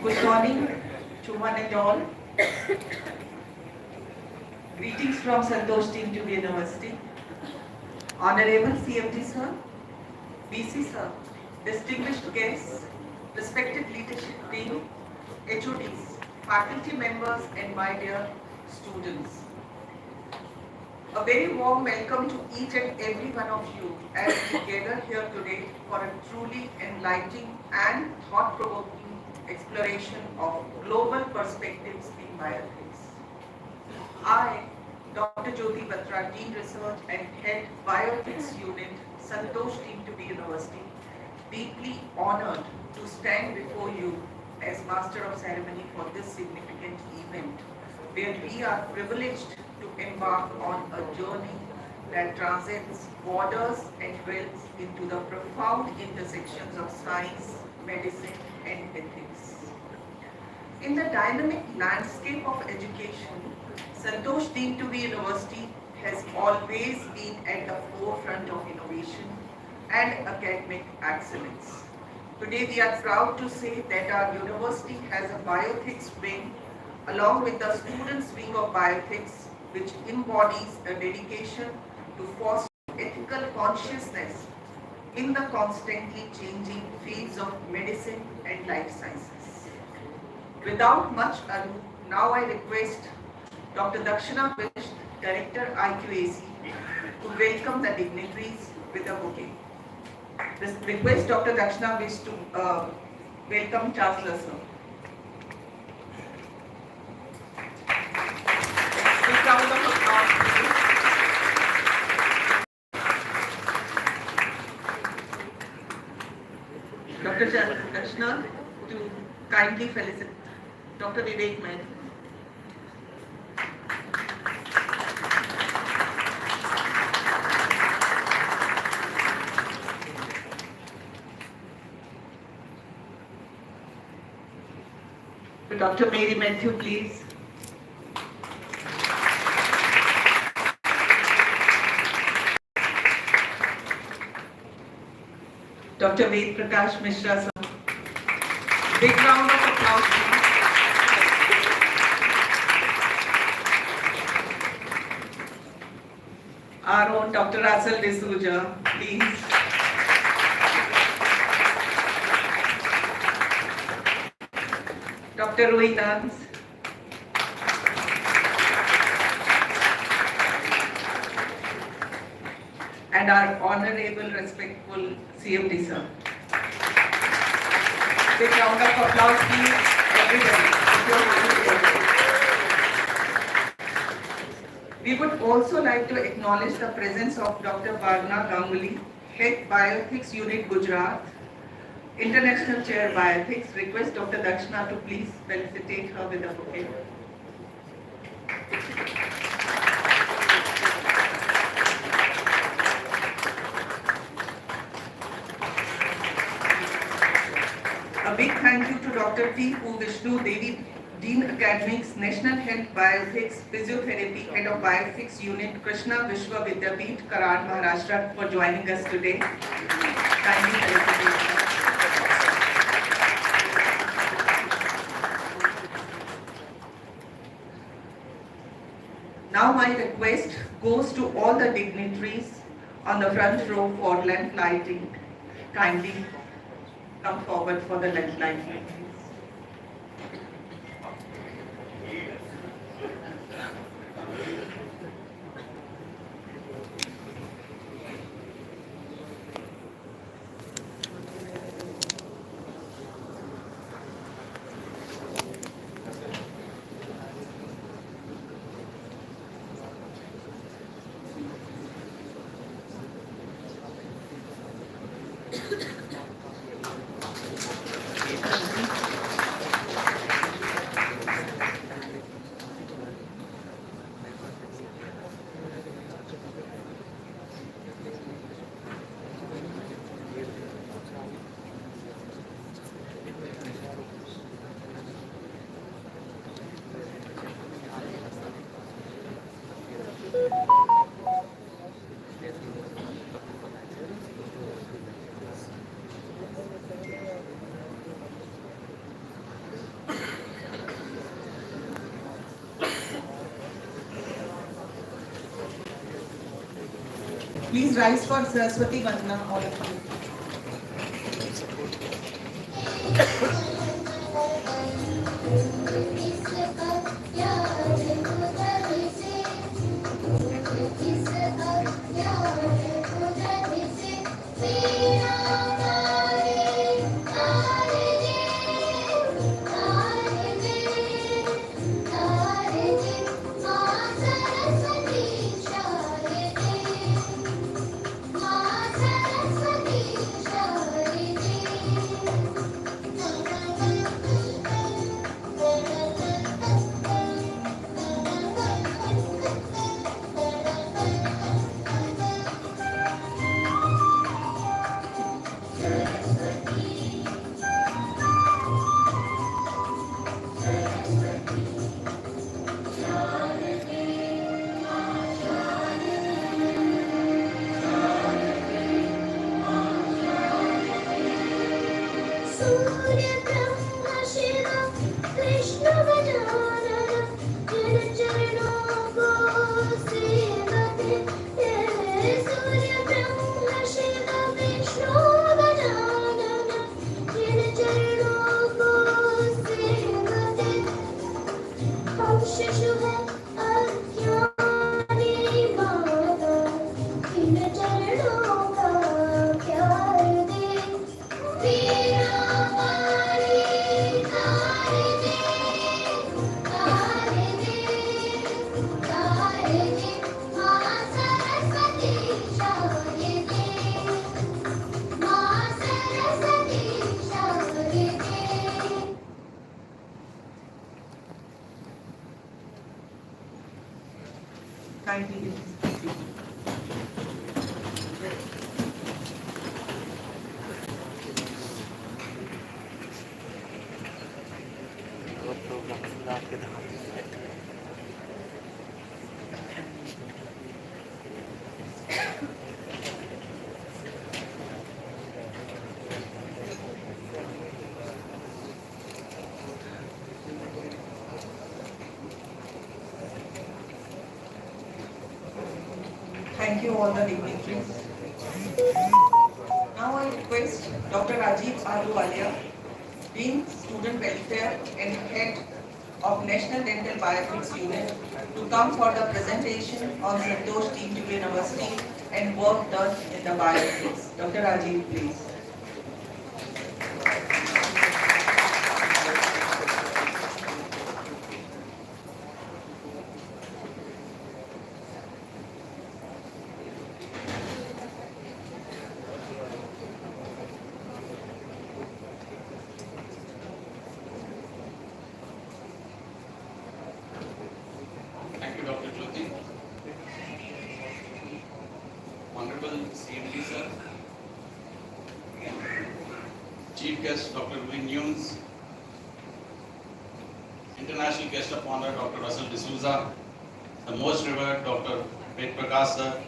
Good morning to one and all. Greetings from Santosh Team to University. Honorable CMD Sir, BC Sir, distinguished guests, respected leadership team, HODs, faculty members and my dear students. A very warm welcome to each and every one of you as we gather here today for a truly enlightening and thought-provoking exploration of global perspectives in bioethics. I, Dr. Jyoti Batra, Dean Research and Head Bioethics Unit, Santosh Team to be University, deeply honored to stand before you as Master of Ceremony for this significant event, where we are privileged to embark on a journey that transcends borders and dwells into the profound intersections of science, medicine, and ethics. In the dynamic landscape of education, Santosh Deemed to be University has always been at the forefront of innovation and academic excellence. Today we are proud to say that our university has a bioethics wing along with the students wing of bioethics, which embodies a dedication to foster ethical consciousness in the constantly changing fields of medicine and life sciences. Without much ado, now I request Dr. Dakshina Vish, Director IQAC, to welcome the dignitaries with a bouquet. Request Dr. Dakshina Vish to welcome Chancellor Sir. Big round of applause, please. Dr. Dakshina to kindly felicitate Dr. Vivek Maith. Dr. Mary Matthew, please. Dr. Ved Prakash Mishra, sir. Big round of applause, please. Our own Dr. Russell D'Souza, please. Dr. Roy Nance. And our honorable, respectful CMD, sir. Big round of applause, please, everybody. We would also like to acknowledge the presence of Dr. Bhavna Ganguly, Head Bioethics Unit, Gujarat, International Chair Bioethics. Request Dr. Dakshina to please felicitate her with a bouquet. A big thank you to Dr. T. U. Vishnu Devi, Dean Academics, National Health Bioethics, Physiotherapy, Head of Bioethics Unit, Krishna Vishwa Vidyapeeth, Karad, Maharashtra, for joining us today. Kindly felicitate. Now my request goes to all the dignitaries on the front row for lamp lighting. Kindly come forward for the lamp lighting. Please rise for Saraswati Vandana, all of you. Kindly. Thank you all the dignitaries. Now I request Dr. Rajiv Ahluwalia, Dean Student Welfare and Head of National Dental Bioethics Unit, to come for the presentation on Santosh Deemed University and work done in the bioethics. Dr. Rajiv, please. CMD, Chief Guest Dr. Louis Nunes, International Guest of Honor Dr. Russell D'Souza, the most revered Dr. Ved Prakash sir,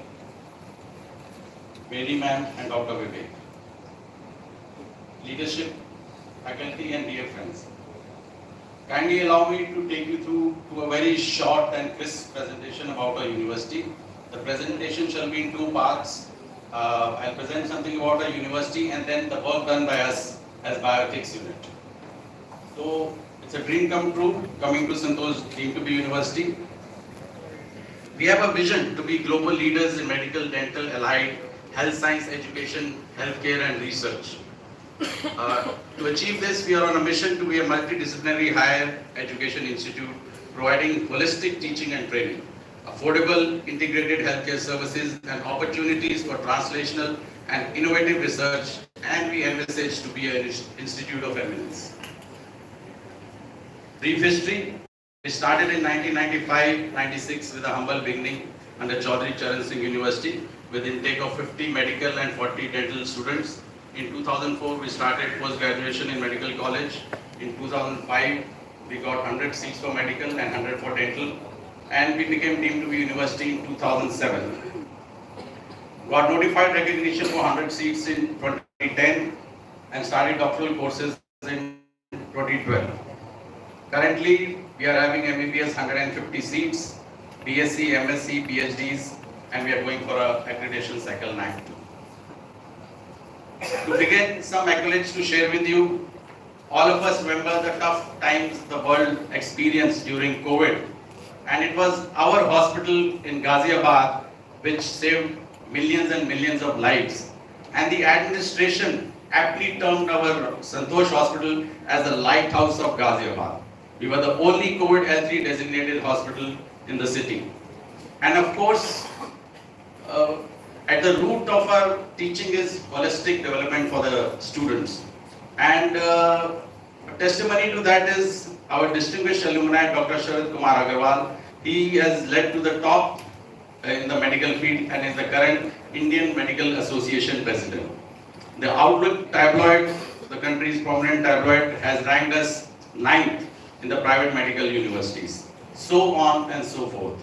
Mary ma'am and Dr. Vivek. Leadership, faculty and dear friends. Kindly allow me to take you through to a very short and crisp presentation about our university. The presentation shall be in two parts. I'll present something about our university and then the work done by us as Bioethics unit. So it's a dream come true coming to Santosh Deemed to be University. We have a vision to be global leaders in medical, dental, allied, health science, education, healthcare and research. To achieve this, we are on a mission to be a multidisciplinary higher education institute providing holistic teaching and training, affordable integrated healthcare services and opportunities for translational and innovative research, and we envisage to be an institute of eminence. Brief history. We started in 1995-96 with a humble beginning under Chaudhry Charan Singh University with intake of 50 medical and 40 dental students. In 2004, we started post-graduation in medical college. In 2005, we got 100 seats for medical and 100 for dental. And we became deemed to be university in 2007. Got notified recognition for 100 seats in 2010 and started doctoral courses in 2012. Currently, we are having MBBS 150 seats, BSc, MSc, PhDs and we are going for a accreditation cycle 9. To begin, some accolades to share with you. All of us remember the tough times the world experienced during COVID, and it was our hospital in Ghaziabad which saved millions and millions of lives. And the administration aptly termed our Santosh Hospital as the lighthouse of Ghaziabad. We were the only COVID L3 designated hospital in the city. And of course, at the root of our teaching is holistic development for the students. And a testimony to that is our distinguished alumni, Dr. Sharad Kumar Agarwal. He has led to the top in the medical field and is the current Indian Medical Association president. The Outlook tabloid, the country's prominent tabloid, has ranked us 9th in the private medical universities. So on and so forth.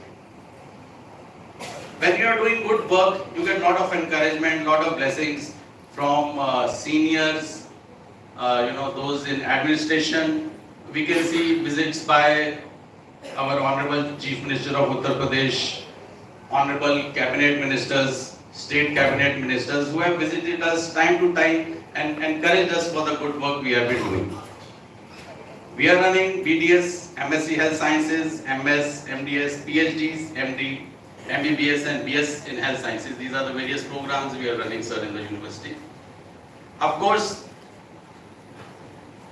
When you are doing good work, you get a lot of encouragement, lot of blessings from seniors, those in administration. We can see visits by our Honorable Chief Minister of Uttar Pradesh, Honorable Cabinet Ministers, State Cabinet Ministers who have visited us time to time and encouraged us for the good work we have been doing. We are running BDS, MSc Health Sciences, MS, MDS, PhDs, MD, MBBS and BS in Health Sciences. These are the various programs we are running, sir, in the university. Of course,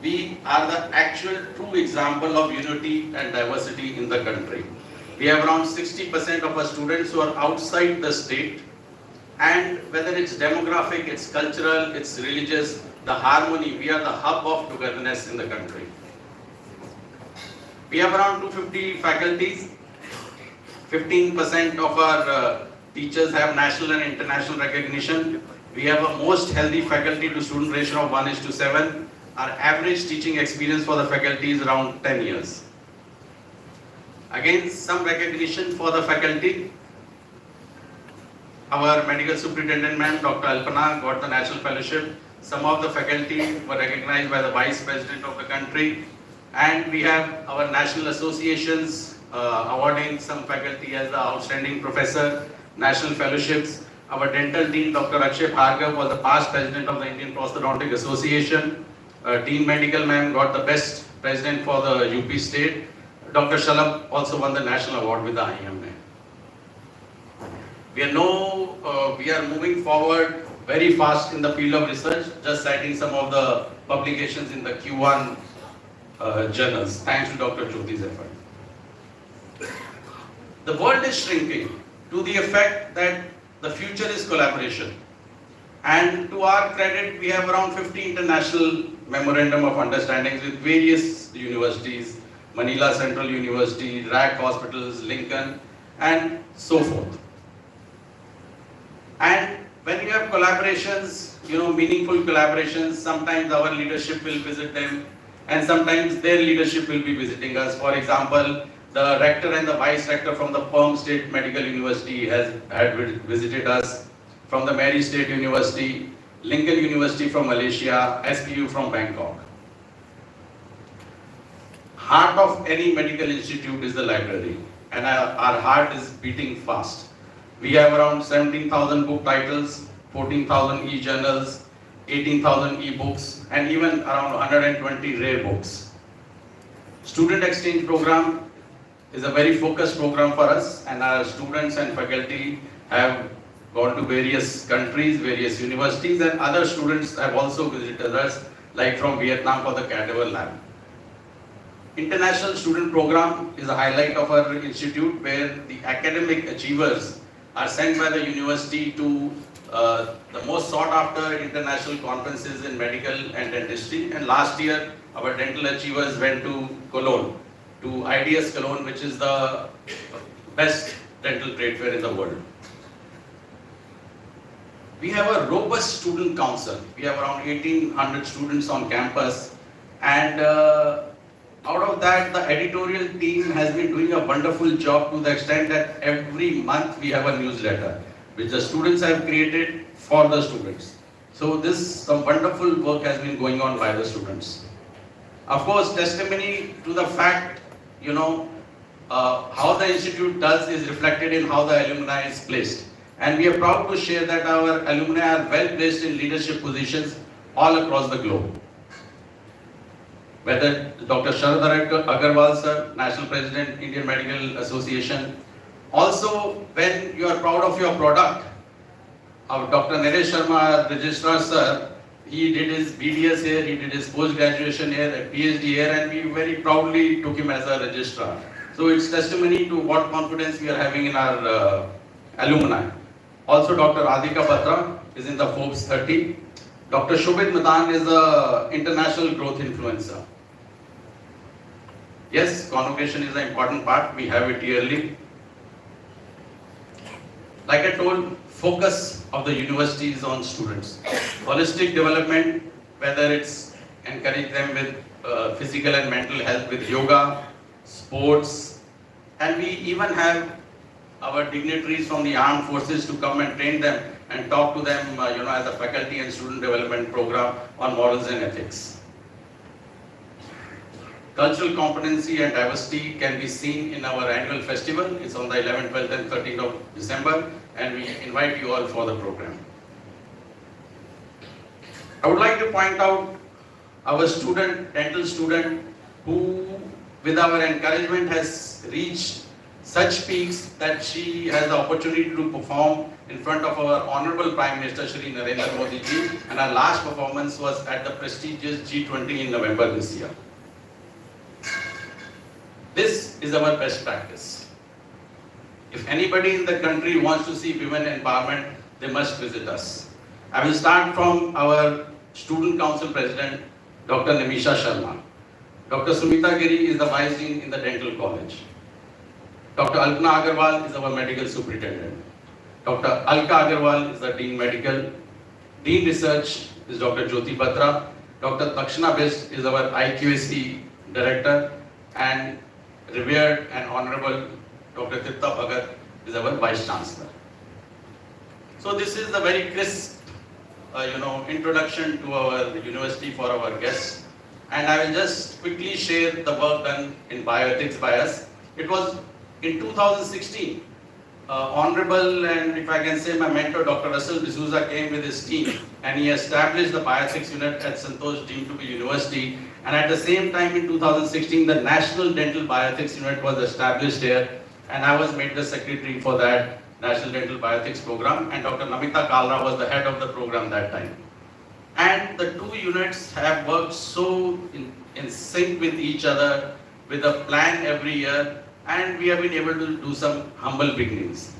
we are the actual true example of unity and diversity in the country. We have around 60% of our students who are outside the state, and whether it's demographic, it's cultural, it's religious, the harmony, we are the hub of togetherness in the country. We have around 250 faculties. 15% of our teachers have national and international recognition. We have a most healthy faculty to student ratio of 1:7. Our average teaching experience for the faculty is around 10 years. Again, some recognition for the faculty. Our medical superintendent ma'am, Dr. Alpana, got the National Fellowship. Some of the faculty were recognized by the Vice President of the country. And we have our national associations awarding some faculty as the outstanding professor, national fellowships. Our dental dean, Dr. Akshay Bhargav, was the past president of the Indian Prosthodontic Association. Dean Medical Ma'am got the best president for the UP state. Dr. Shalab also won the national award with the IMA. We are moving forward very fast in the field of research, just citing some of the publications in the Q1 journals, thanks to Dr. Jyoti's effort. The world is shrinking to the effect that the future is collaboration. And to our credit, we have around 50 international memorandum of understandings with various universities, Manila Central University, RAC hospitals, Lincoln, and so forth. And when you have collaborations, meaningful collaborations, sometimes our leadership will visit them, and sometimes their leadership will be visiting us. For example, the rector and the vice rector from the Perm State Medical University had visited us, from the Mary State University, Lincoln University from Malaysia, SPU from Bangkok. Heart of any medical institute is the library, and our heart is beating fast. We have around 17,000 book titles, 14,000 e-journals, 18,000 e-books, and even around 120 rare books. Student exchange program is a very focused program for us, and our students and faculty have gone to various countries, various universities, and other students have also visited us, like from Vietnam for the cadaver lab. International student program is a highlight of our institute, where the academic achievers are sent by the university to the most sought after international conferences in medical and dentistry. And last year, our dental achievers went to Cologne, to IDS Cologne, which is the best dental trade fair in the world. We have a robust student council. We have around 1,800 students on campus, and out of that, the editorial team has been doing a wonderful job to the extent that every month we have a newsletter which the students have created for the students. So some wonderful work has been going on by the students. Of course, testimony to the fact, how the institute does is reflected in how the alumni is placed. And we are proud to share that our alumni are well placed in leadership positions all across the globe. Whether Dr. Sharad Agarwal sir, National President, Indian Medical Association. Also, when you are proud of your product, our Dr. Naresh Sharma, Registrar sir, he did his BDS here, he did his post-graduation here, a PhD here, and we very proudly took him as a registrar. So it's testimony to what confidence we are having in our alumni. Also, Dr. Adhika Batra is in the Forbes 30. Dr. Shobhit Madan is an international growth influencer. Yes, convocation is an important part. We have it yearly. Like I told, focus of the university is on students. Holistic development, whether it's encourage them with physical and mental health with yoga, sports, and we even have our dignitaries from the armed forces to come and train them and talk to them, as a faculty and student development program on morals and ethics. Cultural competency and diversity can be seen in our annual festival. It's on the 11th, 12th and 13th of December, and we invite you all for the program. I would like to point out our dental student, who with our encouragement has reached such peaks that she has the opportunity to perform in front of our Honorable Prime Minister Shri Narendra Modi ji, and our last performance was at the prestigious G20 in November this year. This is our best practice. If anybody in the country wants to see women empowerment, they must visit us. I will start from our Student Council President, Dr. Nimisha Sharma. Dr. Sumita Giri is the Vice Dean in the Dental College. Dr. Alpana Agarwal is our Medical Superintendent. Dr. Alka Agarwal is the Dean Medical. Dean Research is Dr. Jyoti Batra. Dr. Takshana Best is our IQAC Director. And revered and Honorable Dr. Tripta Bhagat is our Vice Chancellor. So this is the very crisp, introduction to our university for our guests. And I will just quickly share the work done in bioethics by us. It was in 2016, Honorable, and if I can say my mentor, Dr. Russell D'Souza, came with his team and he established the bioethics unit at Santosh deemed to be university. And at the same time in 2016, the National Dental Bioethics Unit was established here, and I was made the secretary for that National Dental Bioethics program, and Dr. Namita Kalra was the head of the program that time. And the two units have worked so in sync with each other, with a plan every year, and we have been able to do some humble beginnings.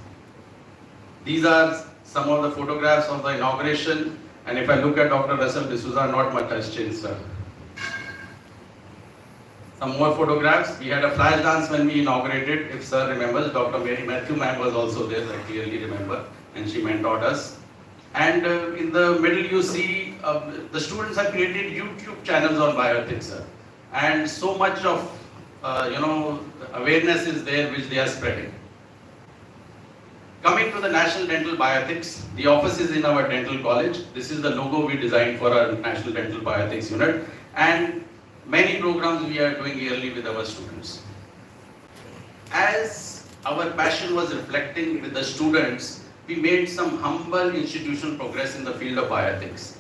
These are some of the photographs of the inauguration, and if I look at Dr. Russell D'Souza, not much has changed, sir. Some more photographs. We had a flash dance when we inaugurated. If sir remembers, Dr. Mary Matthew ma'am was also there, I clearly remember, and she mentored us. And in the middle you see the students have created YouTube channels on bioethics, sir. And so much of awareness is there which they are spreading. Coming to the National Dental Bioethics, the office is in our dental college. This is the logo we designed for our National Dental Bioethics unit. And many programs we are doing yearly with our students. As our passion was reflecting with the students, we made some humble institutional progress in the field of bioethics.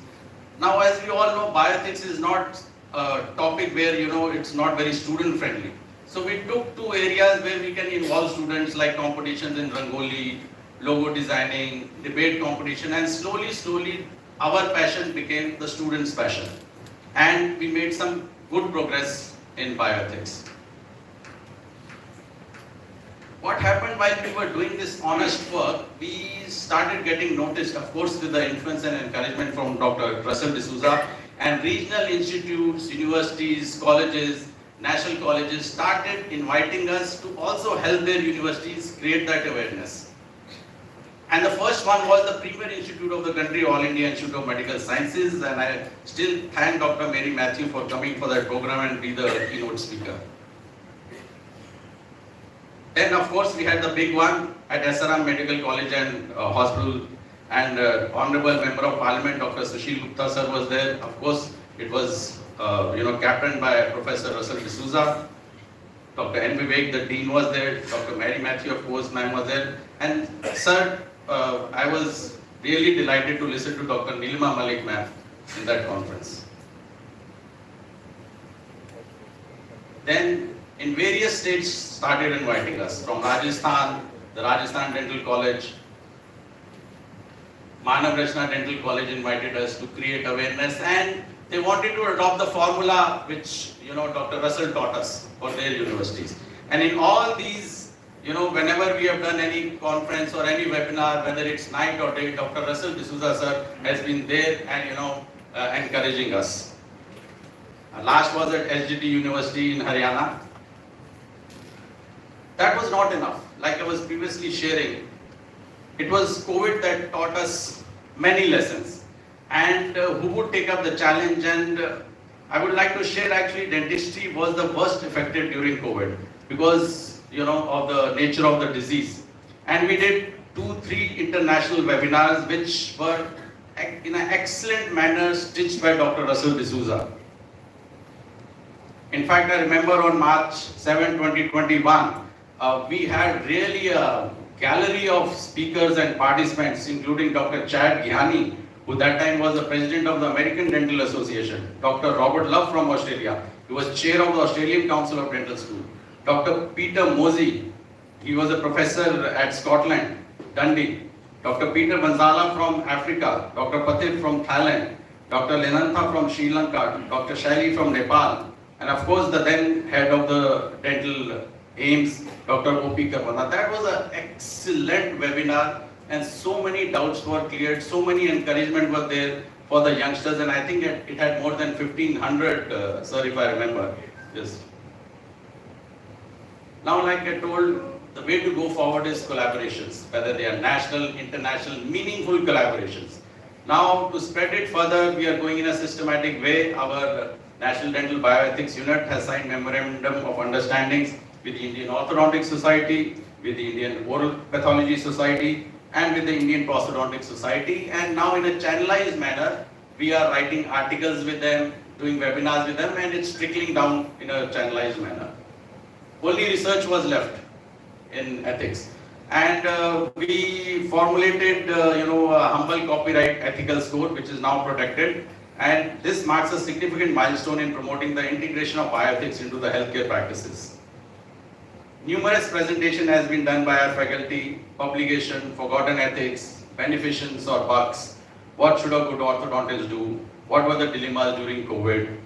Now, as we all know, bioethics is not a topic where, it's not very student friendly. So we took two areas where we can involve students, like competitions in Rangoli, logo designing, debate competition, and slowly our passion became the students' passion. And we made some good progress in bioethics. What happened while we were doing this honest work, we started getting noticed, of course, with the influence and encouragement from Dr. Russell D'Souza, and regional institutes, universities, colleges, national colleges started inviting us to also help their universities create that awareness. And the first one was the premier institute of the country, All India Institute of Medical Sciences, and I still thank Dr. Mary Matthew for coming for that program and be the keynote speaker. Then of course we had the big one at SRM Medical College and Hospital, and Honorable Member of Parliament Dr. Sushil Gupta sir was there. Of course it was captained by Professor Russell D'Souza. Dr. N. Vivek, the Dean was there, Dr. Mary Matthew, of course, ma'am was there, and sir, I was really delighted to listen to Dr. Nilima Malik ma'am in that conference. Then in various states started inviting us, from Rajasthan, the Rajasthan Dental College, Manav Rachna Dental College invited us to create awareness, and they wanted to adopt the formula which Dr. Russell taught us for their universities. And in all these, whenever we have done any conference or any webinar, whether it's night or day, Dr. Russell D'Souza sir has been there and encouraging us. Last was at SGT University in Haryana. That was not enough. Like I was previously sharing, it was COVID that taught us many lessons. And who would take up the challenge? And I would like to share, actually dentistry was the worst affected during COVID because of the nature of the disease. And we did 2-3 international webinars which were in an excellent manner stitched by Dr. Russell D'Souza. In fact, I remember on March 7, 2021, we had really a gallery of speakers and participants, including Dr. Chad Gihani, who that time was the president of the American Dental Association, Dr. Robert Love from Australia, he was chair of the Australian Council of Dental School, Dr. Peter Mosey, he was a professor at Scotland, Dundee, Dr. Peter Banzala from Africa, Dr. Patif from Thailand, Dr. Lenantha from Sri Lanka, Dr. Shaili from Nepal, and of course the then head of the dental AIMS, Dr. O.P. Karmana. That was an excellent webinar, and so many doubts were cleared, so many encouragement were there for the youngsters, and I think it had more than 1500, sir, if I remember. Yes. Now, like I told, the way to go forward is collaborations, whether they are national, international, meaningful collaborations. Now, to spread it further, we are going in a systematic way. Our National Dental Bioethics Unit has signed memorandum of understandings with the Indian Orthodontic Society, with the Indian Oral Pathology Society, and with the Indian Prosthodontic Society. And now in a channelized manner, we are writing articles with them, doing webinars with them, and it's trickling down in a channelized manner. Only research was left in ethics. And we formulated, a humble copyright ethical code, which is now protected. And this marks a significant milestone in promoting the integration of bioethics into the healthcare practices. Numerous presentation has been done by our faculty, publication, forgotten ethics, beneficence or bugs, what should a good orthodontist do, what were the dilemmas during COVID,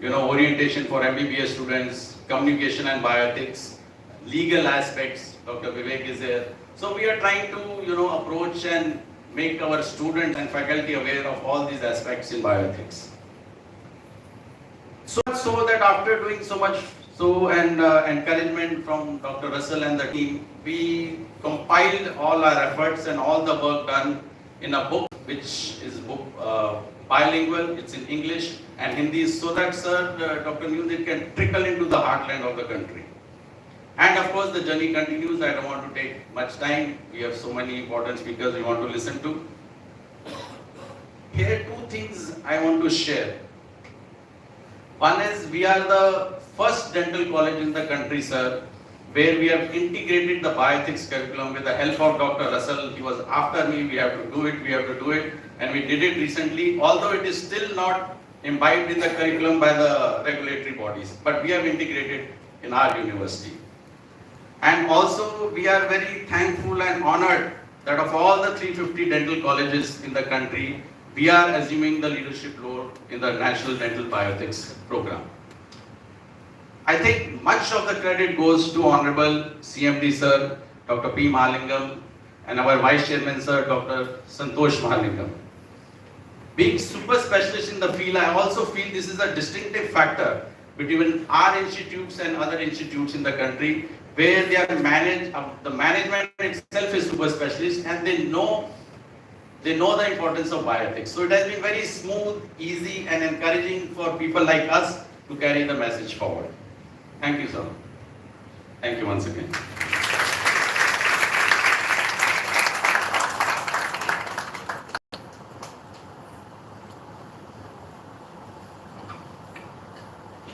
orientation for MBBS students, communication and bioethics, legal aspects, Dr. Vivek is there. So we are trying to, approach and make our students and faculty aware of all these aspects in bioethics. So much so that after doing so much encouragement from Dr. Russell and the team, we compiled all our efforts and all the work done in a book, which is bilingual, it's in English and Hindi, so that, sir, Dr. News, can trickle into the heartland of the country. And of course, the journey continues. I don't want to take much time. We have so many important speakers we want to listen to. Here are two things I want to share. One is, we are the first dental college in the country, sir, where we have integrated the bioethics curriculum with the help of Dr. Russell. He was after me, we have to do it, and we did it recently, although it is still not imbibed in the curriculum by the regulatory bodies, but we have integrated in our university. And also, we are very thankful and honored that of all the 350 dental colleges in the country, we are assuming the leadership role in the National Dental Bioethics program. I think much of the credit goes to Honorable CMD Sir, Dr. P. Mahalingam, and our Vice Chairman Sir, Dr. Santosh Mahalingam. Being super specialist in the field, I also feel this is a distinctive factor between our institutes and other institutes in the country, where they are managed, the management itself is super specialist, and they know the importance of bioethics. So it has been very smooth, easy, and encouraging for people like us to carry the message forward. Thank you, sir. Thank you once again.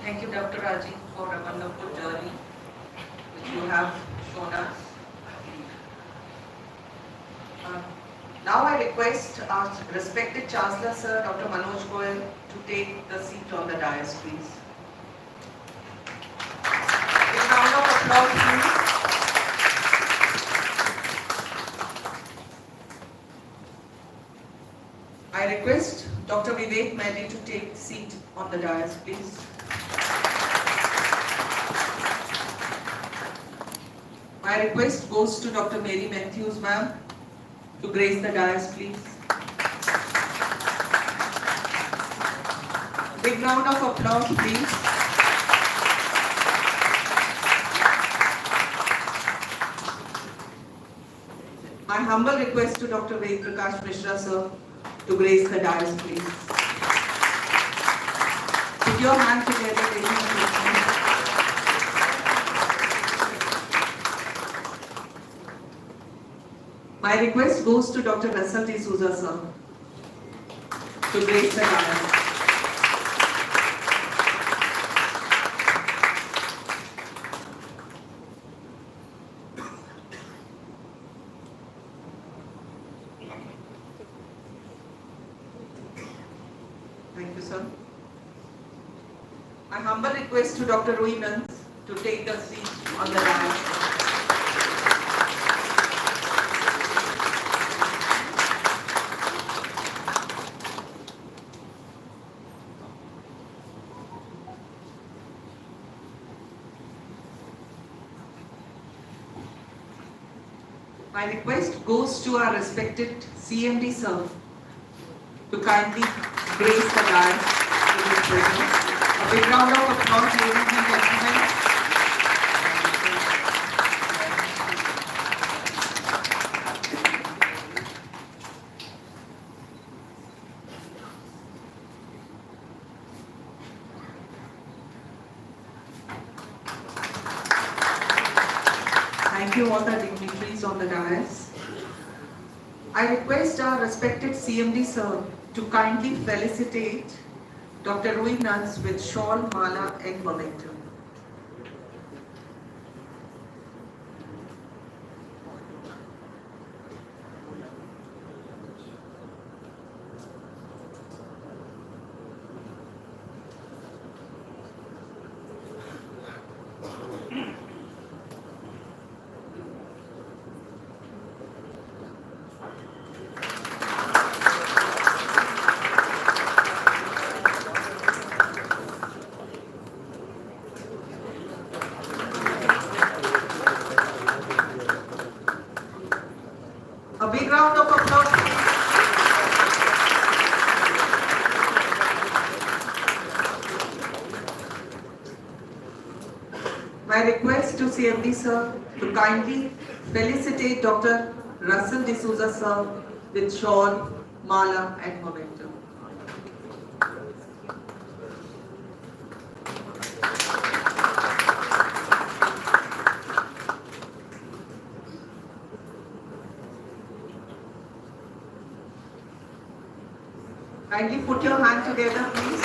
Thank Thank you, Dr. Raji, for a wonderful journey which you have shown us. Uh, Now I request our respected Chancellor, Sir, Dr. Manoj Goyal, to take the seat on the dais, please. A round of applause, please. I request Dr. Vivek Mehdi to take seat on the dais, please. My request goes to Dr. Mary Matthews, ma'am, to grace the dais, please. Big round of applause, please. My humble request to Dr. Ved Prakash Mishra, sir, to grace the dais, please. Put your hand together, ladies and gentlemen. My request goes to Dr. Russell D'Souza, sir, to grace the dais. Thank you, sir. My humble request to Dr. Rui Nans to take the seat on the dais. My request goes to our respected CMD, sir, to kindly grace the dais with his presence. A big round of applause, ladies and gentlemen. Thank you all the dignitaries on the dais. I request our respected CMD, sir, to kindly felicitate Dr. Rui Nans with shawl, mala and memento. A big round of applause. My request to CMD, sir, to kindly felicitate Dr. Russell D'Souza, sir, with shawl, mala and memento. Kindly put your hand together, please.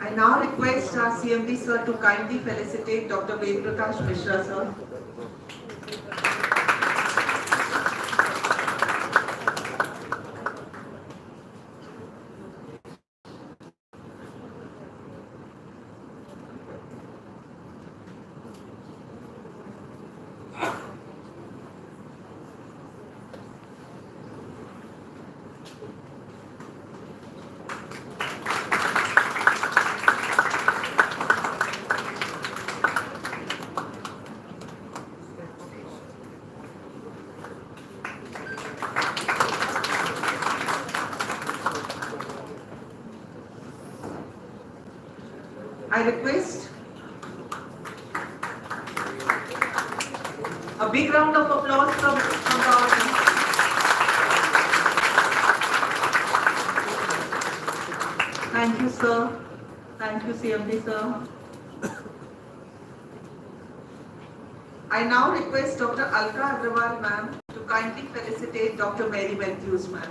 I now request our CMD, sir, to kindly felicitate Dr. Ved Prakash Mishra, sir. I request A big round of applause from the audience. Thank you, sir. Thank you, CMD, sir. I now request Dr. Alka Agrawal, ma'am, to kindly felicitate Dr. Mary Matthews, ma'am.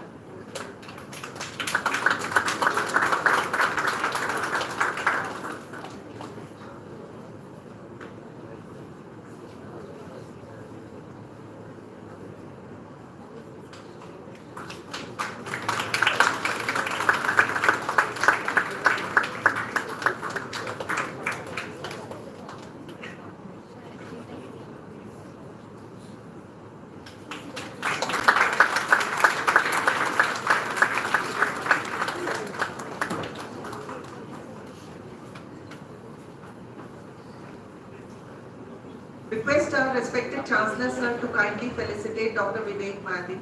Request our respected Chancellor, sir, to kindly felicitate Dr. Vivek Madi.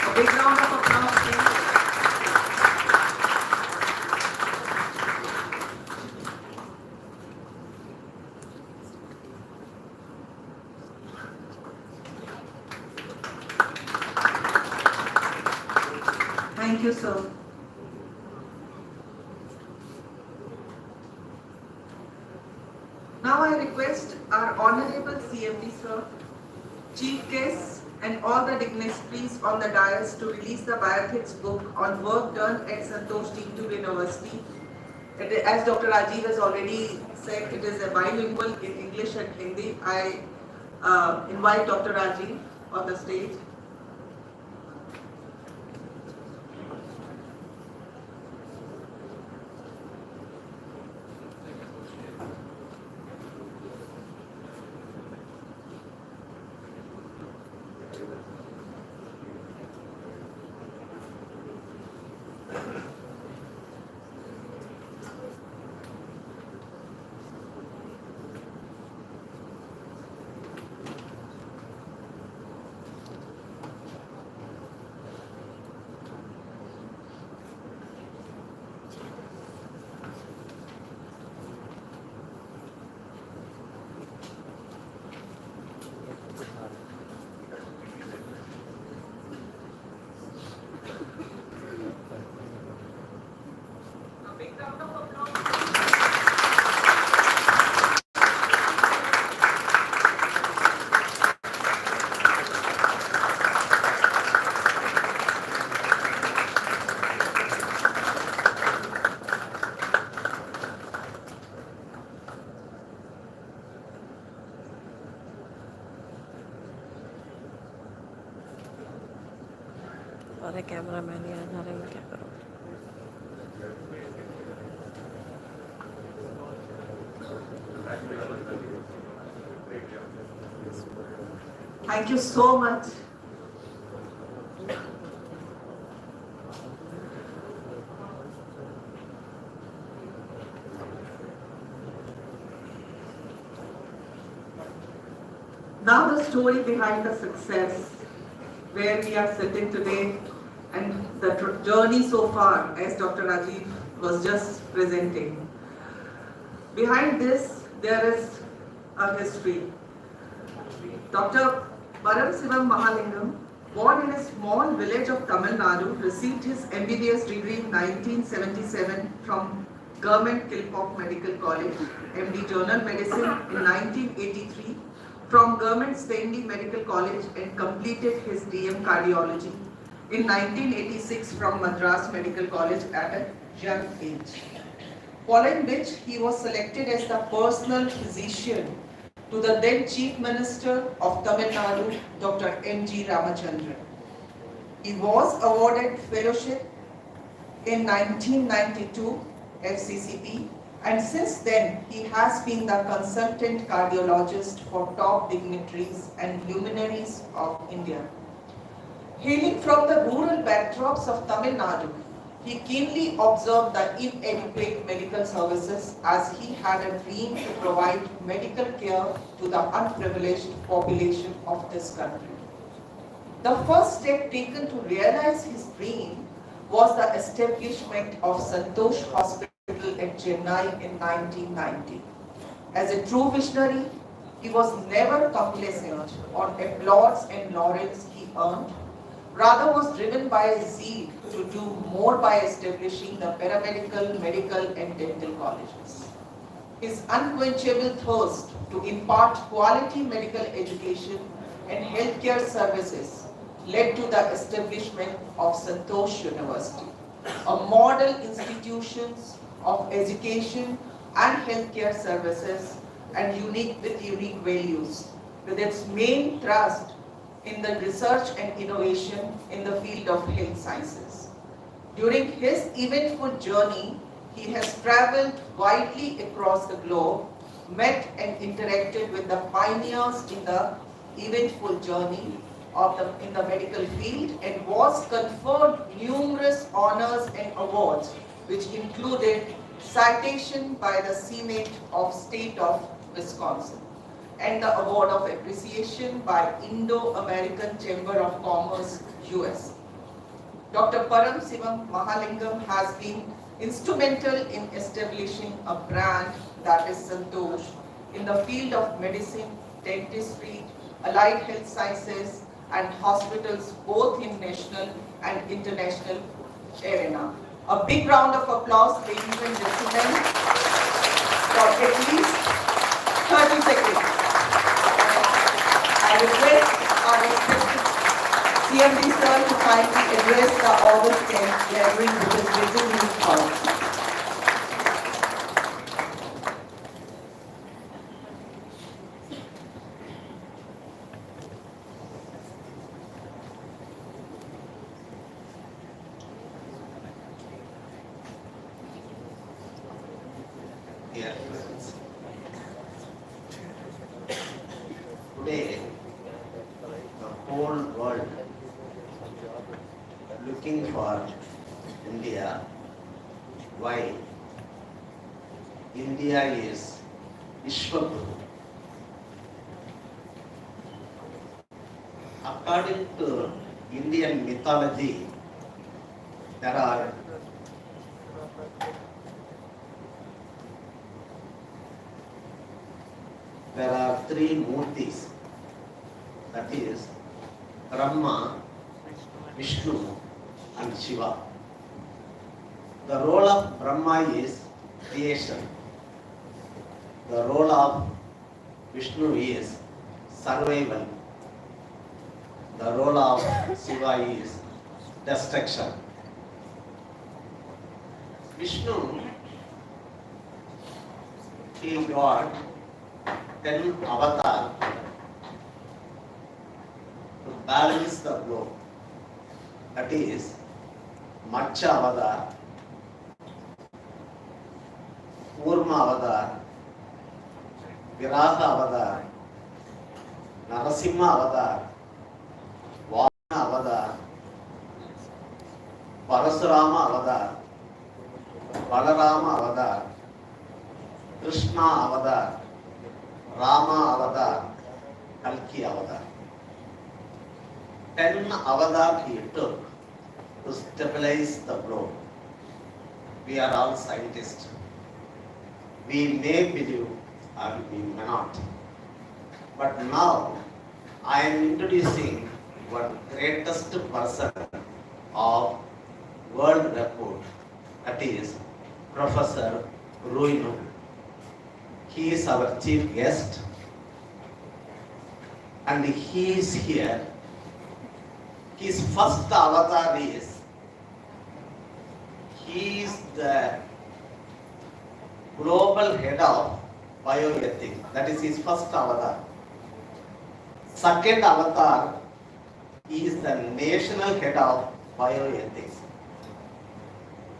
A big round of applause, please. Thank you, sir. Now I request our Honorable CMD, sir, Chief Guests and all the dignitaries on the dais to release the Bioethics book on work done at Santosh Tintu University. As Dr. Rajiv has already said, it is a bilingual in English and Hindi. I invite Dr. Rajiv on the stage. अरे camera man यहाँ जा रहे हैं, क्या करूँ? Thank you so much. Now the story behind the success, where we are sitting today, and the journey so far, as Dr. Rajiv was just presenting. Behind this, there is a history. Dr. Paramasivam Mahalingam, born in a small village of Tamil Nadu, received his MBBS degree in 1977 from Government Kilpauk Medical College, MD General Medicine in 1983 from Government Stanley Medical College, and completed his DM Cardiology in 1986 from Madras Medical College at a young age. Following which, he was selected as the personal physician to the then Chief Minister of Tamil Nadu, Dr. M.G. Ramachandran. He was awarded fellowship in 1992 FCCP, and since then he has been the consultant cardiologist for top dignitaries and luminaries of India. Hailing from the rural backdrops of Tamil Nadu, He keenly observed the inadequate medical services as he had a dream to provide medical care to the unprivileged population of this country. The first step taken to realize his dream was the establishment of Santosh Hospital at Chennai in 1990. As a true visionary, he was never complacent on applause and laurels he earned, rather was driven by a zeal to do more by establishing the paramedical, medical and dental colleges. His unquenchable thirst to impart quality medical education and healthcare services led to the establishment of Santosh University, a model institution of education and healthcare services and unique values, with its main thrust in the research and innovation in the field of health sciences. During his eventful journey, he has traveled widely across the globe, met and interacted with the pioneers in the eventful journey in the medical field, and was conferred numerous honors and awards, which included citation by the Senate of State of Wisconsin and the Award of Appreciation by Indo-American Chamber of Commerce, US. Dr. Param Sivam Mahalingam has been instrumental in establishing a brand that is Santosh in the field of medicine, dentistry, allied health sciences and hospitals both in national and international arena. A big round of applause, ladies and gentlemen, for at least 30 seconds. I request our respected CMD sir to kindly address the August 10th gathering with his vision in his thoughts. Dear friends, today the whole world looking for India. Why? India is Vishwaguru. According to Indian mythology, there are three murtis, that is Brahma, Vishnu and Shiva. The role of Brahma is creation. The role of Vishnu is survival. The role of Shiva is destruction. Vishnu, he got 10 avatar to balance the globe. That is Matsya avatar, Kurma avatar, Viraha avatar, Narasimha avatar, Vamana avatar, Parasurama avatar, Balarama avatar, Krishna avatar, Rama avatar, Kalki avatar. 10 avatar he took to stabilize the globe. We are all scientists. We may believe or we may not. But now I am introducing one greatest person of world record, that is Professor Ruinu. He is our chief guest and he is here. His first avatar is, he is the global head of bioethics. That is his first avatar. Second avatar, he is the national head of bioethics.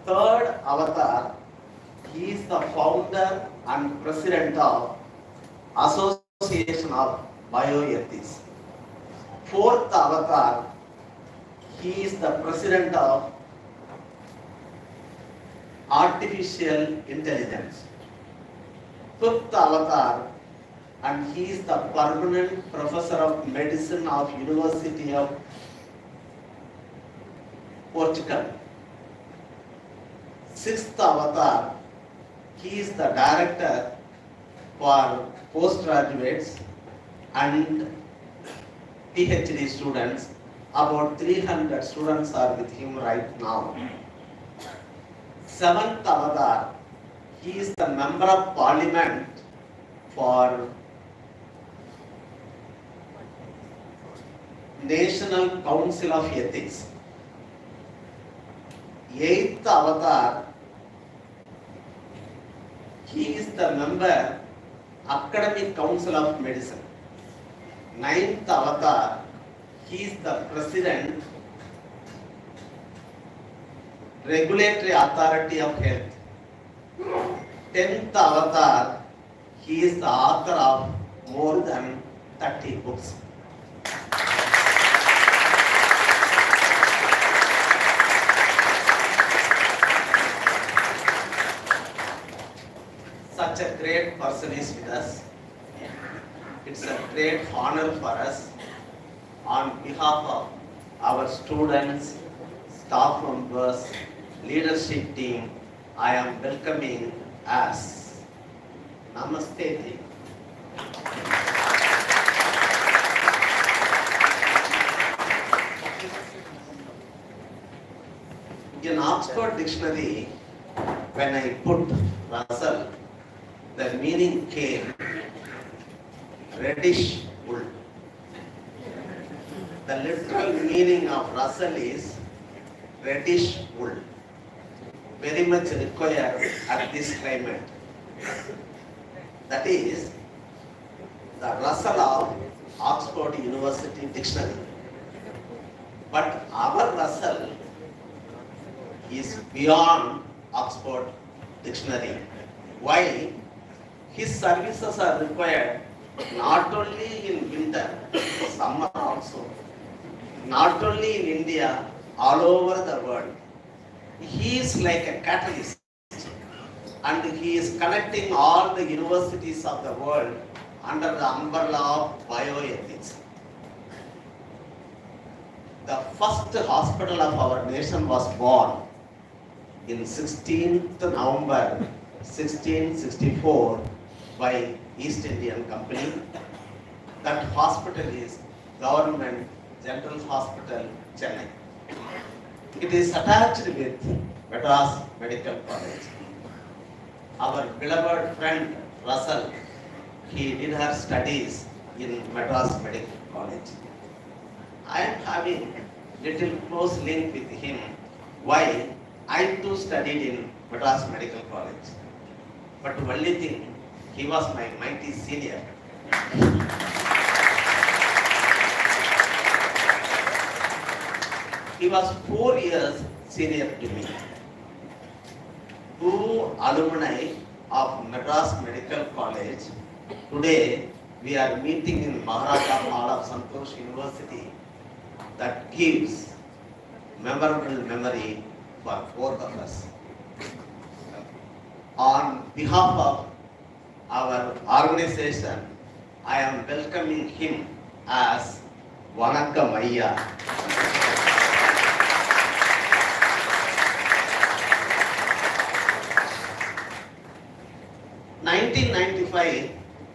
Third avatar, he is the founder and president of Association of Bioethics. Fourth avatar, he is the president of artificial intelligence. Fifth avatar, and he is the permanent professor of medicine of University of Portugal. Sixth avatar, he is the director for postgraduates and PhD students. About 300 students are with him right now. Seventh avatar, he is the member of parliament for National Council of Ethics. Eighth avatar, he is the member Academic Council of Medicine. Ninth avatar, he is the president Regulatory Authority of Health. 10th avatar, he is the author of more than 30 books. Such a great person is with us. It's a great honor for us. On behalf of our students, staff members, leadership team, I am welcoming us. Namaste team. In Oxford Dictionary, when I put Russell, the meaning came reddish wool. The literal meaning of Russell is reddish wool, very much required at this climate. That is the Russell of Oxford University Dictionary. But our Russell is beyond Oxford Dictionary. Why? His services are required not only in winter, summer also, not only in India, all over the world. He is like a catalyst, and he is connecting all the universities of the world under the umbrella of bioethics. The first hospital of our nation was born in 16th November 1664 by East Indian Company. That hospital is Government General Hospital, Chennai. It is attached with Madras Medical College. Our beloved friend Russell, he did her studies in Madras Medical College. I am having little close link with him. Why? I too studied in Madras Medical College. But only thing, he was my mighty senior. He was 4 years senior to me. Two alumni of Madras Medical College. Today we are meeting in Maharaja Hall of Santosh University. That gives memorable memory for both of us. On behalf of our organization, I am welcoming him as Vanakkam Ayya. In 1995,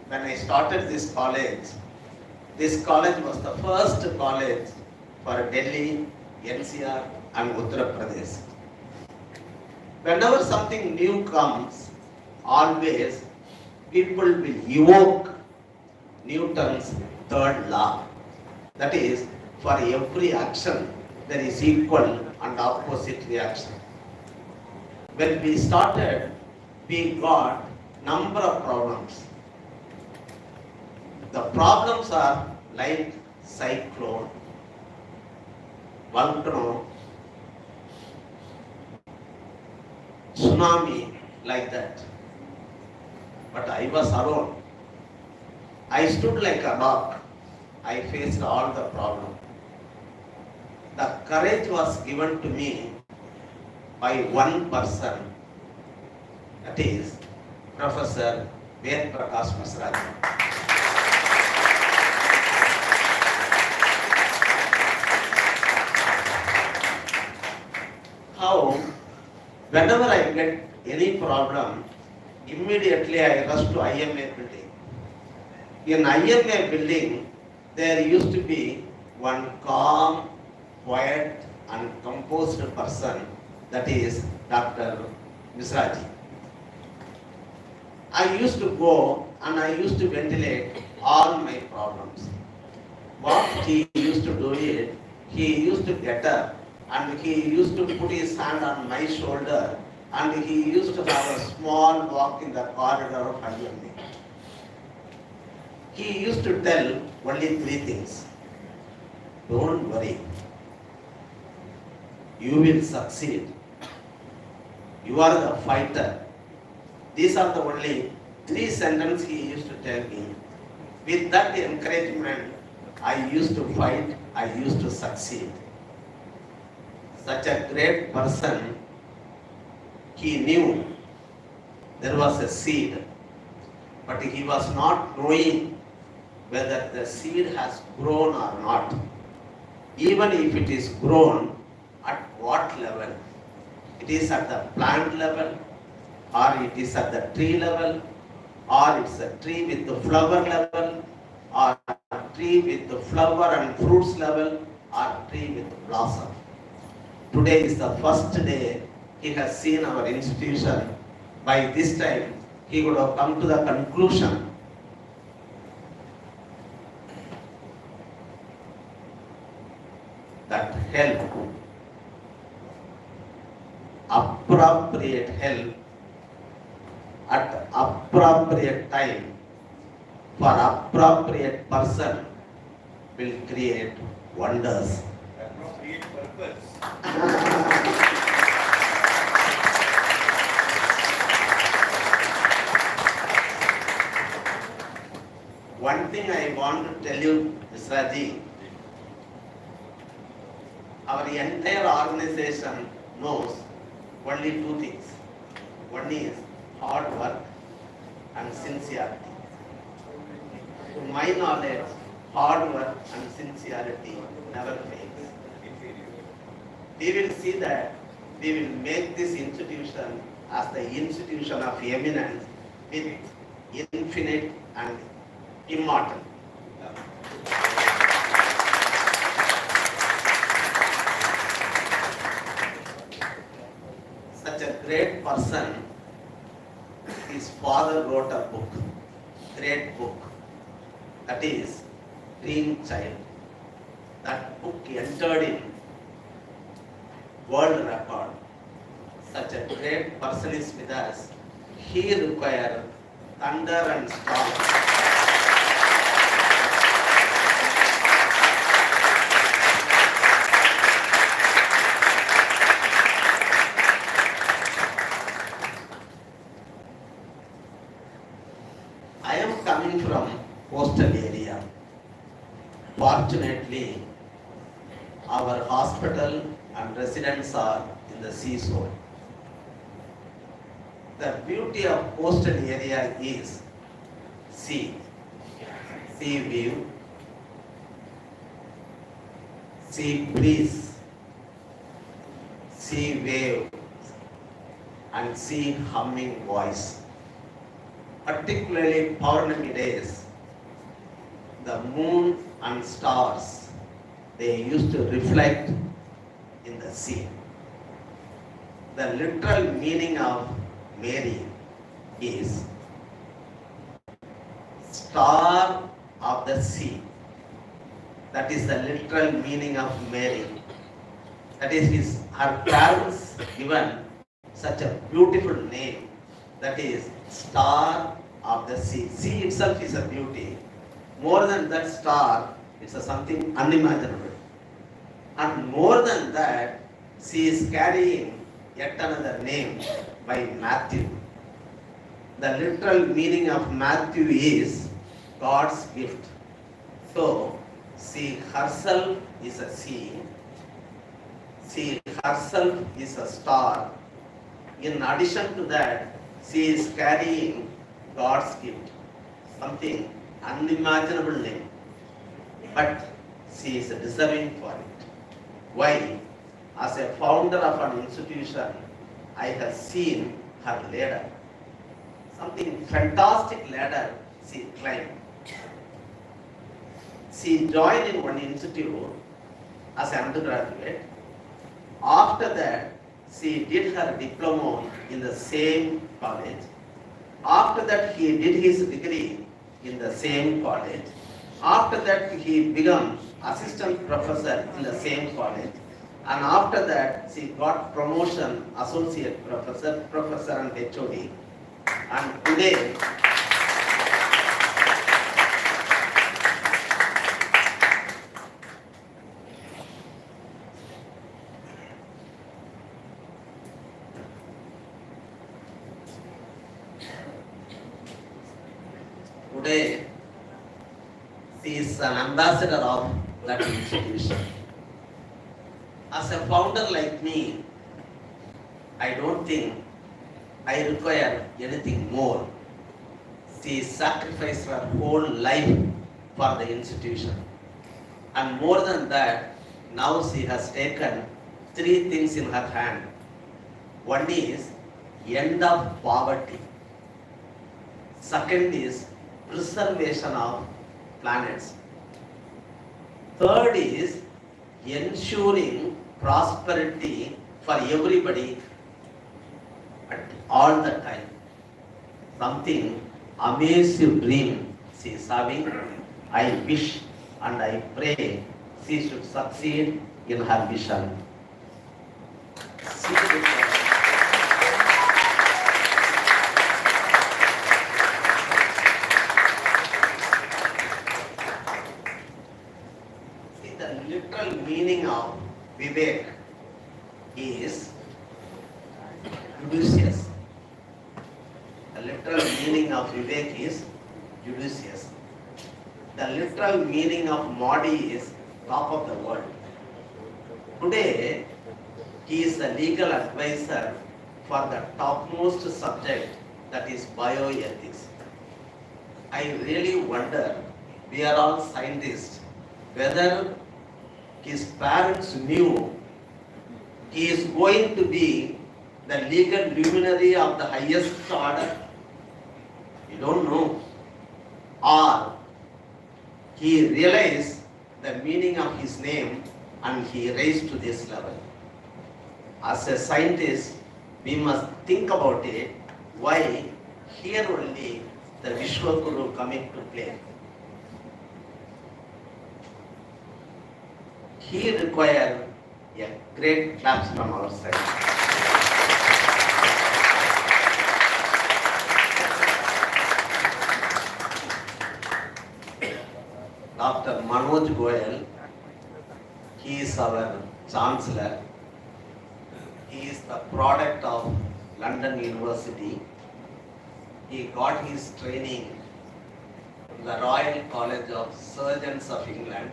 when I started this college was the first college for Delhi, NCR and Uttar Pradesh. Whenever something new comes, always people will evoke Newton's third law. That is, for every action, there is equal and opposite reaction. When we started, we got number of problems. The problems are like cyclone, volcano, tsunami, like that. But I was alone. I stood like a rock. I faced all the problems. The courage was given to me by one person That is Professor Ved Prakash Masraj. How, whenever I get any problem, immediately I rush to IMA building. In IMA building, there used to be one calm, quiet and composed person, that is Dr. Misraji. I used to go and I used to ventilate all my problems. What he used to do is, he used to get up and he used to put his hand on my shoulder and he used to have a small walk in the corridor of IMA. He used to tell only three things. Don't worry. You will succeed. You are the fighter. These are the only three sentences he used to tell me. With that encouragement, I used to fight, I used to succeed. Such a great person, he knew there was a seed, but he was not knowing whether the seed has grown or not. Even if it is grown, at what level? It is at the plant level, or it is at the tree level, or it's a tree with the flower level, or a tree with the flower and fruits level, or a tree with the blossom. Today is the first day he has seen our institution. By this time, he would have come to the conclusion that help, appropriate help at appropriate time for appropriate person will create wonders. Appropriate purpose. One thing I want to tell you, Mr. Ji, our entire organization knows only two things. One is hard work and sincerity. To my knowledge, hard work and sincerity never fails. We will see that we will make this institution as the institution of eminence with infinite and immortal. Such a great person, his father wrote a book, great book, that is Green Child. That book entered in world record. Such a great person is with us. He required thunder and storm. I am coming from coastal area. Fortunately, our hospital and residents are in the seashore. The beauty of coastal area is sea view, sea breeze, sea wave, and sea humming voice. Particularly Purnami days, the moon and stars, they used to reflect in the sea. The literal meaning of Mary is star of the sea. That is the literal meaning of Mary. That is her parents given such a beautiful name, that is star of the sea. Sea itself is a beauty. More than that star, it's something unimaginable. And more than that, she is carrying yet another name by Matthew. The literal meaning of Matthew is God's gift. So, she herself is a sea. She herself is a star. In addition to that, She is carrying God's gift, something unimaginable name, but she is deserving for it. Why? As a founder of an institution, I have seen her ladder. Something fantastic ladder she climbed. She joined in one institute as an undergraduate. After that, she did her diploma in the same college. After that, he did his degree in the same college. After that, he became assistant professor in the same college. And after that, she got promotion, associate professor, professor and HOD. And today, she is an ambassador of that institution. As a founder like me, I don't think I require anything more. She sacrificed her whole life for the institution. And more than that, now she has taken 3 things in her hand. One is end of poverty. Second is preservation of planets. Third is ensuring prosperity for everybody at all the time. Something amazing dream she is having. I wish and I pray she should succeed in her vision. See, the literal meaning of Vivek is judicious. The literal meaning of Vivek is judicious. The literal meaning of Modi is top of the world. Today, he is the legal advisor for the topmost subject, that is bioethics. I really wonder, we are all scientists, whether his parents knew he is going to be the legal luminary of the highest order. You don't know. Or he realized the meaning of his name and he raised to this level. As a scientist, we must think about it, why here only the Vishwaguru coming to play. He required a great claps from our side. Dr. Manoj Goyal, he is our Chancellor. He is the product of London University. He got his training in the Royal College of Surgeons of England.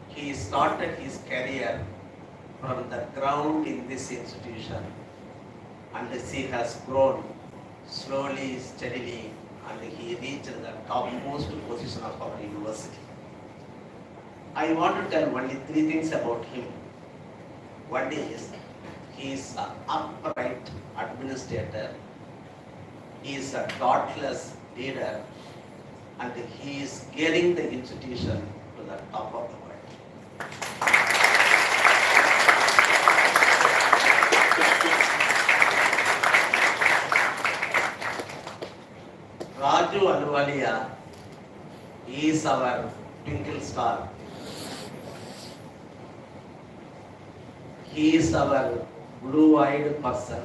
He started his career from the ground in this institution, and he has grown slowly, steadily, and he reached the topmost position of our university. I want to tell only 3 things about him. One is, he is an upright administrator, he is a thoughtless leader, and he is getting the institution to the top of the world. Raju Aluwalia is our twinkle star. He is our blue-eyed person.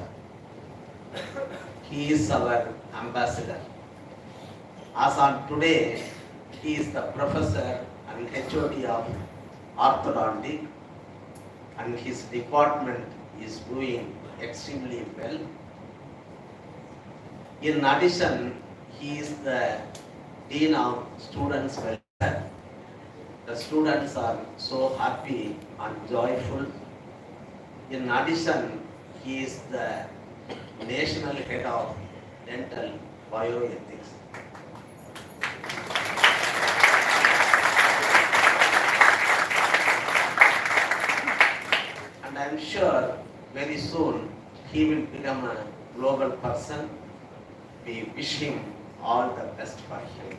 He is our ambassador. As on today, he is the professor and HOD of orthodontic, and his department is doing extremely well. In addition, he is the Dean of Students' Welfare. The students are so happy and joyful. In addition, he is the National Head of Dental Bioethics. And I am sure very soon he will become a global person. We wish him all the best for him.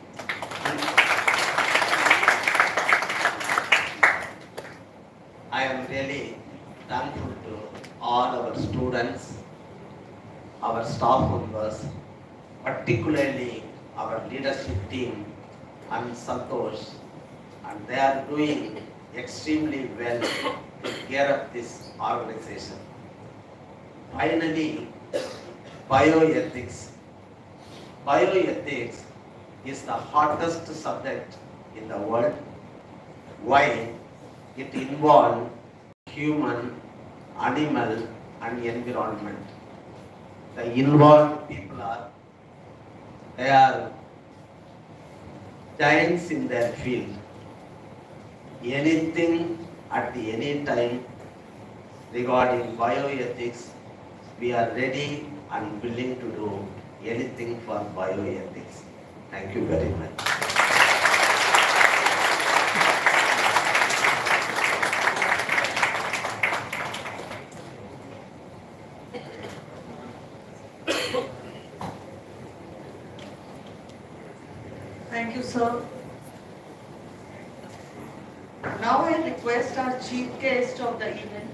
I am really thankful to all our students, our staff members, particularly our leadership team and Santosh, and they are doing extremely well to gear up this organization. Finally, bioethics. Bioethics is the hottest subject in the world. Why? It involves human, animal, and environment. The involved people they are giants in their field. Anything at any time regarding bioethics, we are ready and willing to do anything for bioethics. Thank you very much. Thank you, sir. Now I request our chief guest of the event,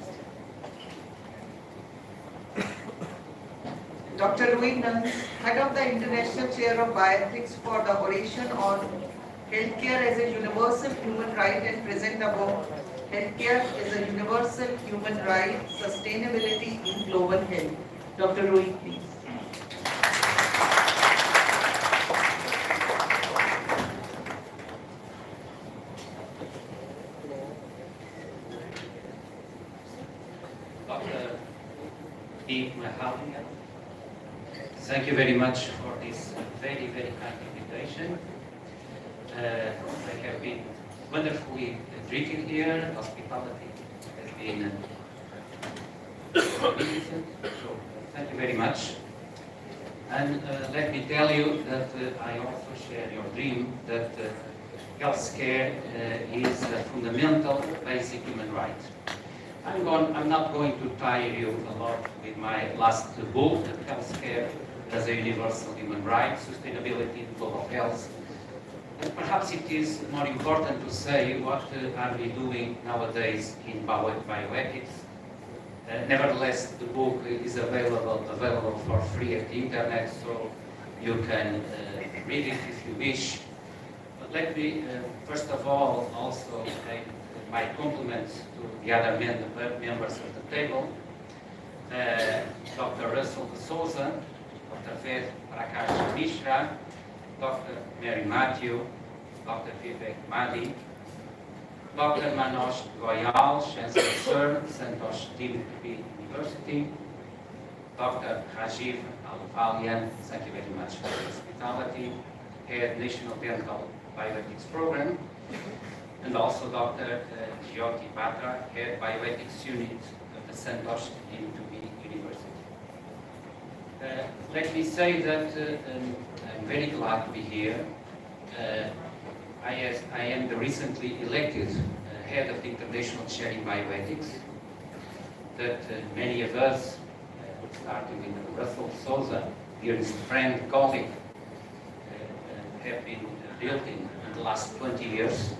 Dr. Rui Nuns, Head of the International Chair of Bioethics, for the oration on healthcare as a universal human right and present above healthcare as a universal human right, sustainability in global health. Dr. Rui, please. Dr. B. Mahalia, thank you very much for this very, very kind invitation. I have been wonderfully treated here. Hospitality has been magnificent. So thank you very much. And let me tell you that I also share your dream that healthcare is a fundamental, basic human right. I'm not going to tire you a lot with my last book, Healthcare as a Universal Human Right, Sustainability in Global Health. And perhaps it is more important to say what are we doing nowadays in bioethics. Nevertheless, the book is available for free at the internet, so you can read it if you wish. But let me, first of all, also pay my compliments to the other members of the table, Dr. Russell de Souza, Dr. Ved Prakash Mishra, Dr. Mary Matthew, Dr. Vivek Madi, Dr. Manoj Goyal, Chancellor Santosh Dimitri University, Dr. Rajiv Aluvalia, thank you very much for your hospitality, Head National Dental Bioethics Program, and also Dr. Jyoti Batra, Head Bioethics Unit of the Santosh Dimitri University. Let me say that I'm very glad to be here. I am the recently elected head of the International Chair in Bioethics, that many of us, starting with Russell Souza, dearest friend, colleague, have been building in the last 20 years.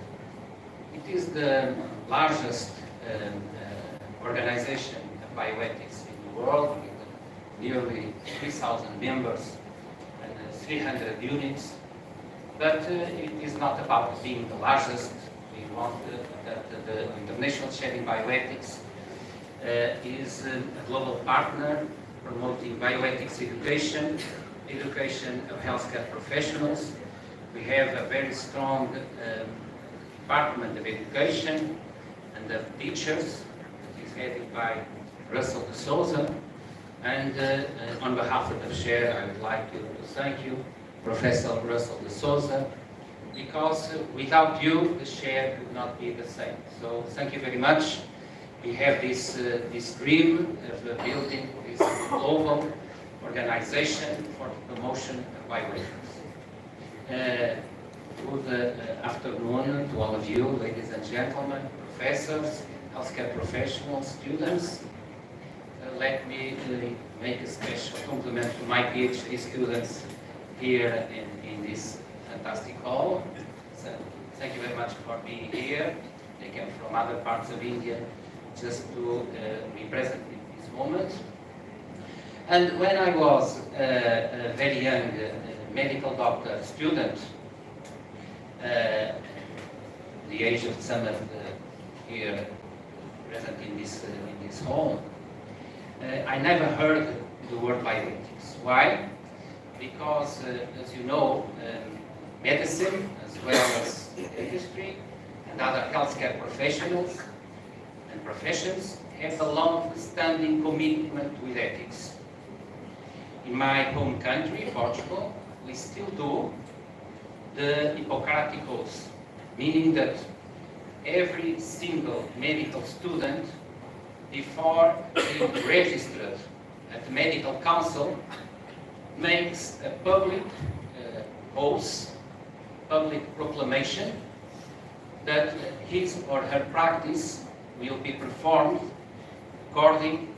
It is the largest organization of bioethics in the world, with nearly 3,000 members and 300 units. But it is not about being the largest. We want that the International Chair in Bioethics is a global partner promoting bioethics education, education of healthcare professionals. We have a very strong Department of Education and of Teachers. It is headed by Russell de Souza. And on behalf of the chair, I would like to thank you, Professor Russell de Souza, because without you, the chair would not be the same. So thank you very much. We have this dream of building this global Organization for the Promotion of Bioethics. Good afternoon to all of you, ladies and gentlemen, professors, healthcare professionals, students. Let me make a special compliment to my PhD students here in this fantastic hall. So, thank you very much for being here. They came from other parts of India just to be present in this moment. And when I was a very young medical doctor student, the age of some of here present in this hall, I never heard the word bioethics. Why? Because, as you know, medicine, as well as dentistry and other healthcare professionals and professions, have a long-standing commitment with ethics. In my home country, Portugal, we still do the Hippocratic Oath, meaning that every single medical student, before being registered at the medical council, makes a public oath, public proclamation that his or her practice will be performed according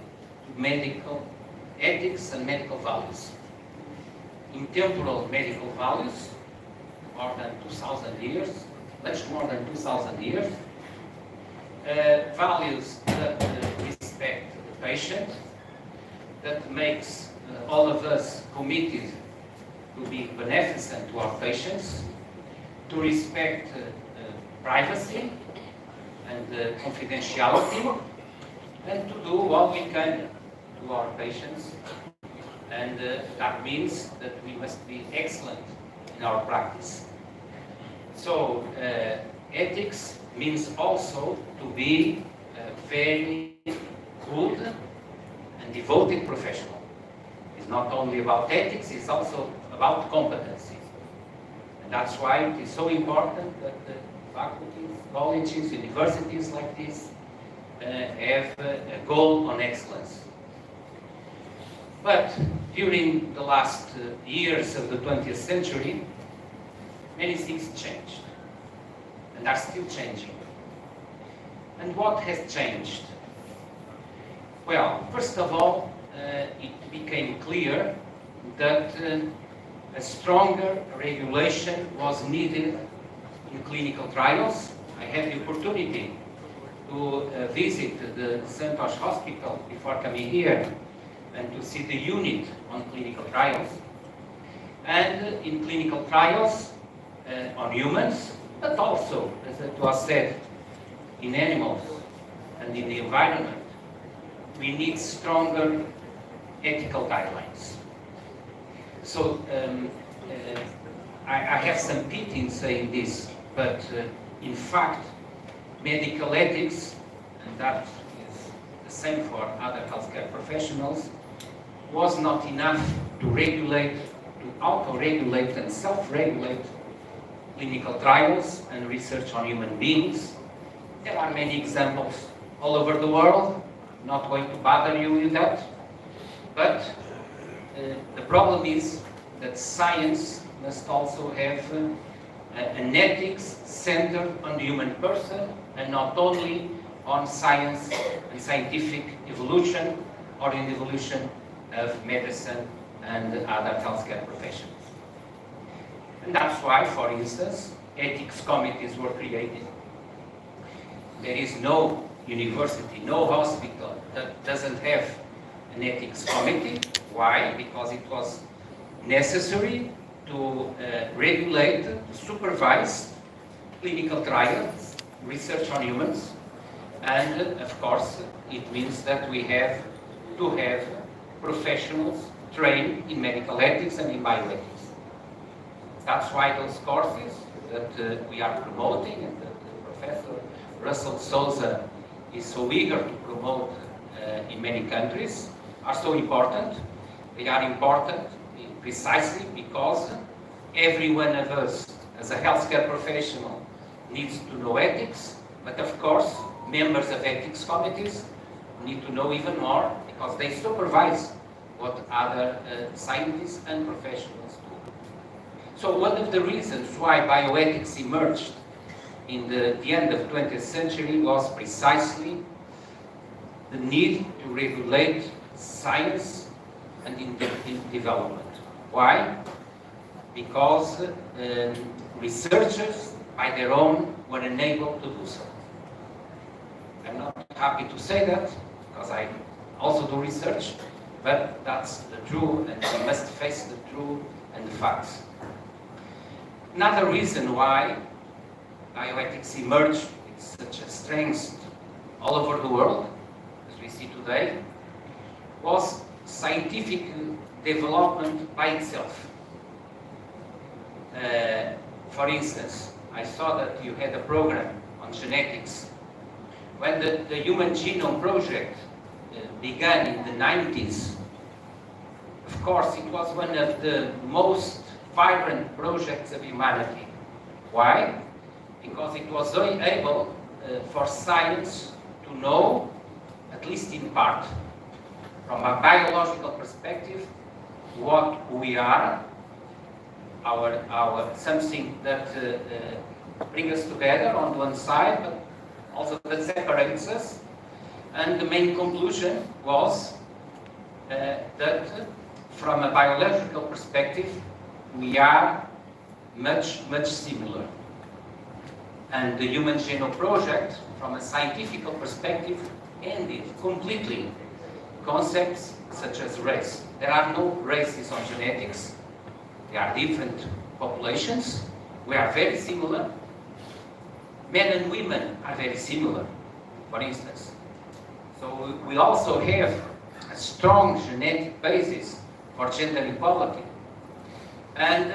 to medical ethics and medical values. In temporal medical values, more than 2,000 years, much more than 2,000 years, values that respect the patient, that makes all of us committed to be beneficent to our patients, to respect privacy and confidentiality, and to do what we can to our patients. And that means that we must be excellent in our practice. So ethics means also to be a very good and devoted professional. It's not only about ethics, it's also about competency. And that's why it is so important that the faculties, colleges, universities like this have a goal on excellence. But during the last years of the 20th century, many things changed and are still changing. And what has changed? Well, first of all, it became clear that a stronger regulation was needed in clinical trials. I had the opportunity to visit the Santos Hospital before coming here and to see the unit on clinical trials. And in clinical trials on humans, but also, as it was said, in animals and in the environment, we need stronger ethical guidelines. So I have some pity in saying this, but in fact, medical ethics, and that is the same for other healthcare professionals, was not enough to regulate, to auto-regulate and self-regulate clinical trials and research on human beings. There are many examples all over the world, not going to bother you with that, but the problem is that science must also have an ethics centered on the human person and not only on science and scientific evolution or in the evolution of medicine and other healthcare professions. And that's why, for instance, ethics committees were created. There is no university, no hospital that doesn't have an ethics committee. Why? Because it was necessary to regulate, to supervise clinical trials, research on humans, and of course it means that we have to have professionals trained in medical ethics and in bioethics. That's why those courses that we are promoting and that Professor Russell Souza is so eager to promote in many countries are so important. They are important precisely because every one of us as a healthcare professional needs to know ethics, but of course members of ethics committees need to know even more because they supervise what other scientists and professionals do. So one of the reasons why bioethics emerged in the end of 20th century was precisely the need to regulate science and in development. Why? Because researchers, by their own, were unable to do so. I'm not happy to say that, because I also do research, but that's the truth, and we must face the truth and the facts. Another reason why bioethics emerged with such a strength all over the world, as we see today, was scientific development by itself. For instance, I saw that you had a program on genetics. When the Human Genome Project began in the 90s, of course, it was one of the most vibrant projects of humanity. Why? Because it was able for science to know, at least in part, from a biological perspective, what we are, our something that brings us together on one side, but also that separates us. And the main conclusion was that from a biological perspective, we are much, much similar. And the Human Genome Project, from a scientific perspective, ended completely concepts such as race. There are no races on genetics. There are different populations. We are very similar. Men and women are very similar, for instance. So we also have a strong genetic basis for gender equality. And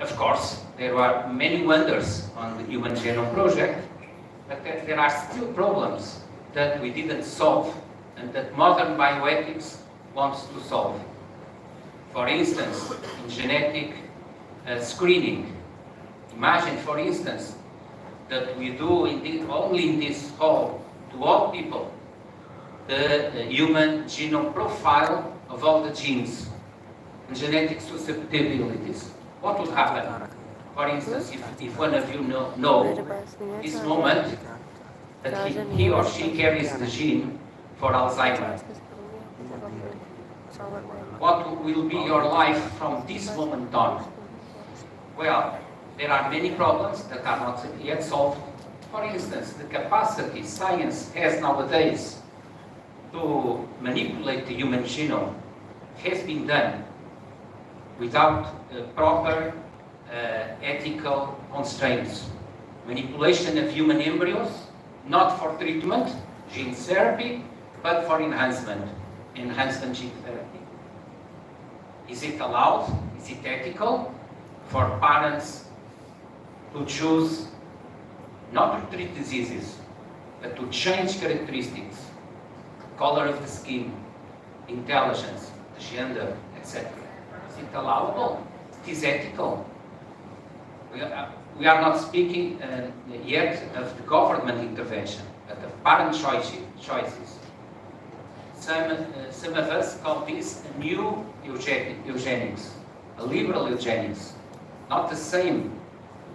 of course, there are many wonders on the Human Genome Project, but there are still problems that we didn't solve and that modern bioethics wants to solve. For instance, in genetic screening, imagine, for instance, that we do only in this hall to all people the human genome profile of all the genes and genetic susceptibilities. What would happen? For instance, if one of you know this moment that he or she carries the gene for Alzheimer, what will be your life from this moment on? Well, there are many problems that are not yet solved. For instance, the capacity science has nowadays to manipulate the human genome has been done without proper ethical constraints. Manipulation of human embryos, not for treatment, gene therapy, but for enhancement gene therapy. Is it allowed? Is it ethical for parents to choose not to treat diseases, but to change characteristics, color of the skin, intelligence, gender, etc.? Is it allowable? It is ethical. We are not speaking yet of the government intervention, but of parent choices. Some of us call this a new eugenics, a liberal eugenics, not the same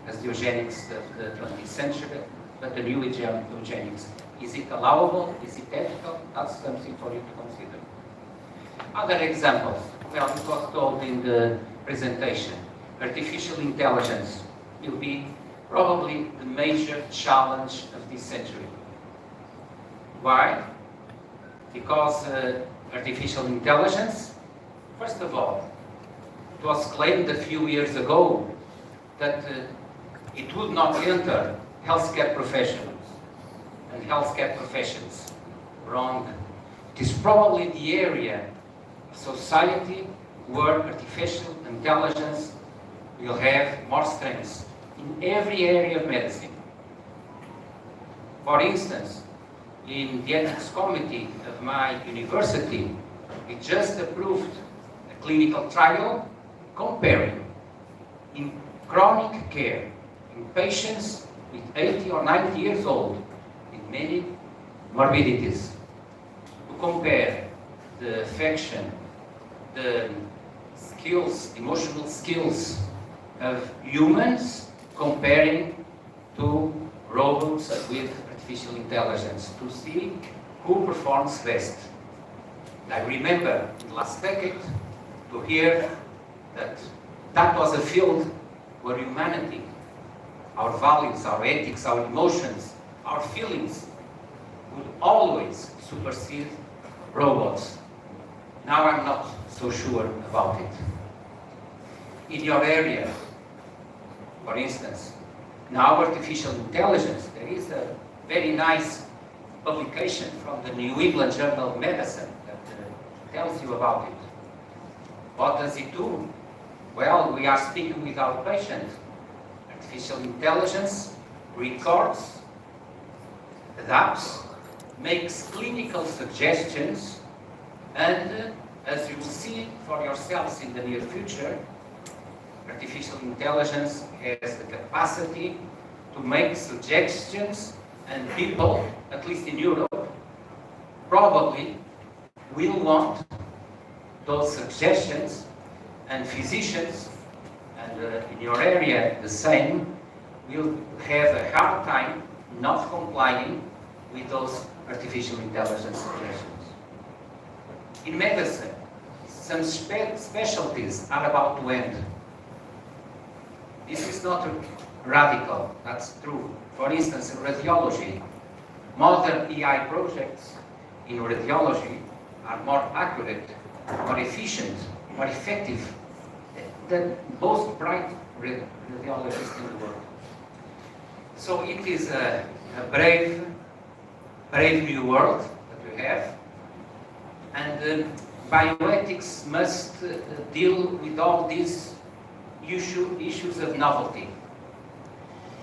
as the eugenics of the 20th century, but the new eugenics. Is it allowable? Is it ethical? That's something for you to consider. Other examples. Well, it was told in the presentation. Artificial intelligence will be probably the major challenge of this century. Why? Because artificial intelligence, first of all, it was claimed a few years ago that it would not enter healthcare professionals and healthcare professions. Wrong. It is probably the area of society where artificial intelligence will have more strength in every area of medicine. For instance, in the ethics committee of my university, we just approved a clinical trial comparing in chronic care in patients with 80 or 90 years old with many morbidities, to compare the affection the skills, emotional skills of humans comparing to robots with artificial intelligence to see who performs best. I remember in the last decade to hear that that was a field where humanity, our values, our ethics, our emotions, our feelings would always supersede robots. Now I'm not so sure about it. In your area, for instance, now artificial intelligence, there is a very nice publication from the New England Journal of Medicine that tells you about it. What does it do? Well, we are speaking with our patient. Artificial intelligence records, adapts, makes clinical suggestions, and as you will see for yourselves in the near future, artificial intelligence has the capacity to make suggestions, and people, at least in Europe, probably will want those suggestions, and physicians, and in your area the same, will have a hard time not complying with those artificial intelligence suggestions. In medicine, some specialties are about to end. This is not radical, that's true. For instance, in radiology, modern AI projects in radiology are more accurate, more efficient, more effective than most bright radiologists in the world. So it is a brave new world that we have, and bioethics must deal with all these issues of novelty.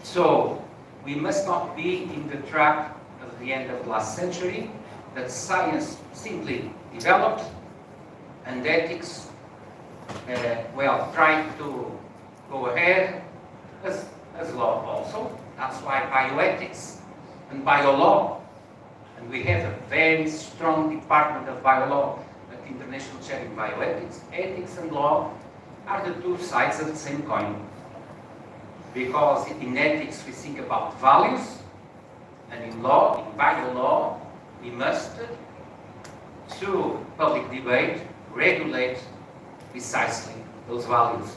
So we must not be in the trap of the end of the last century, that science simply developed and ethics, tried to go ahead as law also. That's why bioethics and biolaw, and we have a very strong department of biolaw at the International Chair in Bioethics. Ethics and law are the two sides of the same coin. Because in ethics we think about values, and in law, in biolaw, we must, through public debate, regulate precisely those values.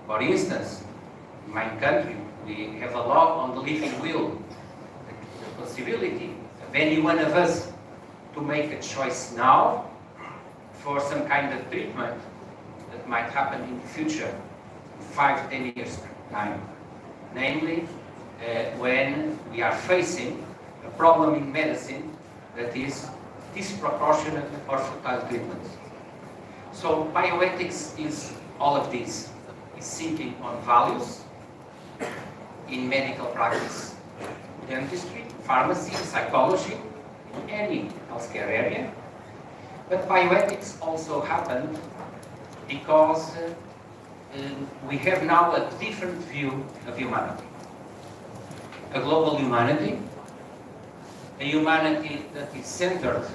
For instance, in my country, we have a law on the living will, the possibility of any one of us to make a choice now for some kind of treatment that might happen in the future, 5-10 years time. Namely, when we are facing a problem in medicine that is disproportionate or futile treatment. So bioethics is all of this. It's thinking on values in medical practice, dentistry, pharmacy, psychology, in any healthcare area. But bioethics also happened because we have now a different view of humanity. A global humanity, a humanity that is centered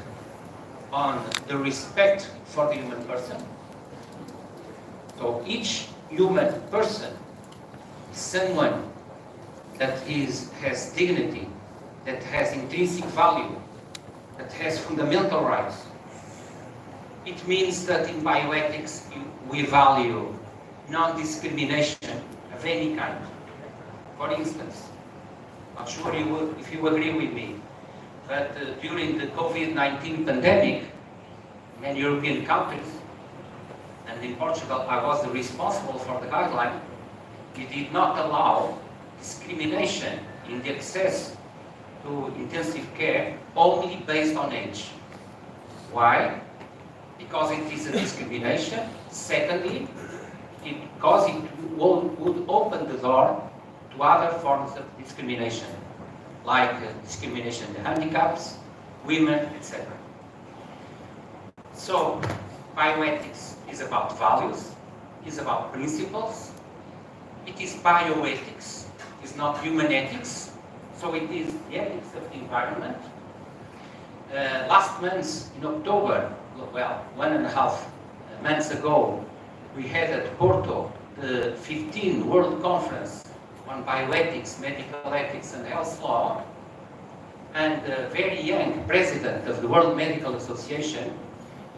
on the respect for the human person. So each human person is someone that has dignity, that has intrinsic value, that has fundamental rights. It means that in bioethics we value non-discrimination of any kind. For instance, not sure if you agree with me, but during the COVID-19 pandemic, many European countries, and in Portugal I was responsible for the guideline, we did not allow discrimination in the access to intensive care only based on age. Why? Because it is a discrimination. Secondly, because it would open the door to other forms of discrimination, like discrimination in handicaps, women, etc. So, bioethics is about values, is about principles, it is bioethics, it's not human ethics, so it is the ethics of the environment. Last month, in October, well, 1.5 months ago, we had at Porto the 15th World Conference on Bioethics, Medical Ethics and Health Law, and the very young president of the World Medical Association,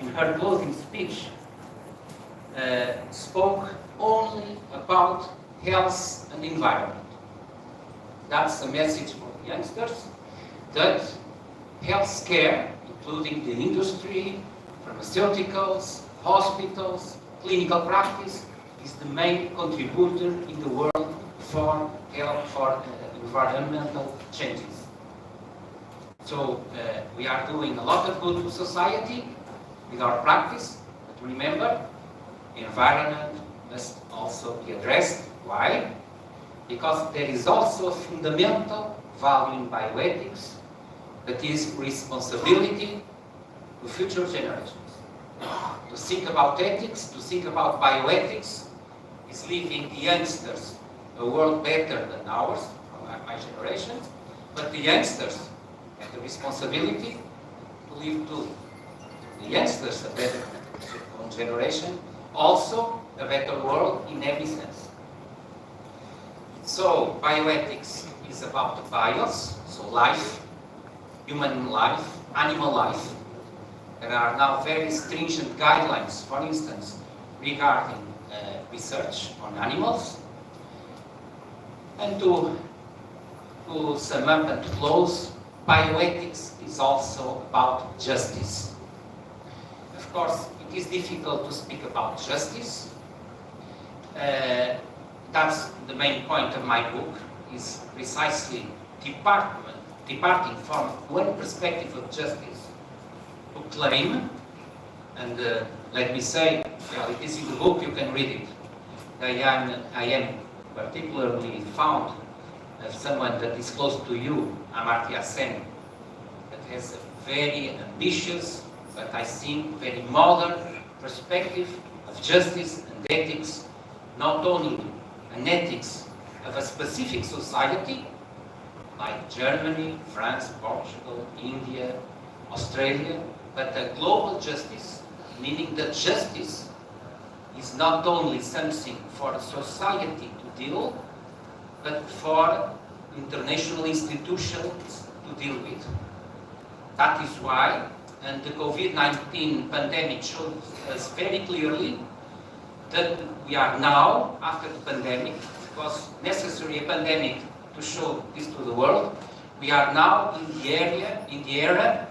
in her closing speech, spoke only about health and environment. That's the message for the youngsters, that healthcare, including the industry, pharmaceuticals, hospitals, clinical practice, is the main contributor in the world for health, for environmental changes. So we are doing a lot of good to society with our practice, but remember, the environment must also be addressed. Why? Because there is also a fundamental value in bioethics, that is responsibility to future generations. To think about ethics, to think about bioethics, is leaving the youngsters a world better than ours, from my generation, but the youngsters have the responsibility to leave to the youngsters a better generation, also a better world in every sense. So bioethics is about the bios, so life, human life, animal life. There are now very stringent guidelines, for instance, regarding research on animals. And to sum up and to close, bioethics is also about justice. Of course, it is difficult to speak about justice. That's the main point of my book, is precisely departing from one perspective of justice to claim, and let me say, well, it is in the book, you can read it. I am particularly fond of someone that is close to you, Amartya Sen, that has a very ambitious, but I think very modern perspective of justice and ethics, not only an ethics of a specific society, like Germany, France, Portugal, India, Australia, but a global justice, meaning that justice is not only something for a society to deal, but for international institutions to deal with. That is why, and the COVID-19 pandemic showed us very clearly that we are now, after the pandemic, it was necessary a pandemic to show this to the world, we are now in the era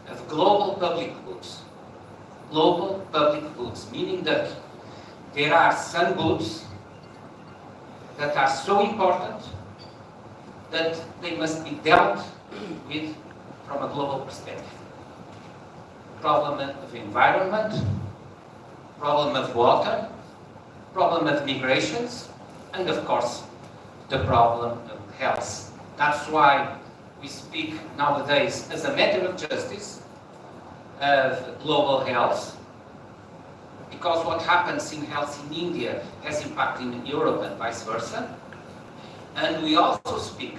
of global public goods. Global public goods, meaning that there are some goods that are so important that they must be dealt with from a global perspective. Problem of environment, problem of water, problem of migrations, and of course, the problem of health. That's why we speak nowadays as a matter of justice of global health, because what happens in health in India has impact in Europe and vice versa. And we also speak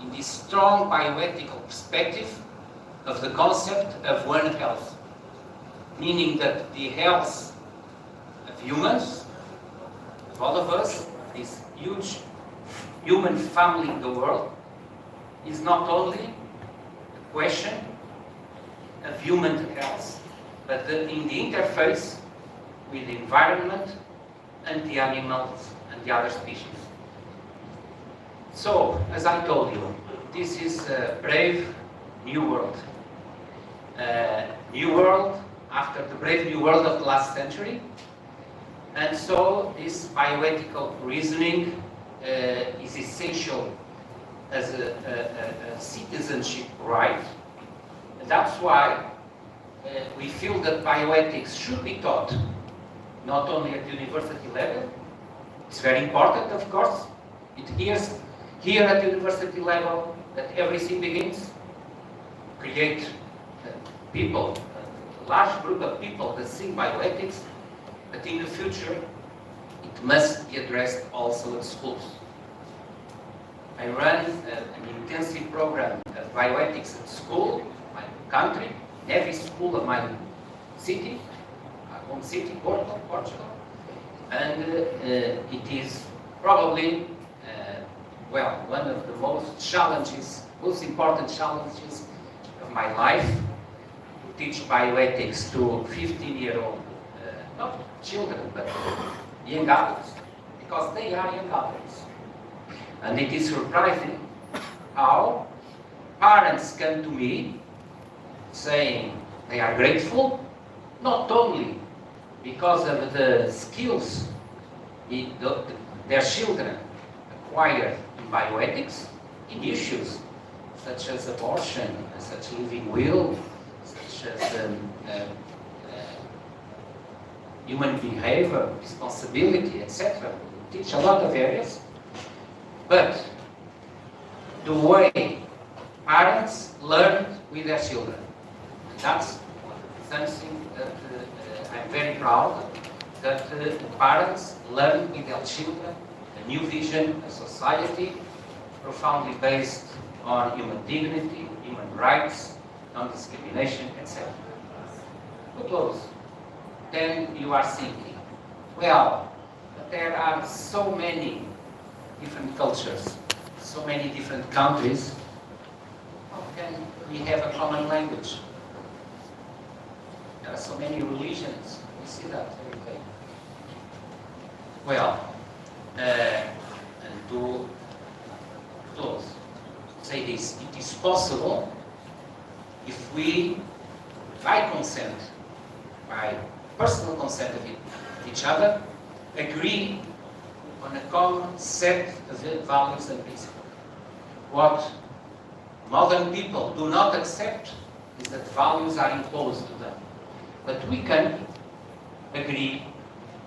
in this strong bioethical perspective of the concept of one health, meaning that the health of humans, of all of us, this huge human family in the world, is not only a question of human health, but in the interface with the environment and the animals and the other species. So, as I told you, this is a brave new world. New world after the brave new world of the last century. And so this bioethical reasoning is essential as a citizenship right. And that's why we feel that bioethics should be taught not only at university level. It's very important, of course. It is here at the university level that everything begins. Create people, a large group of people that think bioethics, but in the future it must be addressed also at schools. I run an intensive program of bioethics at school, my country, in every school of my city. home city, Porto, Portugal. And it is probably, well, one of the most important challenges of my life, to teach bioethics to 15-year-old, not children, but young adults, because they are young adults. And it is surprising how parents come to me saying they are grateful, not only because of the skills their children acquired in bioethics, in issues such as abortion, such living will, such as human behavior, responsibility, etc. We teach a lot of areas, but the way parents learn with their children, that's something that I'm very proud that parents learn with their children a new vision of society, profoundly based on human dignity, human rights, non-discrimination, etc. To close, then you are thinking, well, but there are so many different cultures, so many different countries. How can we have a common language? There are so many religions. We see that every day. Well, and to close, say this: it is possible if we, by consent, by personal consent of each other, agree on a common set of values and principles. What modern people do not accept is that values are imposed to them. But we can agree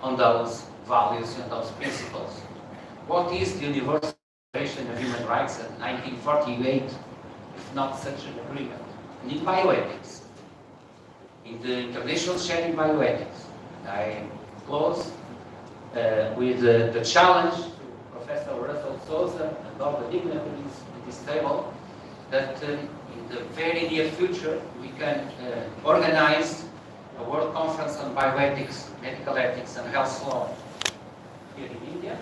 on those values and those principles. What is the Universal Declaration of Human Rights of 1948, if not such an agreement? And in bioethics, in the International Sharing Bioethics, I close with the challenge to Professor Russell Souza and all the dignitaries at this table that in the very near future we can organize a World Conference on Bioethics, Medical Ethics and Health Law here in India.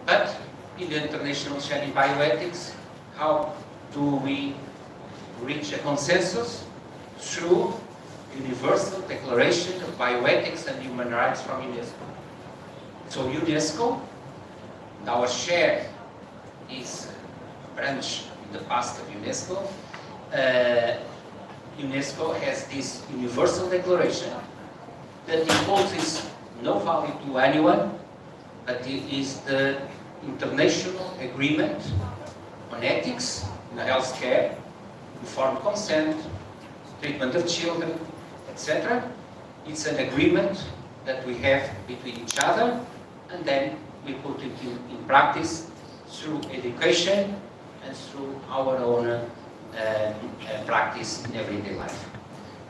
But in the International Sharing Bioethics, how do we reach a consensus? Through Universal Declaration of Bioethics and Human Rights from UNESCO. So UNESCO, our share is a branch in the past of UNESCO. UNESCO has this Universal Declaration that imposes no value to anyone, but it is the international agreement on ethics in healthcare, informed consent, treatment of children, etc. It's an agreement that we have between each other, and then we put it in practice through education and through our own practice in everyday life.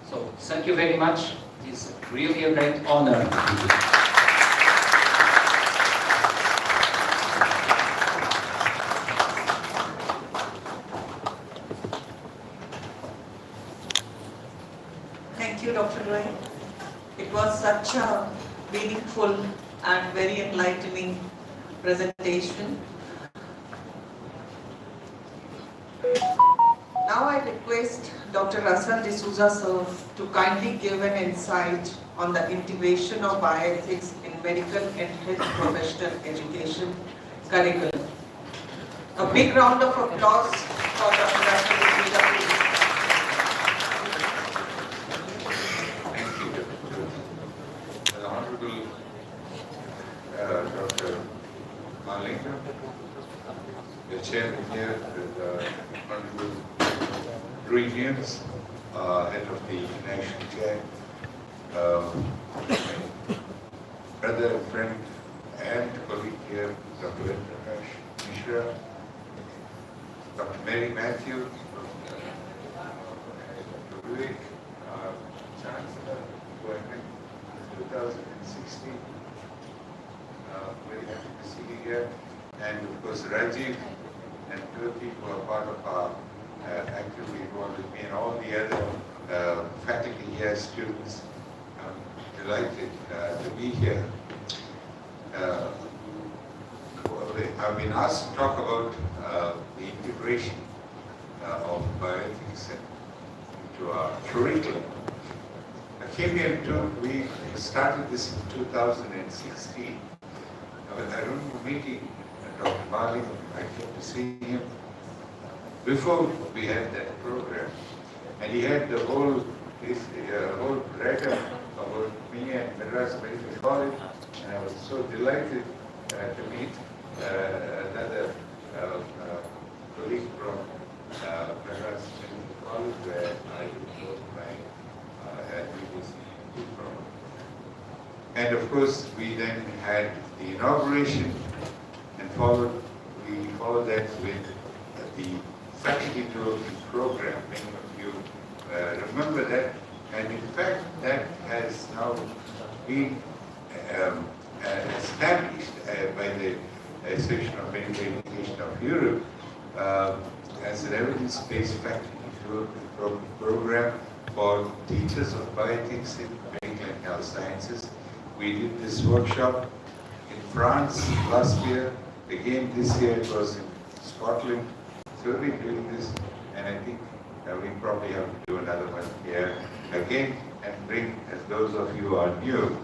So thank you very much. It is really a great honor. Thank you, Dr. Roy. It was such a meaningful and very enlightening presentation. Now I request Dr. Russell D'Souza sir to kindly give an insight on the integration of bioethics in medical and health professional education curriculum. A big round of applause for Dr. Russell D'Souza, please. Thank you. The Honorable Dr. Malinga, the chairman here, the Honorable Brilliance, head of the International Chair, my brother, friend, and colleague here, Dr. Prakash Mishra, Dr. Mary Matthews, Dr. Vivek, Chancellor, who I met in 2016. Very happy to see you here. And of course, Rajiv and other people are part of our actively involved with me, and all the other faculty here, students. delighted to be here. Uh, I've been asked to talk about the integration of bioethics into our curriculum. I came here we started this in 2016. I remember meeting Dr. Bali. I came to see him before we had that program, and he had the whole write-up about me and Madras Medical College, and I was so delighted to meet another colleague from Madras Medical College, where I did my MBBS from. And of course, we then had the inauguration, and we followed that with the faculty development program. Many of you remember that, and in fact, that has now been established by the Association of Medical Education of Europe as an evidence-based faculty development program for teachers of bioethics in medical and health sciences. We did this workshop in France last year. Again, this year it was in Scotland. So we've been doing this, and I think we probably have to do another one here again and bring as those of you who are new.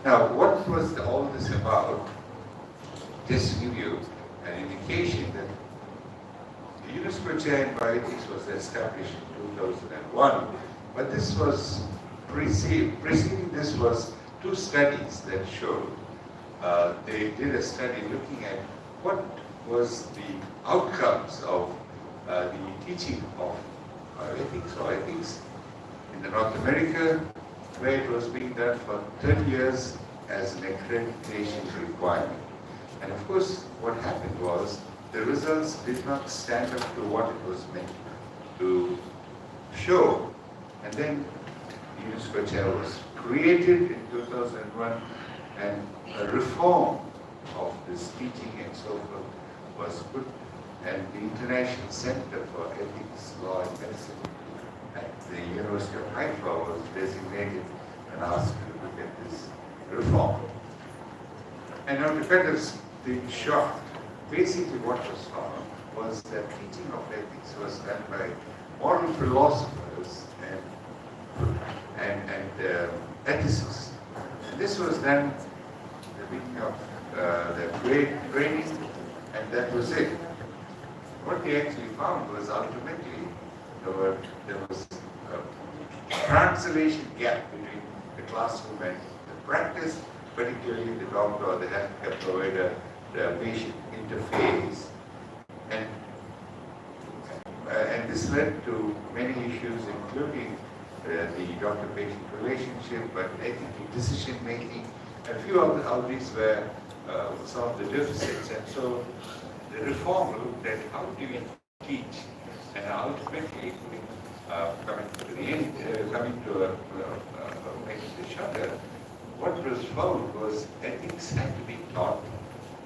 Now, what was all this about? Just to give you an indication that the UNESCO Chair in Bioethics was established in 2001, but this was preceding this was two studies that showed. They did a study looking at what was the outcomes of the teaching of ethics or ethics in the North America, where it was being done for 10 years as an accreditation requirement. And of course, what happened was the results did not stand up to what it was meant to show. And then the UNESCO Chair was created in 2001, and a reform of this teaching and so forth was put, and the International Center for Ethics, Law and Medicine at the University of Haifa was designated and asked to look at this reform. And now to cut this thing short, basically what was found was that teaching of ethics was done by moral philosophers and ethicists. And this was done at the beginning of the training, and that was it. What they actually found was ultimately there was a translation gap between the classroom and the practice, particularly the doctor or the healthcare provider, the patient interface. And this led to many issues, including the doctor-patient relationship, but ethical decision-making. A few of these were some of the deficits. And so the reform looked at how do we teach, and ultimately, coming to the end, making the shutter, what was found was ethics had to be taught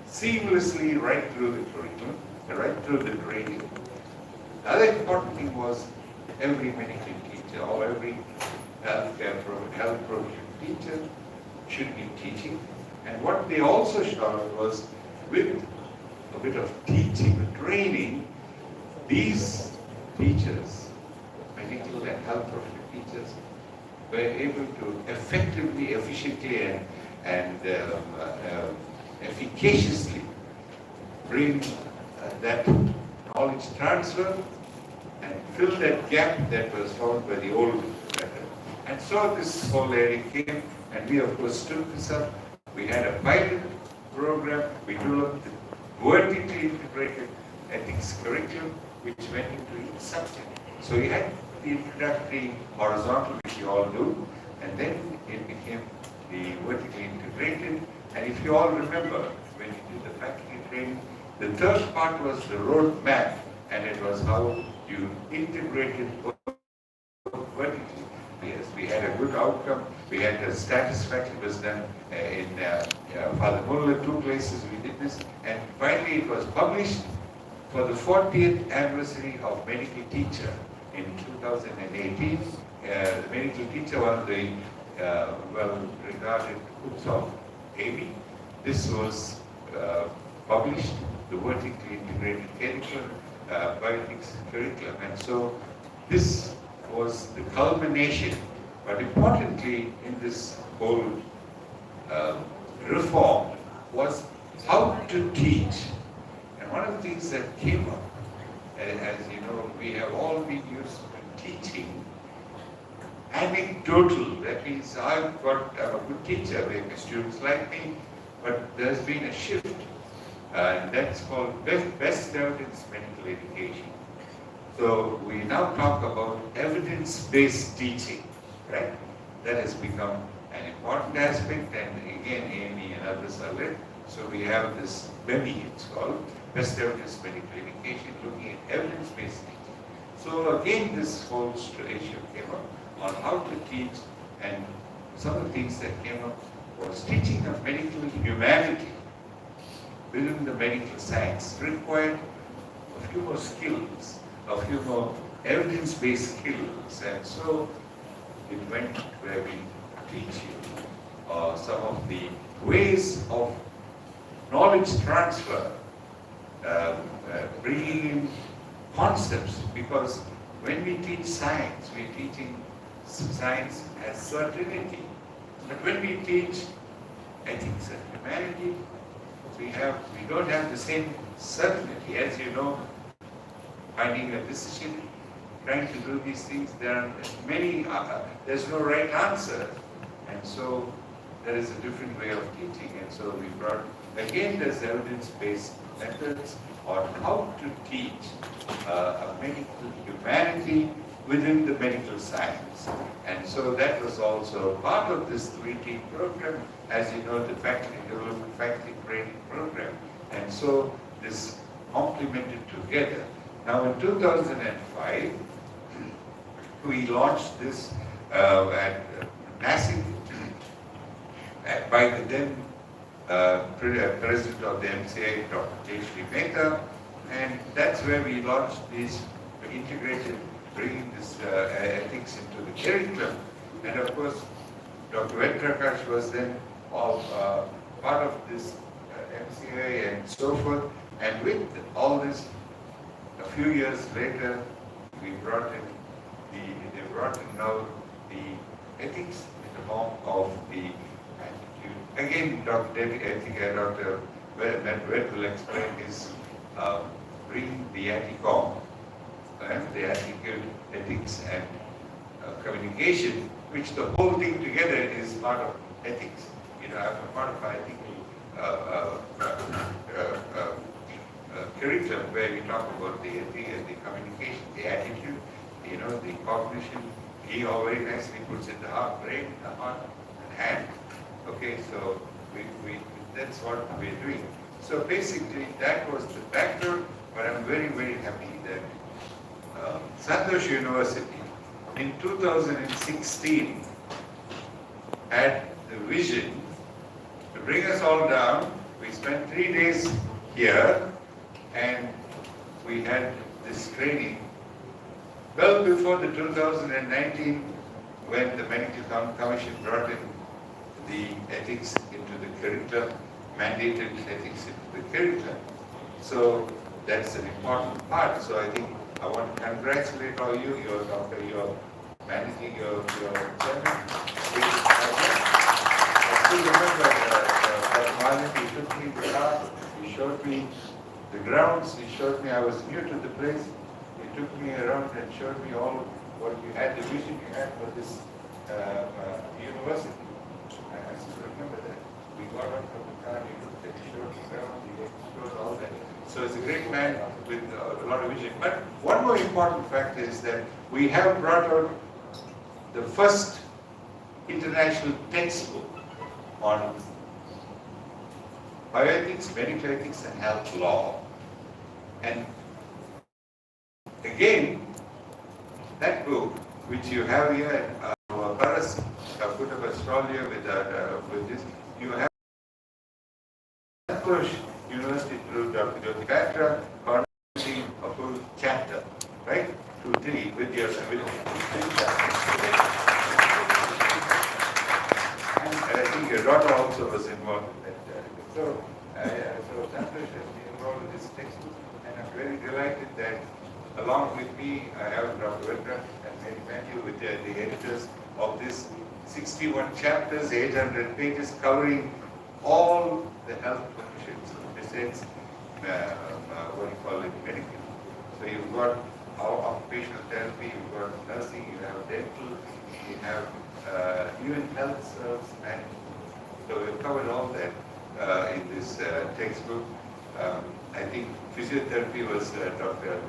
seamlessly right through the curriculum, right through the training. The other important thing was every medical teacher or every health profession teacher should be teaching. And what they also showed was with a bit of teaching, training, these teachers, medical and health profession teachers, were able to effectively, efficiently, and efficaciously bring that knowledge transfer and fill that gap that was found by the old method. And so this whole area came, and we of course took this up. We had a pilot program. We developed a vertically integrated ethics curriculum, which went into each subject. So we had the introductory horizontal, which you all do, and then it became the vertically integrated. And if you all remember, when you did the faculty training, the third part was the road map, and it was how you integrated vertically. Yes, we had a good outcome. We had a satisfaction was done in Father Muller, 2 places we did this. And finally it was published for the 40th anniversary of medical teacher in 2018. The medical teacher, one of the well-regarded books of Amy. This was published, the vertically integrated curriculum, bioethics curriculum, and so this was the culmination, but importantly in this whole reform was how to teach. And one of the things that came up, as you know, we have all been used to teaching anecdotal. That means I'm a good teacher, the students like me, but there's been a shift, and that's called best evidence medical education. So we now talk about evidence-based teaching, right? That has become an important aspect, and again, Amy and others are led. So we have this BEMI, it's called, Best Evidence Medical Education, looking at evidence-based teaching. So again, this whole issue came up on how to teach, and some of the things that came up was teaching of medical humanity within the medical science required a few more skills, a few more evidence-based skills, and so it went where we teach you some of the ways of knowledge transfer, bringing in concepts, because when we teach science, we're teaching science as certainty. But when we teach ethics and humanity, we don't have the same certainty. As you know, finding a decision, trying to do these things, there are many, there's no right answer. And so there is a different way of teaching. And so we brought, again, there's evidence-based methods on how to teach a medical humanity within the medical science. And so that was also part of this 3-team program, as you know, the faculty development, faculty training program. And so this complemented together. Now in 2005, we launched this at NASIC by the then president of the MCA, Dr. Tejshri Mehta, and that's where we launched these integrated, bringing this ethics into the curriculum. And of course, Dr. Ventrakash was then part of this MCA and so forth. And with all this, a few years later, we brought in they brought in now the ethics in the form of the attitude. Again, Dr. Medved will explain this, bring the ATICOM, the attitude, ethics and communication, which the whole thing together is part of ethics. You know, I'm a part of ethical curriculum where we talk about the ethics and the communication, the attitude, you know, the cognition. He very nicely puts it the heart, brain, the heart, and hand. Okay, so that's what we're doing. So basically, that was the background. But I'm very, very happy that Santosh University in 2016 had the vision to bring us all down. We spent 3 days here and we had this training well before the 2019 when the Medical Commission brought in the ethics into the curriculum, mandated ethics into the curriculum. So that's an important part. So I think I want to congratulate all you, your doctor, your managing, your chairman. I still remember that Marlin, he took me the car, he showed me the grounds, he showed me, I was new to the place, he took me around and showed me all what you had, the vision you had for this university. I still remember that. We got out from the car, he looked at, he showed me around, he showed all that. So it's a great man with a lot of vision. But one more important fact is that we have brought out the first international textbook on bioethics, medical ethics, and health law. And again, that book, which you have here at Paras, put up Australia with this, you have Santosh University through Dr. Jyoti Batra, contributing a full chapter, right? 2, 3 with your So Santosh has been involved in this textbook, and I'm very delighted that along with me, I have Dr. Vedra and Mary Matthew with the editors of this 61 chapters, 800 pages, covering all the health professions, besides what you call it, medical. So you've got occupational therapy, you've got nursing, you have dental, you have even health service management. So we've covered all that in this textbook. I think physiotherapy was Dr.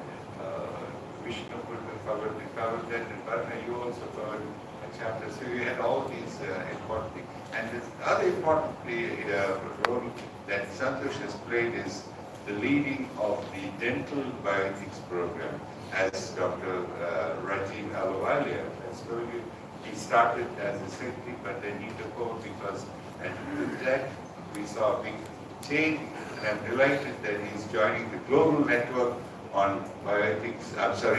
Vishnu covered that, and Barna, you also covered a chapter. So we had all these important things. And the other important role that Santosh has played is the leading of the dental bioethics program, as Dr. Rajiv Ahluwalia has told you. He started as a secretary, but then he took over because, and with that, we saw a big change, and I'm delighted that he's joining the global network on bioethics,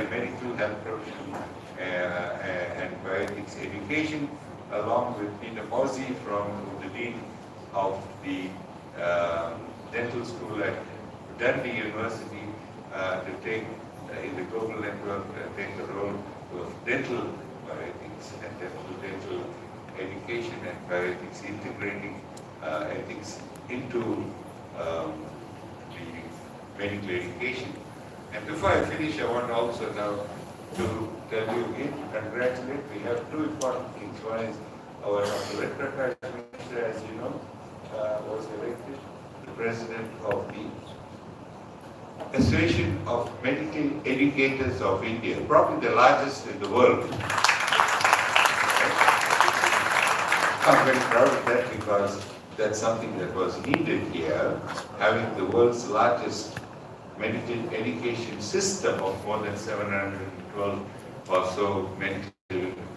medical health profession and bioethics education, along with Peter Mosey from the Dean of the Dental School at Dundee University to take in the global network, take the role of dental bioethics and dental education and bioethics, integrating ethics into the medical education. And before I finish, I want also now to tell you again, congratulate. We have two important things. One is our Dr. Prakash Mishra, as you know, was elected the president of the Association of Medical Educators of India, probably the largest in the world. I'm very proud of that because that's something that was needed here, having the world's largest medical education system of more than 712 or so medical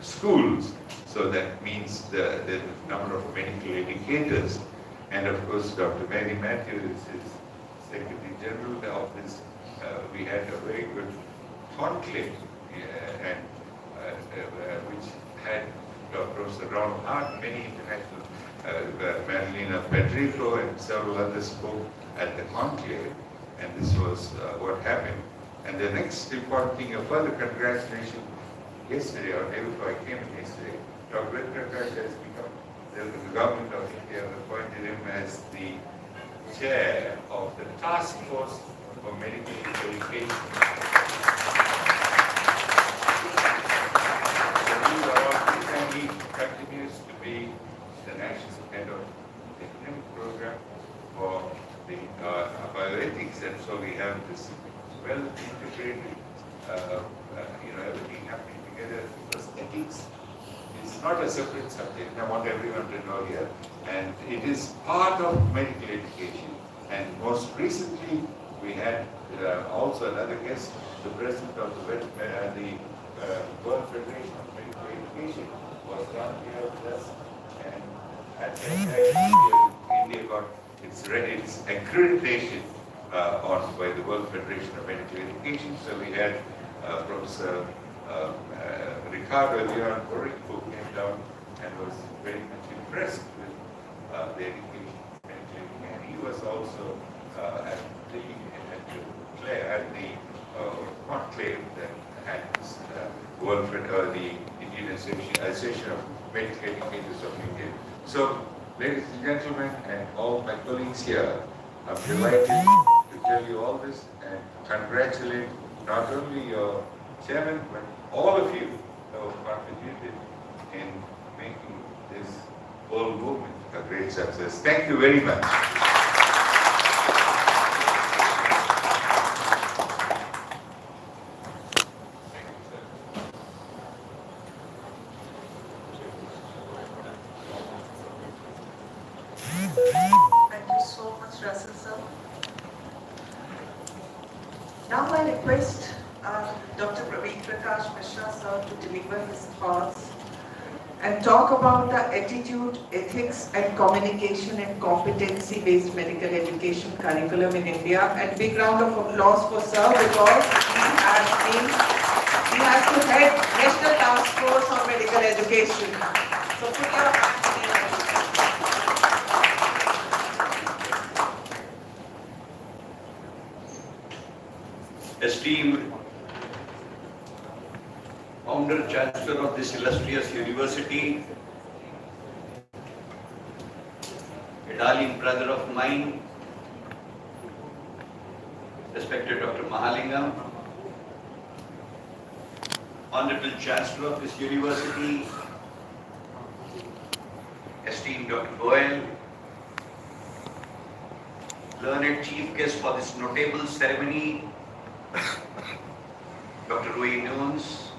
schools. So that means the number of medical educators. And of course, Dr. Mary Matthews is Secretary General of this. We had a very good conclave, which had Professor Ronald Hart, many international, Marilena Pedrico, and several others spoke at the conclave. And this was what happened. And the next important thing, a further congratulations, yesterday, or day before I came yesterday, Dr. Prakash has become, the government of India appointed him as the chair of the task force for medical education. And he continues to be the national head of the academic program for the bioethics, and so we have this well integrated, everything happening together, because ethics is not a separate subject. I want everyone to know here, and it is part of medical education. And most recently, we had also another guest, the president of the World Federation of Medical Education, was down here with us, and at that time, India got its accreditation by the World Federation of Medical Education. So we had Professor Ricardo Leon Boric, who came down and was very much impressed with the education, and he was also at the conclave that had this the Indian Association of Medical Educators of India. So, ladies and gentlemen, and all my colleagues here, I'm delighted to tell you all this and congratulate not only your chairman, but all of you who have contributed in making this whole movement a great success. Thank you very much. Thank you so much, Russell sir. Now I request Dr. Prakash Mishra sir to deliver his thoughts and talk about the attitude, ethics and communication and competency-based medical education curriculum in India. And big round of applause for sir because he has to head National Task Force on Medical Education. So put your hands together. esteemed founder chancellor of this illustrious university, a darling brother of mine, respected Dr. Mahalingam, honorable chancellor of this university, esteemed Dr. Goel, learned chief guest for this notable ceremony, Dr. Roy Nunes,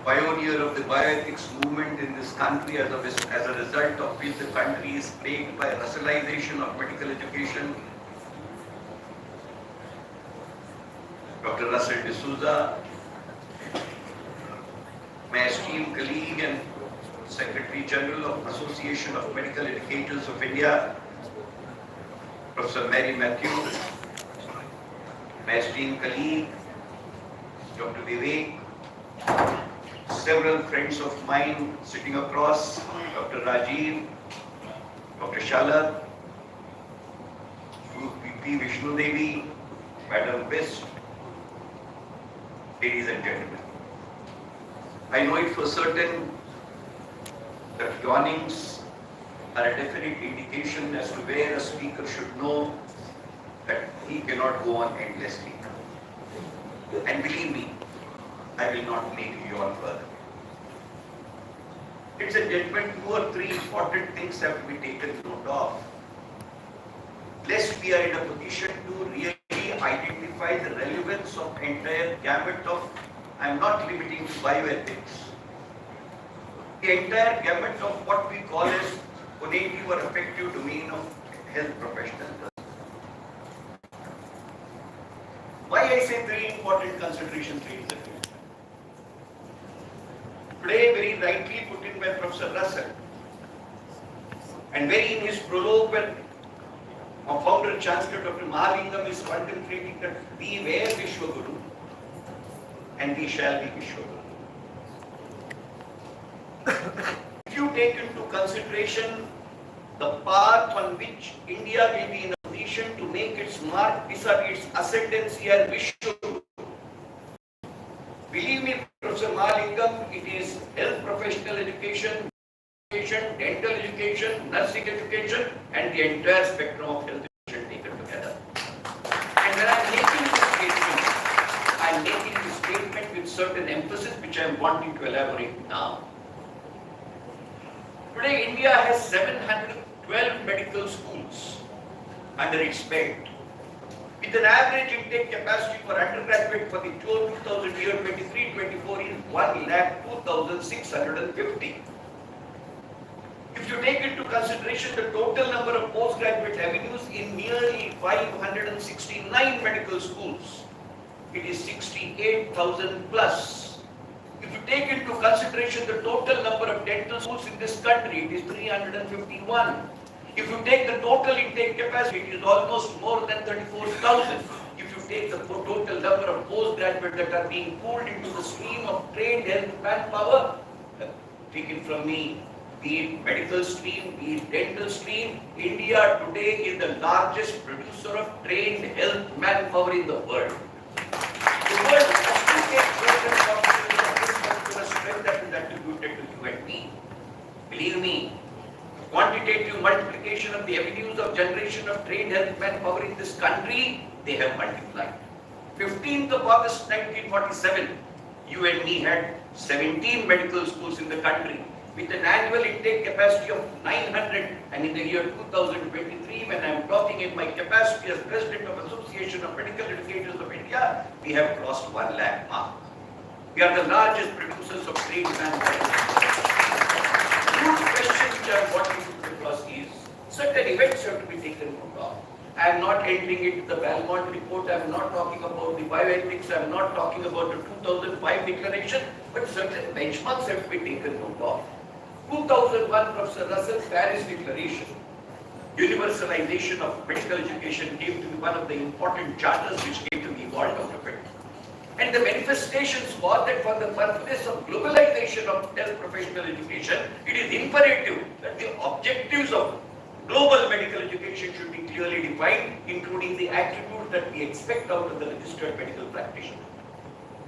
pioneer of the bioethics movement in this country, as a result of which the country is plagued by Russellization of medical education, Dr. Russell D'Souza, my esteemed colleague and Secretary General of Association of Medical Educators of India, Professor Mary Matthew, my esteemed colleague, Dr. Vivek, several friends of mine sitting across, Dr. Rajiv, Dr. Shalad, P. Vishnu Devi, Madam Best, ladies and gentlemen. I know it for certain that yawnings are a definite indication as to where a speaker should know that he cannot go on endlessly. And believe me, I will not make you yawn further. It's a judgment, 2 or 3 important things have to be taken note of. Lest we are in a position to really identify the relevance of entire gamut of, I am not limiting to bioethics, the entire gamut of what we call as conative or affective domain of health professionals. Why I say 3 important considerations, ladies and gentlemen. Today, very rightly put in by Professor Russell, and very in his prologue, where our founder Chancellor Dr. Mahalingam is contemplating that we were Vishwaguru and we shall be Vishwaguru. If you take into consideration the path on which India will be in a position to make its mark vis-a-vis its ascendancy as Vishwaguru, believe me, Professor Mahalingam, it is health professional education, dental education, nursing education, and the entire spectrum of health education taken together. And when I am making this statement with certain emphasis, which I am wanting to elaborate now. Today, India has 712 medical schools under its belt, with an average intake capacity for undergraduate for the 2000 year 23-24 is 1,02,650. If you take into consideration the total number of postgraduate avenues in nearly 569 medical schools, it is 68,000 plus. If you take into consideration the total number of dental schools in this country, it is 351. If you take the total intake capacity, it is almost more than 34,000. If you take the total number of postgraduates that are being pulled into the stream of trained health manpower, taken from me, be it medical stream, be it dental stream, India today is the largest producer of trained health manpower in the world. The world has to take certain confidence of this particular strength that is attributed to you and me. Believe me, quantitative multiplication of the avenues of generation of trained health manpower in this country, they have multiplied. 15th of August 1947, you and me had 17 medical schools in the country with an annual intake capacity of 900, and in the year 2023, when I am talking in my capacity as President of Association of Medical Educators of India, we have crossed 1 lakh mark. We are the largest producers of trained manpower. Huge question which I am wanting to put across is, certain events have to be taken note of. I am not entering into the Belmont report, I am not talking about the bioethics, I am not talking about the 2005 declaration, but certain benchmarks have to be taken note of. 2001 Professor Russell's Paris Declaration, universalization of medical education came to be one of the important charters which came to be evolved out of it. And the manifestations was that for the purpose of globalization of health professional education, it is imperative that the objectives of global global medical education should be clearly defined, including the attributes that we expect out of the registered medical practitioner.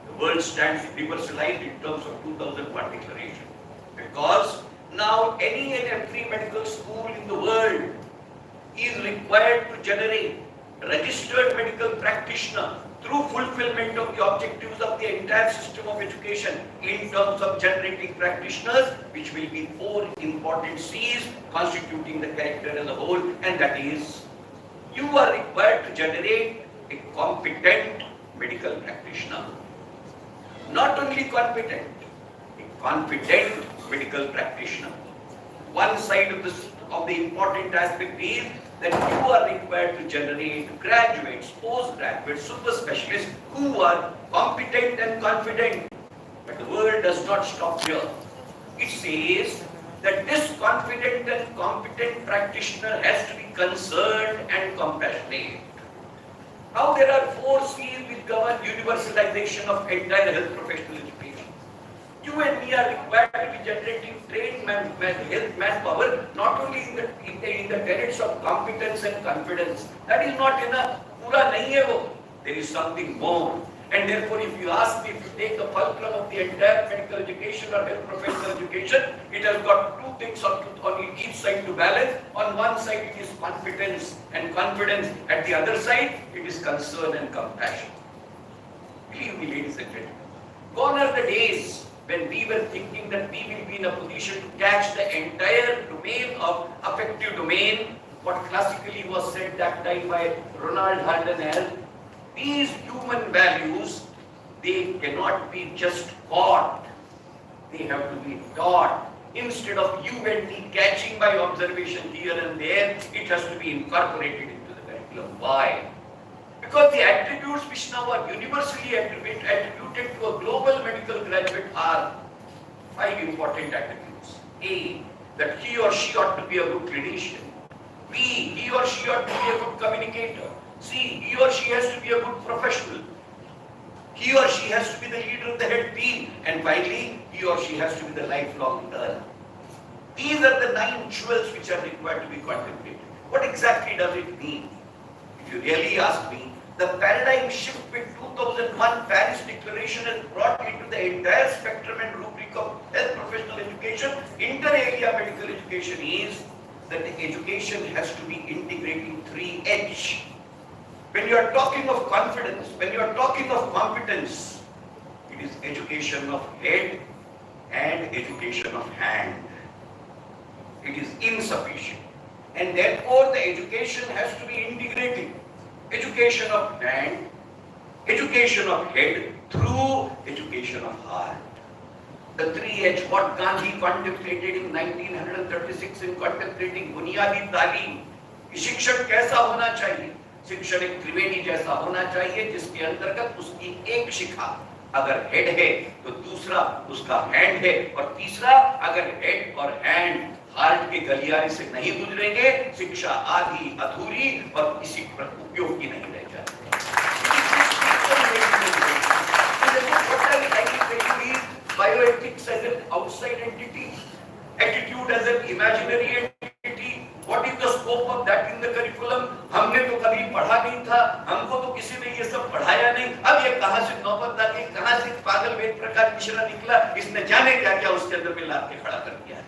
The world stands universalized in terms of 2001 declaration. Because now any and every medical school in the world is required to generate a registered medical practitioner through fulfillment of the objectives of the entire system of education in terms of generating practitioners, which will be 4 important C's constituting the character as a whole, and that is, you are required to generate a competent medical practitioner. Not only competent, a confident medical practitioner. One side of the important aspect is that you are required to generate graduates, postgraduates, super specialists who are competent and confident. But the world does not stop here. It says that this confident and competent practitioner has to be concerned and compassionate. Now there are 4 C's which govern universalization of entire health professional education. You and me are required to be generating trained health manpower, not only in the tenets of competence and confidence. That is not enough. Pura nahi hai wo. There is something more. And therefore, if you ask me, if you take the fulcrum of the entire medical education or health professional education, it has got 2 things on each side to balance. On one side, it is competence and confidence. At the other side, it is concern and compassion. Believe me, ladies and gentlemen, gone are the days when we were thinking that we will be in a position to catch the entire domain of affective domain, what classically was said that time by Ronald Hardenell. These human values, they cannot be just caught, they have to be taught. Instead of you and me catching by observation here and there, it has to be incorporated into the curriculum. Why? Because the attributes which now are universally attributed to a global medical graduate are 5 important attributes. A, that he or she ought to be a good clinician. B, he or she ought to be a good communicator. C, he or she has to be a good professional. He or she has to be the leader of the head team. And finally, he or she has to be the lifelong learner. These are the 9 jewels which are required to be contemplated. What exactly does it mean? If you really ask me, the paradigm shift with 2001 Paris Declaration has brought into the entire spectrum and rubric of health professional education, inter alia medical education, is that the education has to be integrating 3 H. When you are talking of confidence, when you are talking of competence, it is education of head and education of hand. It is insufficient. And therefore the education has to be integrating education of hand, education of head through education of heart. The 3H, what Gandhi contemplated in 1936 in contemplating बुनियादी तालीम, कि शिक्षण कैसा होना चाहिए? शिक्षण एक त्रिवेणी जैसा होना चाहिए जिसके अंतर्गत उसकी एक शिखा अगर हेड है तो दूसरा उसका हैंड है और तीसरा अगर हेड और हैंड हार्ट के गलियारे से नहीं गुजरेंगे, शिक्षा आधी अधूरी और किसी उपयोग की नहीं रह जाती। Bioethics as an outside entity, attitude as an imaginary entity. What is the scope of that in the curriculum? हमने तो कभी पढ़ा नहीं था, हमको तो किसी ने ये सब पढ़ाया नहीं। अब ये कहाँ से नौबत आ गई, कहाँ से पागल वेद प्रकाश मिश्रा निकला, इसने जाने क्या क्या उसके अंदर में लाद के खड़ा कर दिया है।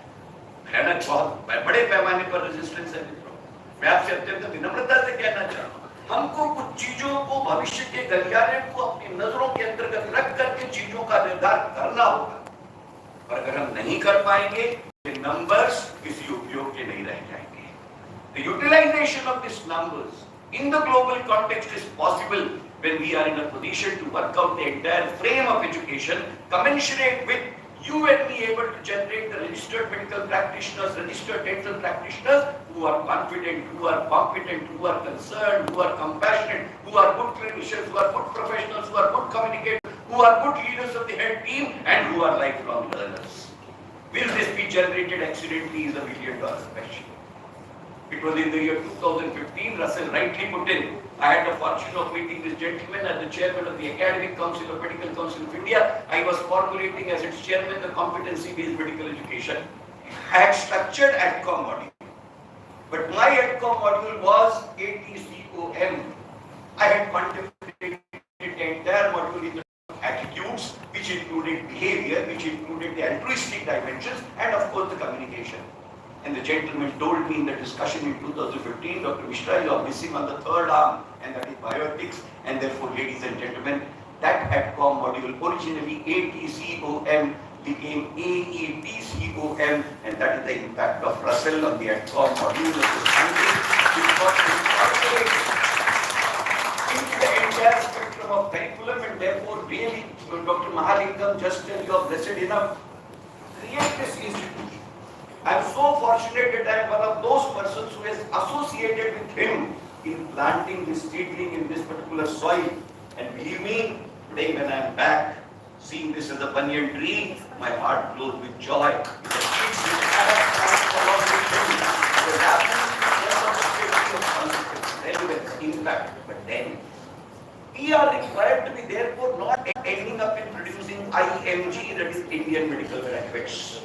भयानक, बहुत बड़े पैमाने पर रेजिस्टेंस है मित्रों। मैं आपसे अत्यंत विनम्रता से कहना चाहता हूँ, हमको कुछ चीजों को भविष्य के गलियारे को अपनी नजरों के अंतर्गत रख करके चीजों का निर्धारण करना होगा। और अगर हम नहीं कर पाएंगे, ये नंबर्स किसी उपयोग के नहीं रह जाएंगे। The utilization of these numbers in the global context is possible when we are in a position to work out the entire frame of education commensurate with you and me able to generate the registered medical practitioners, registered dental practitioners who are confident, who are competent, who are concerned, who are compassionate, who are good clinicians, who are good professionals, who are good communicators, who are good leaders of the head team, and who are lifelong learners. Will this be generated accidentally is a $1 million question. It was in the year 2015, Russell rightly put in, I had the fortune of meeting this gentleman as the chairman of the Academic Council of Medical Council of India. I was formulating as its chairman the competency-based medical education. I had structured ADCOM body. But my ATCOM module was ATCOM. I had contemplated the entire module in the attitudes, which included behavior, which included the altruistic dimensions, and of course the communication. And the gentleman told me in the discussion in 2015, Dr. Mishra, you are missing on the third arm, and that is bioethics. And therefore, ladies and gentlemen, that ATCOM module, originally ATCOM, became AETCOM, and that is the impact of Russell on the ATCOM module of this country, which was incorporated into the entire spectrum of curriculum, and therefore, really, Dr. Mahalingam, just as you are blessed enough, create this institution. I am so fortunate that I am one of those persons who is associated with him in planting this seedling in this particular soil. And believe me, today when I am back, seeing this as a banyan tree, my heart glows with joy. It has kids with Arab transformation, it has absolutely relevance, impact. But then, we are required to be therefore not ending up in producing IMG, that is Indian medical graduates.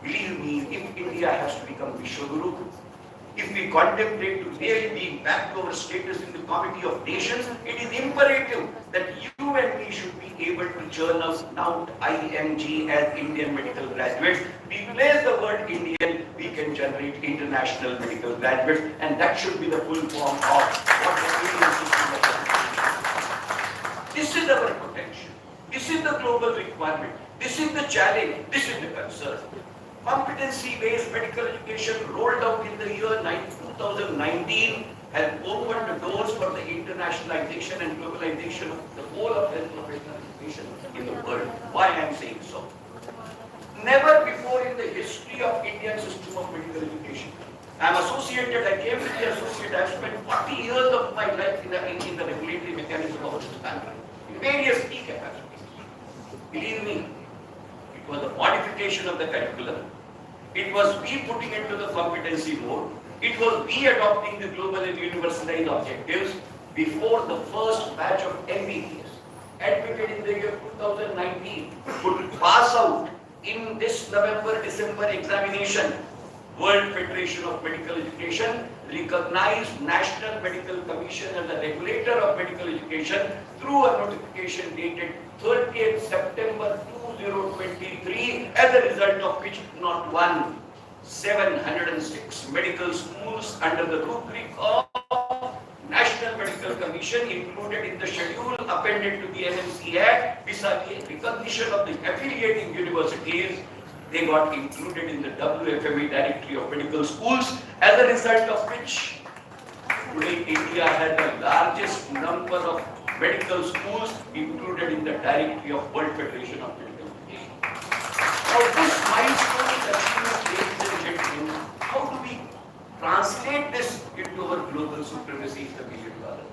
Believe me, if India has to become Vishwaguru, if we contemplate to really be back to our status in the Committee of Nations, it is imperative that you and me should be able to churn out IMG as Indian medical graduates. Replace the word Indian, we can generate international medical graduates, and that should be the full form of what the Indian system of education is. This is our potential. This is the global requirement. This is the challenge. This is the concern. Competency-based medical education rolled out in the year 2019 has opened the doors for the internationalization and globalization of the whole of health professional education in the world. Why I am saying so? Never before in the history of Indian system of medical education. I am associated, I came to be associate, I have spent 40 years of my life in the regulatory mechanism of this country, in various key capacities. Believe me, it was the modification of the curriculum. It was we putting into the competency mode. It was we adopting the global and universalized objectives before the first batch of MBBS, admitted in the year 2019, could pass out in this November-December examination. World Federation of Medical Education recognized National Medical Commission as the regulator of medical education through a notification dated 30th September 2023, as a result of which not one, 706 medical schools under the rubric of National Medical Commission included in the schedule appended to the NMC Act, vis-a-vis recognition of the affiliating universities, they got included in the WFME directory of medical schools, as a result of which today India has the largest number of medical schools included in the directory of World Federation of Medical Education. Now this milestone is achieved, ladies and gentlemen. How do we translate this into our global supremacy is the million-dollar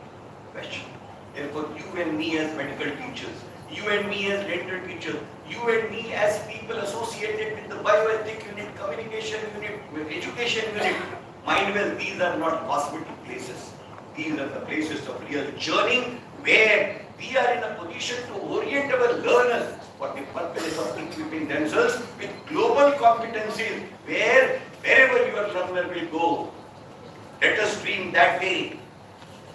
question. Therefore, you and me as medical teachers, you and me as dental teachers, you and me as people associated with the bioethic unit, communication unit, education unit, mind well, these are not cosmetic places. These are the places of real journey where we are in a position to orient our learners for the purpose of equipping themselves with global competencies where wherever your learner will go, let us dream that day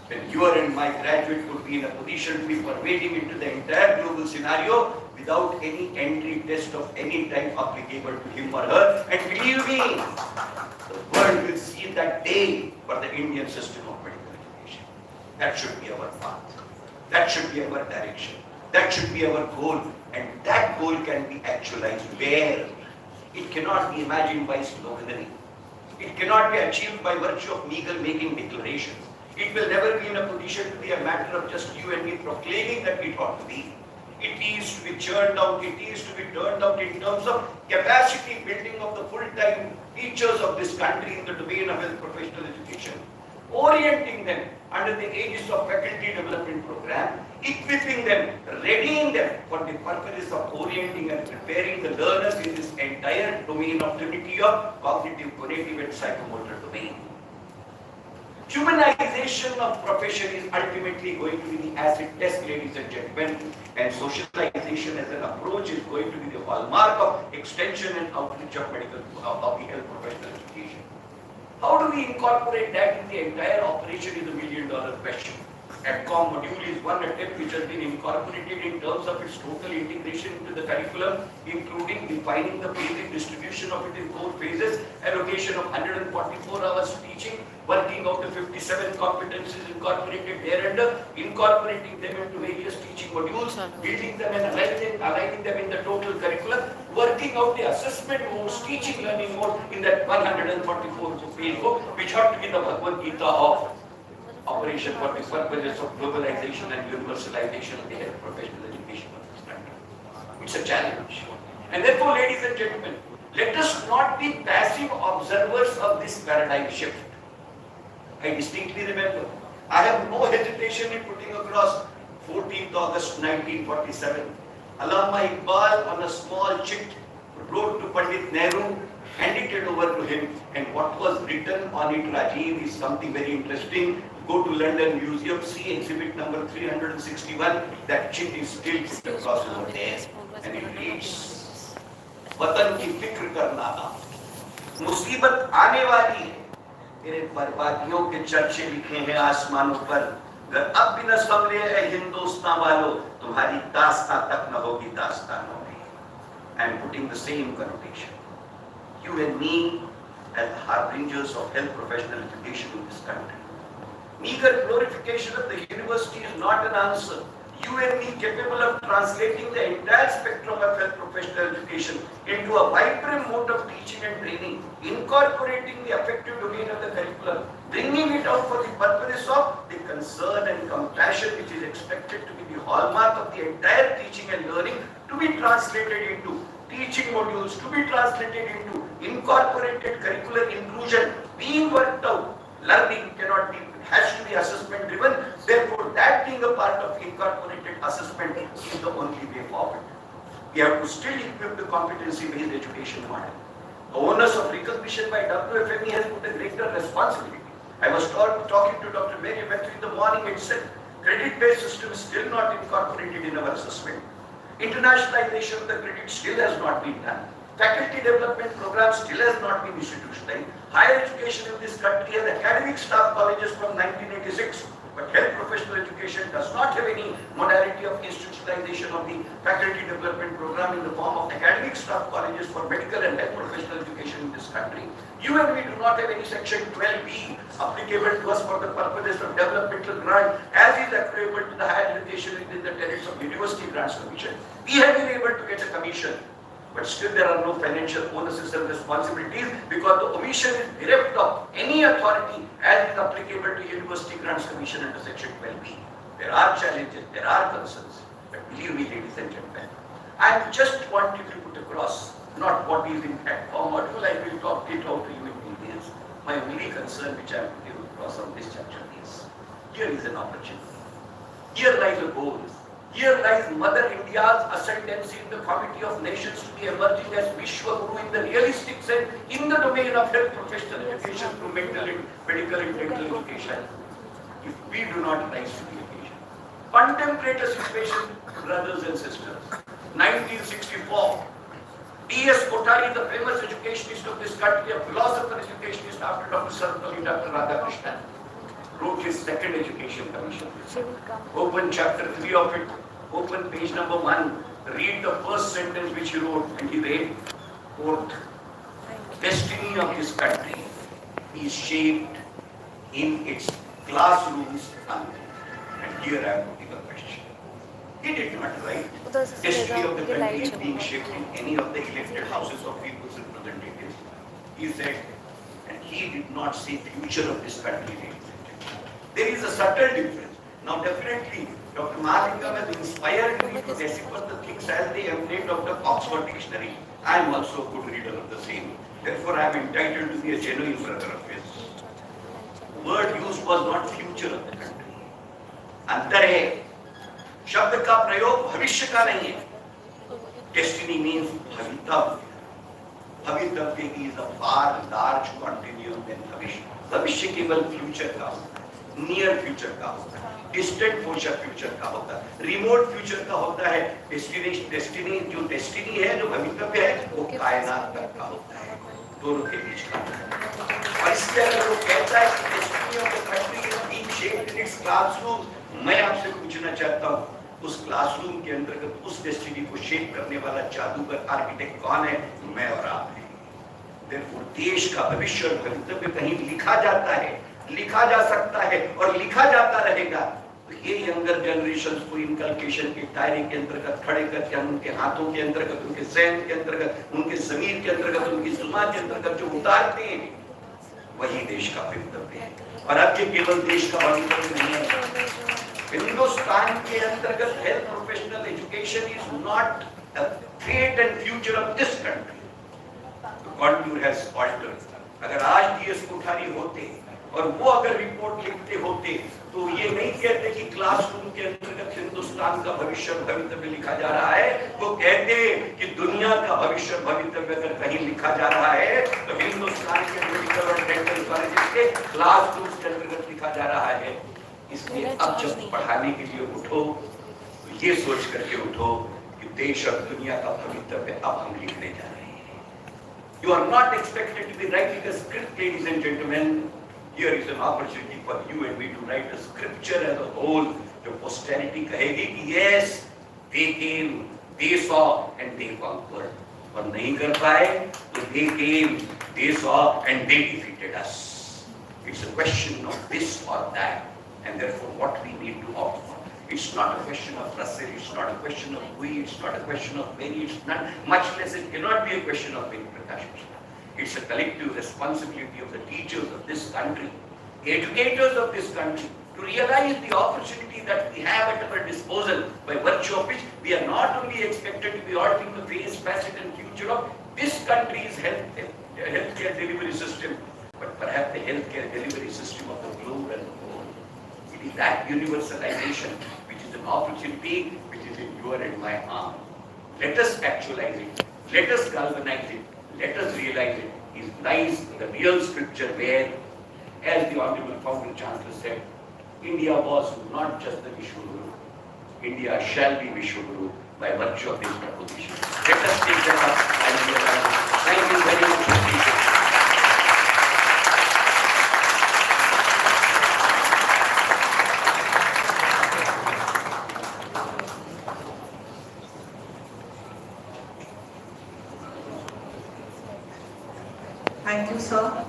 when your and my graduate could be in a position to be pervading into the entire global scenario without any entry test of any type applicable to him or her. And believe me, the world will see that day for the Indian system of medical education. That should be our path. That should be our direction. That should be our goal. And that goal can be actualized where? It cannot be imagined by sloganeering. It cannot be achieved by virtue of meager making declarations. It will never be in a position to be a matter of just you and me proclaiming that it ought to be. It is to be churned out, it is to be turned out in terms of capacity building of the full-time teachers of this country in the domain of health professional education. Orienting them under the aegis of faculty development program, equipping them, readying them for the purpose of orienting and preparing the learners in this entire domain of trinity of cognitive, cognitive and psychomotor domain. Humanization of profession is ultimately going to be the acid test, ladies and gentlemen, and socialization as an approach is going to be the hallmark of extension and outreach of medical, of the health professional education. How do we incorporate that in the entire operation is a $1,000,000 question. AdCom module is one attempt which has been incorporated in terms of its total integration into the curriculum, including defining the basic distribution of it in 4 phases, allocation of 144 hours teaching, working out the 57 competencies incorporated thereunder, incorporating them into various teaching modules, building them and aligning them in the total curriculum, working out the assessment modes, teaching learning mode in that 144 page book, which ought to be the Bhagavad Gita of operation for the purposes of globalization and universalization of the health professional education of this country. It's a challenge. And therefore, ladies and gentlemen, let us not be passive observers of this paradigm shift. I distinctly remember, I have no hesitation in putting across 14th August 1947. Allama Iqbal on a small chit wrote to Pandit Nehru, handed it over to him, and what was written on it, Rajiv, is something very interesting. Go to London Museum, see exhibit number 361, that chit is still put across over there, and it reads, वतन की फिक्र करना ना, मुसीबत आने वाली है, तेरे बर्बादियों के चर्चे लिखे हैं आसमानों पर, अगर अब भी न संभले ऐ हिंदुस्तान वालों, तुम्हारी दास्तां तक न होगी दास्तानों में. I am putting the same connotation. You and me as harbingers of health professional education in this country. Meager glorification of the university is not an answer. You and me capable of translating the entire spectrum of health professional education into a vibrant mode of teaching and training, incorporating the affective domain of the curriculum, bringing it out for the purpose of the concern and compassion which is expected to be the hallmark of the entire teaching and learning, to be translated into teaching modules, to be translated into incorporated curricular inclusion, being worked out. Learning cannot be, has to be assessment driven. Therefore, that being a part of incorporated assessment is the only way forward. We have to still equip the competency-based education model. The onus of recognition by WFME has put a greater responsibility. I was talking to Dr. Mary Metri in the morning itself. Credit-based system is still not incorporated in our assessment. Internationalization of the credit still has not been done. Faculty development program still has not been institutionalized. Higher education in this country has academic staff colleges from 1986, but health professional education does not have any modality of institutionalization of the faculty development program in the form of academic staff colleges for medical and health professional education in this country. You and we do not have any section 12B applicable to us for the purposes of developmental grant as is applicable to the higher education within the tenets of University Grants Commission. We have been able to get a commission, but still there are no financial bonuses and responsibilities because the omission is bereft of any authority as is applicable to University Grants Commission under section 12B. There are challenges, there are concerns, but believe me, ladies and gentlemen, I just wanted to put across not what is in AdCom module. I will talk it out to you in details. My only concern which I am putting across on this chapter is, here is an opportunity. Here lies a goal. Here lies Mother India's ascendancy in the Committee of Nations to be emerging as Vishwa Guru in the realistic sense in the domain of health professional education through medical and dental education. If we do not rise to the occasion, contemplate a situation, brothers and sisters. 1964, D.S. Kothari, the famous educationist of this country, a philosopher educationist after Dr. Sarvapalli, Dr. Radhakrishnan, wrote his second education commission. Open chapter 3 of it, open page number 1, read the first sentence which he wrote, and he read, quote, destiny of this country is shaped in its classrooms only. And here I am putting a question. He did not write destiny of the country is being shaped in any of the elected houses of people's representatives. He said, and he did not say future of this country. There is a subtle difference. Now definitely, Dr. Mahalingam has inspired me to decipher the things as they emanate of the Oxford Dictionary. I am also a good reader of the same. Therefore, I am entitled to be a genuine brother of his. The word used was not future of the country. अंतर है, शब्द का प्रयोग भविष्य का नहीं है. Destiny means भवितव्य. भवितव्य is a far large continuum than भविष्य. भविष्य केवल future का होता है, near future का होता है, distant future का होता है, remote future का होता है. Destiny जो destiny है, जो भवितव्य है, वो कायनात तक का होता है. दोनों के बीच का होता है. इसके अगर वो कहता है कि destiny of the country is being shaped in its classroom, मैं आपसे पूछना चाहता हूँ उस क्लासरूम के अंतर्गत उस डेस्टिनी को शेप करने वाला जादूगर आर्किटेक्ट कौन है? मैं और आप हैं। Therefore, देश का भविष्य और भवितव्य कहीं लिखा जाता है, लिखा जा सकता है और लिखा जाता रहेगा। तो ये यंगर जनरेशन को इनकल्केशन के दायरे के अंतर्गत खड़े करके हम उनके हाथों के अंतर्गत, उनके सहन के अंतर्गत, उनके जमीर के अंतर्गत, उनकी जुमा के अंतर्गत जो उतारते हैं, वही देश का भवितव्य है। और अब ये केवल देश का भवितव्य नहीं है, हिंदुस्तान के अंतर्गत health professional education is not a fate and future of this country. The contour has altered. अगर आज डीएस कोठारी होते और वो अगर रिपोर्ट लिखते होते तो ये नहीं कहते कि क्लासरूम के अंतर्गत हिंदुस्तान का भविष्य भवितव्य लिखा जा रहा है, वो कहते कि दुनिया का भविष्य भवितव्य अगर कहीं लिखा जा रहा है तो हिंदुस्तान के मेडिकल और डेंटल कॉलेज के क्लासरूम के अंतर्गत लिखा जा रहा है। इसलिए अब जब पढ़ाने के लिए उठो तो ये सोच करके उठो कि देश और दुनिया का भवितव्य अब हम लिखने जा रहे हैं। You are not expected to be writing a script, ladies and gentlemen. Here is an opportunity for you and me to write a scripture as a whole. जो posterity कहेगी कि yes, they came, they saw and they conquered. और नहीं कर पाए तो they came, they saw and they defeated us. It's a question of this or that. And therefore, what we need to opt for. It's not a question of Russell, it's not a question of we, it's not a question of many, it's not, much less it cannot be a question of many, Prakash Mishra. It's a collective responsibility of the teachers of this country, the educators of this country, to realize the opportunity that we have at our disposal, by virtue of which we are not only expected to be altering the face, facet and future of this country's healthcare delivery system, but perhaps the healthcare delivery system of the globe and the world. It is that universalization which is an opportunity which is in your and my arm. Let us actualize it. Let us galvanize it. Let us realize it. Is lies the real scripture where, as the Honorable Founder Chancellor said, India was not just the Vishwaguru. India shall be Vishwaguru by virtue of this proposition. Let us take that up and realize it. Thank you very much. Thank you, sir.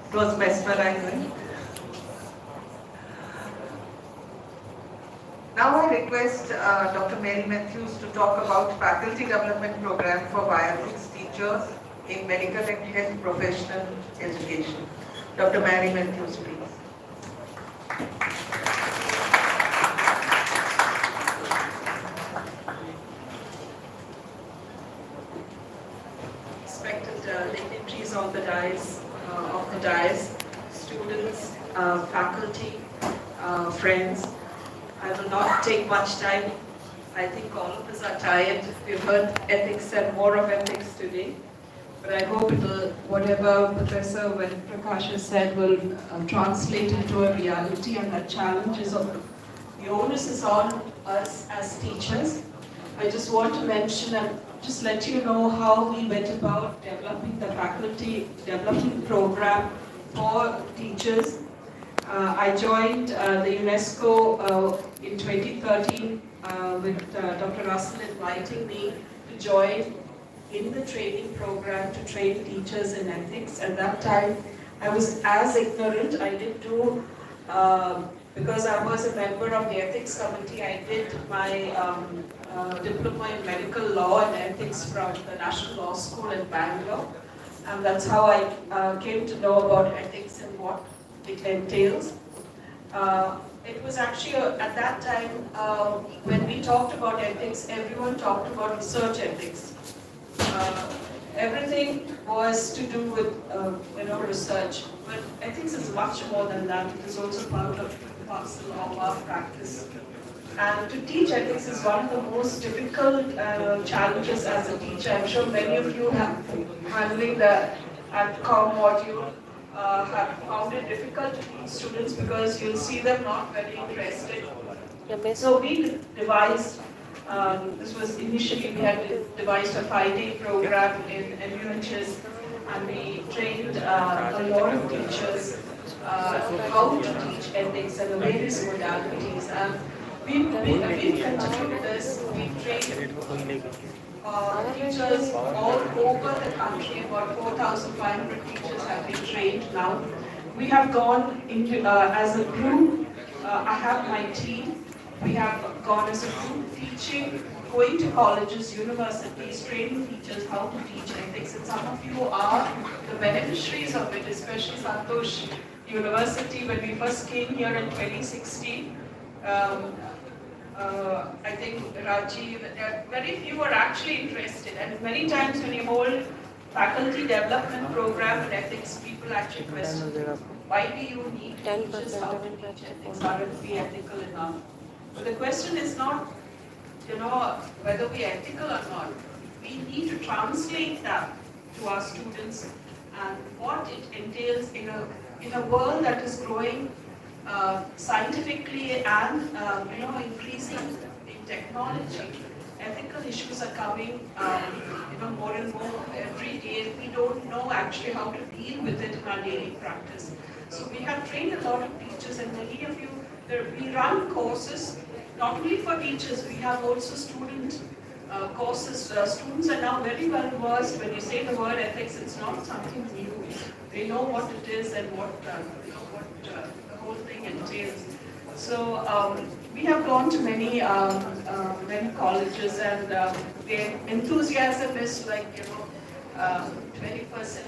It was mesmerizing. Now I request Dr. Mary Matthews to talk about faculty development program for bioethics teachers in medical and health professional education. Dr. Mary Matthews, please. Respected dignitaries on the dais, students, faculty, friends. I will not take much time. I think all of us are tired. We've heard ethics and more of ethics today. But I hope it will, whatever Professor Prakash has said will translate into a reality, and the challenges of the onus is on us as teachers. I just want to mention and just let you know how we went about developing the faculty development program for teachers. I joined the UNESCO in 2013 with Dr. Russell inviting me to join in the training program to train teachers in ethics. At that time, I was as ignorant. I did do, because I was a member of the ethics committee, I did my diploma in medical law and ethics from the National Law School in Bangalore. And that's how I came to know about ethics and what it entails. It was actually at that time when we talked about ethics, everyone talked about research ethics. Everything was to do with research, but ethics is much more than that. It is also part of our practice. And to teach ethics is one of the most difficult challenges as a teacher. I'm sure many of you have handling the AdCom module have found it difficult to teach students because you'll see them not very interested. So we devised, this was initially we had devised a 5-day program in MUHS, and we trained a lot of teachers how to teach ethics and the various modalities. And we continued this. We trained teachers all over the country. About 4,500 teachers have been trained now. We have gone into, as a group, I have my team. We have gone as a group teaching, going to colleges, universities, training teachers how to teach ethics. And some of you are the beneficiaries of it, especially Santosh University. When we first came here in 2016, I think Rajiv, very few are actually interested. And many times when you hold faculty development program in ethics, people actually question, why do you need teachers how to teach ethics? Aren't we ethical enough? But the question is not, whether we are ethical or not. We need to translate that to our students and what it entails in a world that is growing scientifically and increasing in technology. Ethical issues are coming more and more every day. We don't know actually how to deal with it in our daily practice. So we have trained a lot of teachers, and many of you, we run courses not only for teachers, we have also student courses. Students are now very well versed. When you say the word ethics, it's not something new. They know what it is and what the whole thing entails. So we have gone to many colleges, and their enthusiasm is like 20%.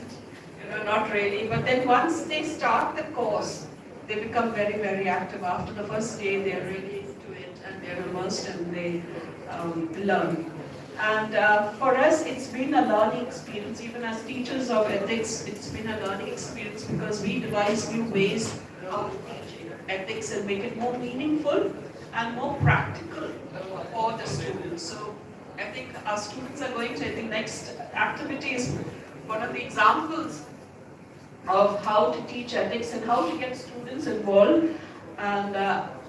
Not really. But then once they start the course, they become very, very active. After the first day, they are really into it and they're immersed and they learn. And for us, it's been a learning experience. Even as teachers of ethics, it's been a learning experience because we devise new ways of teaching ethics and make it more meaningful and more practical for the students. So I think our students are going to, I think next activity is one of the examples of how to teach ethics and how to get students involved. And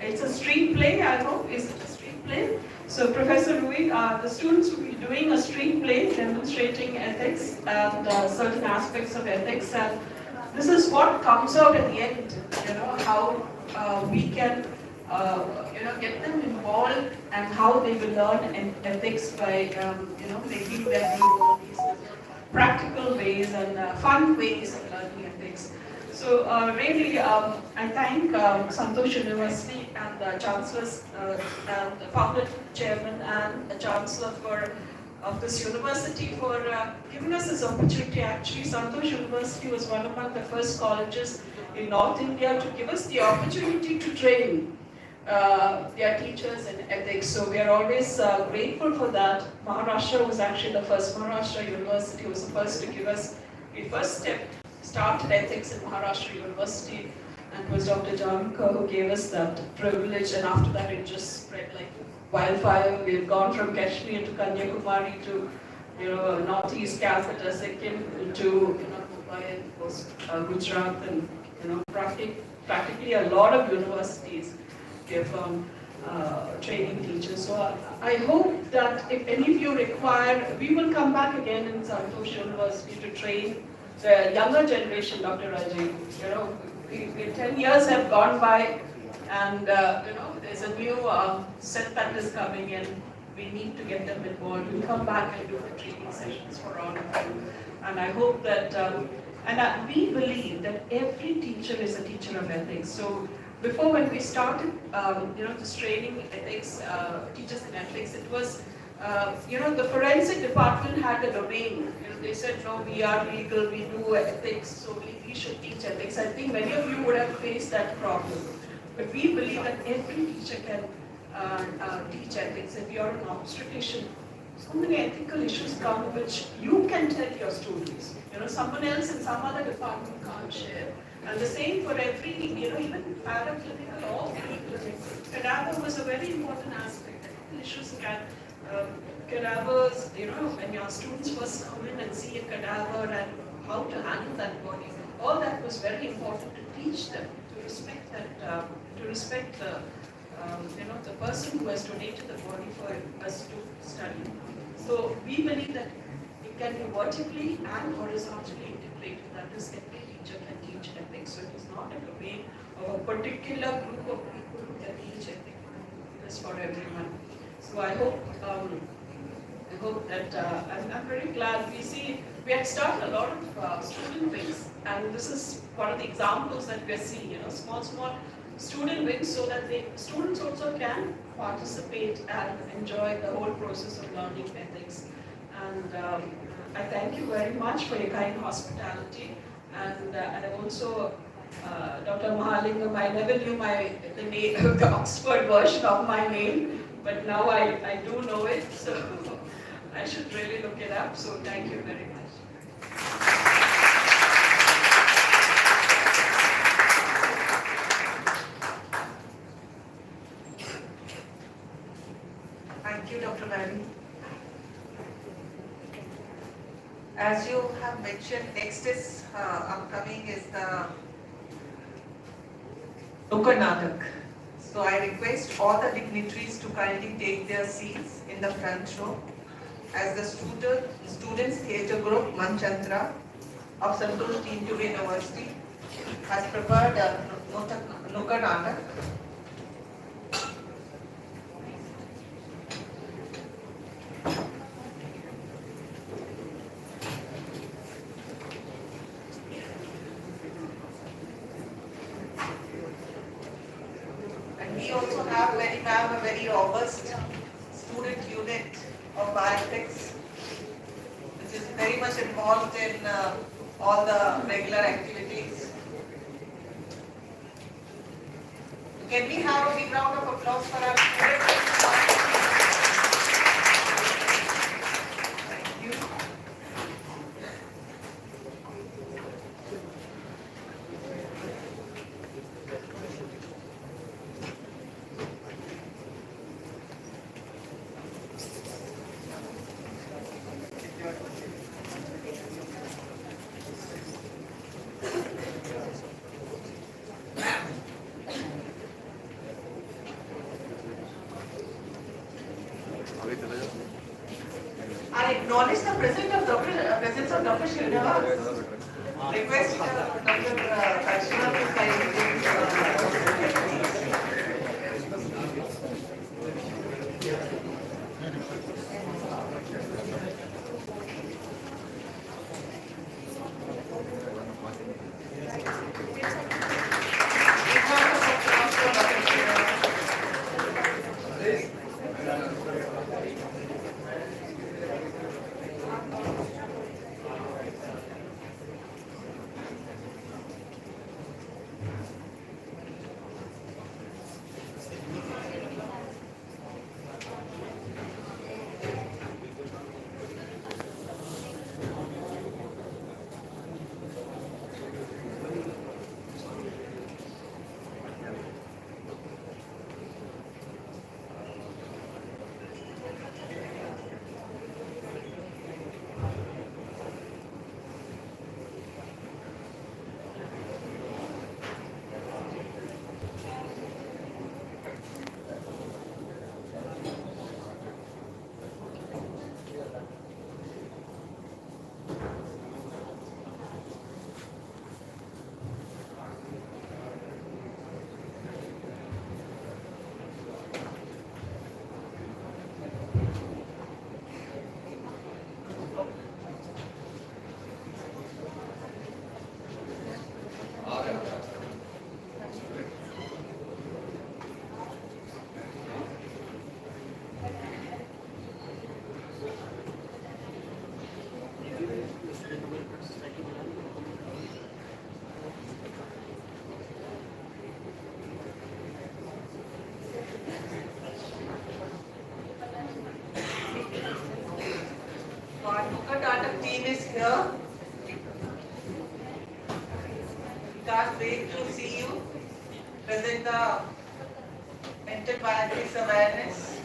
it's a street play, I hope. Is it a street play? So Professor Rui, the students will be doing a street play demonstrating ethics and certain aspects of ethics. And this is what comes out at the end, how we can get them involved and how they will learn ethics by making them do these practical ways and fun ways of learning ethics. So really, I thank Santosh University and the chancellors and the founder, chairman, and the chancellor of this university for giving us this opportunity. Actually, Santosh University was one among the first colleges in North India to give us the opportunity to train their teachers in ethics. So we are always grateful for that. Maharashtra was actually the first. Maharashtra University was the first to give us the first step. Started ethics in Maharashtra University, and it was Dr. Janka who gave us that privilege. And after that, it just spread like wildfire. We've gone from Kashmir to Kanyakumari to northeast Calcutta, Sikkim to Mumbai, and of course Gujarat, and practically a lot of universities give training teachers. So I hope that if any of you require, we will come back again in Santosh University to train the younger generation, Dr. Rajiv. 10 years have gone by, and there's a new set that is coming in. We need to get them involved. We'll come back and do the training sessions for all of you. And I hope that, we believe that every teacher is a teacher of ethics. So before, when we started, this training ethics, teachers in ethics, it was, the forensic department had a domain. They said, no, we are legal, we do ethics, so we should teach ethics. I think many of you would have faced that problem. But we believe that every teacher can teach ethics. If you're an obstetrician, so many ethical issues come which you can tell your students. Someone else in some other department can't share. And the same for every, even paraclinical or preclinical. Cadaver was a very important aspect. Ethical issues can, cadavers, when your students first come in and see a cadaver and how to handle that body, all that was very important to teach them, to respect that, the person who has donated the body for us to study. So we believe that can be vertically and horizontally integrated. That is, every teacher can teach ethics. So it is not a domain of a particular group of people who can teach ethics. It is for everyone. So I hope that I'm very glad we had started a lot of student wings, and this is one of the examples that we're seeing, small student wings, so that the students also can participate and enjoy the whole process of learning ethics. And I thank you very much for your kind hospitality, and also Dr. Mahalingam, I never knew the name, the Oxford version of my name, but now I do know it, so I should really look it up, so thank you very much. Thank you, Dr. Mary. As you have mentioned, next is upcoming is the Nukkad Natak. So I request all the dignitaries to kindly take their seats in the front row as the students theatre group Manchantra of Santosh Dean University has prepared a Nukkad Natak. We also have a very robust student unit of Bioethics, which is very much involved in all the regular activities. Can we have a big round of applause for our students? Thank you. I acknowledge the presence of Dr. Srinivas. Request Dr. Archana to kindly take Our Nukkad Natak team is here. We can't wait to see you present the mental bioethics awareness.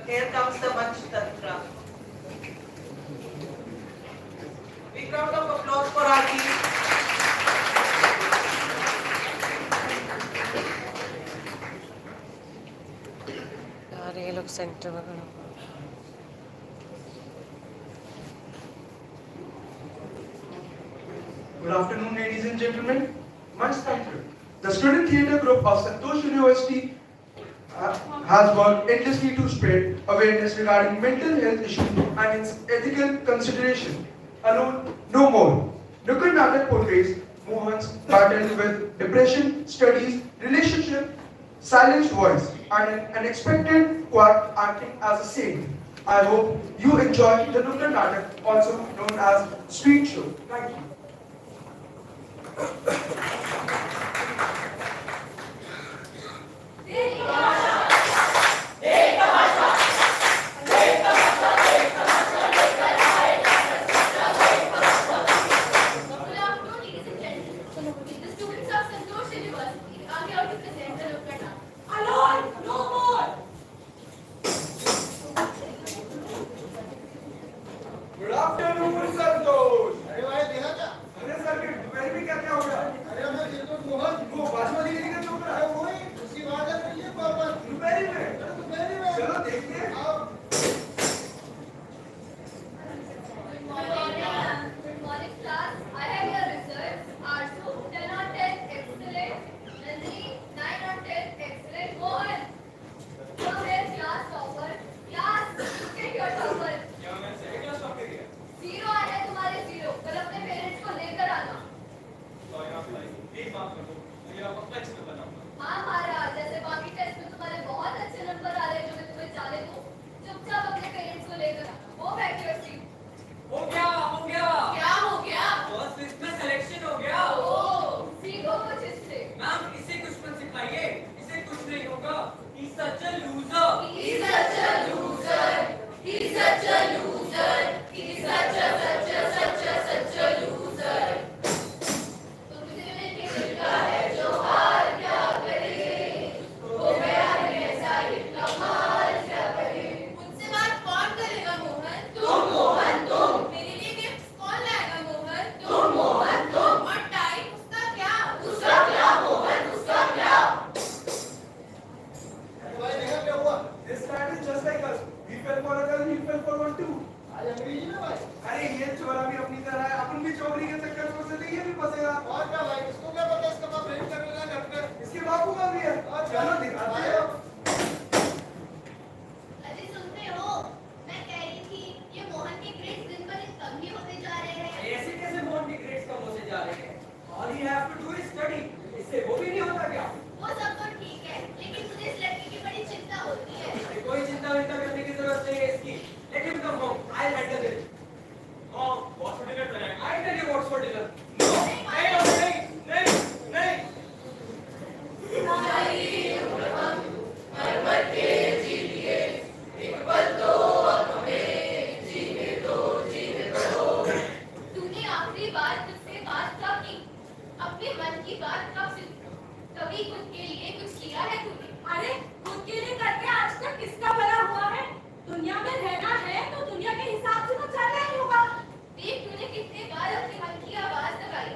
The Here comes the Manch Tantra. Big round of applause for our team. यार ये लोग centre में खड़े हो। Good afternoon, ladies and gentlemen. Manch Tantra. The student theatre group of Santosh University has worked endlessly to spread awareness regarding mental health issues and its ethical consideration. Alone, no more. Nukkad Natak portrays Mohan's battle with depression, studies, relationship, silenced voice, and an unexpected quack acting as a saint. I hope you enjoy the Nukkad Natak, also known as Street Show. Thank you. Good afternoon, Santosh. अरे sir के दोपहर में क्या हो गया? वो बासमती के लिए चुप रहा है। दोपहर में। चलो देखते हैं। Good morning, class. I have your results. Arsu 10 on 10, excellent. Nandini 9 on 10, excellent. Mohan, come here, class topper. Class, look at your topper. क्या मैं सेकंड क्लास टॉप कर गया? 0 आया तुम्हारे 0. कल अपने पेरेंट्स को लेकर आना. सॉरी आप प्लीज माफ कर दो। मुझे आपको फ्लेक्स में बताऊंगा। हाँ महाराज, जैसे बाकी टेस्ट में तुम्हारे बहुत अच्छे नंबर आ रहे हैं जो मैं तुम्हें जाने दूं. चुपचाप अपने पेरेंट्स को लेकर आना. Go back to your seat. हो गया क्या हो गया? फर्स्ट लिस्ट में सिलेक्शन हो गया। ओह, सीखो कुछ इससे. मैम इसे कुछ मत सिखाइए, इसे कुछ नहीं होगा। He's such a loser. He's such a loser. He's such a loser. He's such a loser. तो तुझे लेके मिलता है जो हार क्या करे? हो गया है ऐसा ही कमाल क्या करे? मुझसे बात कौन करेगा मोहन? तुम मोहन तुम. मेरे लिए गिफ्ट कौन लाएगा मोहन? तुम मोहन तुम. और टाइम उसका क्या? उसका क्या मोहन? उसका क्या? This man is just like us. We fell for a girl, he fell for one too. अरे ये चोरा भी अपनी तरह है, अपन भी चोरी के चक्कर में फंसे नहीं, ये भी फंसेगा। और क्या भाई, इसको क्या पता, इसका बाप रेप कर लेगा घर पे, इसके बापू का भी है। चलो दिखाते हैं। अरे सुनते हो? मैं कह रही थी ये मोहन के ग्रेड्स दिन पर दिन कम ही होते जा रहे हैं. ऐसे कैसे मोहन की ग्रेड्स कम होते जा रहे हैं? All he have to do is study. इससे वो भी नहीं होता क्या? वो सब तो ठीक है, लेकिन मुझे इस लड़की की बड़ी चिंता होती है. कोई चिंता करने की जरूरत नहीं है इसकी। Let him come home. I'll handle it. Mom, what's for dinner tonight? I'll tell you what's for dinner. No, नहीं. पर्वत के जीलिए एक पल दो हमें जीने दो. तूने आखिरी बार मुझसे बात कब की? अपने मन की बात कब सुनी? कभी खुद के लिए कुछ किया है तूने? अरे खुद के लिए करके आज तक किसका भला हुआ है? दुनिया में रहना है तो दुनिया के हिसाब से तो चलना ही होगा. देख तूने कितने बार अपने मन की आवाज लगाई.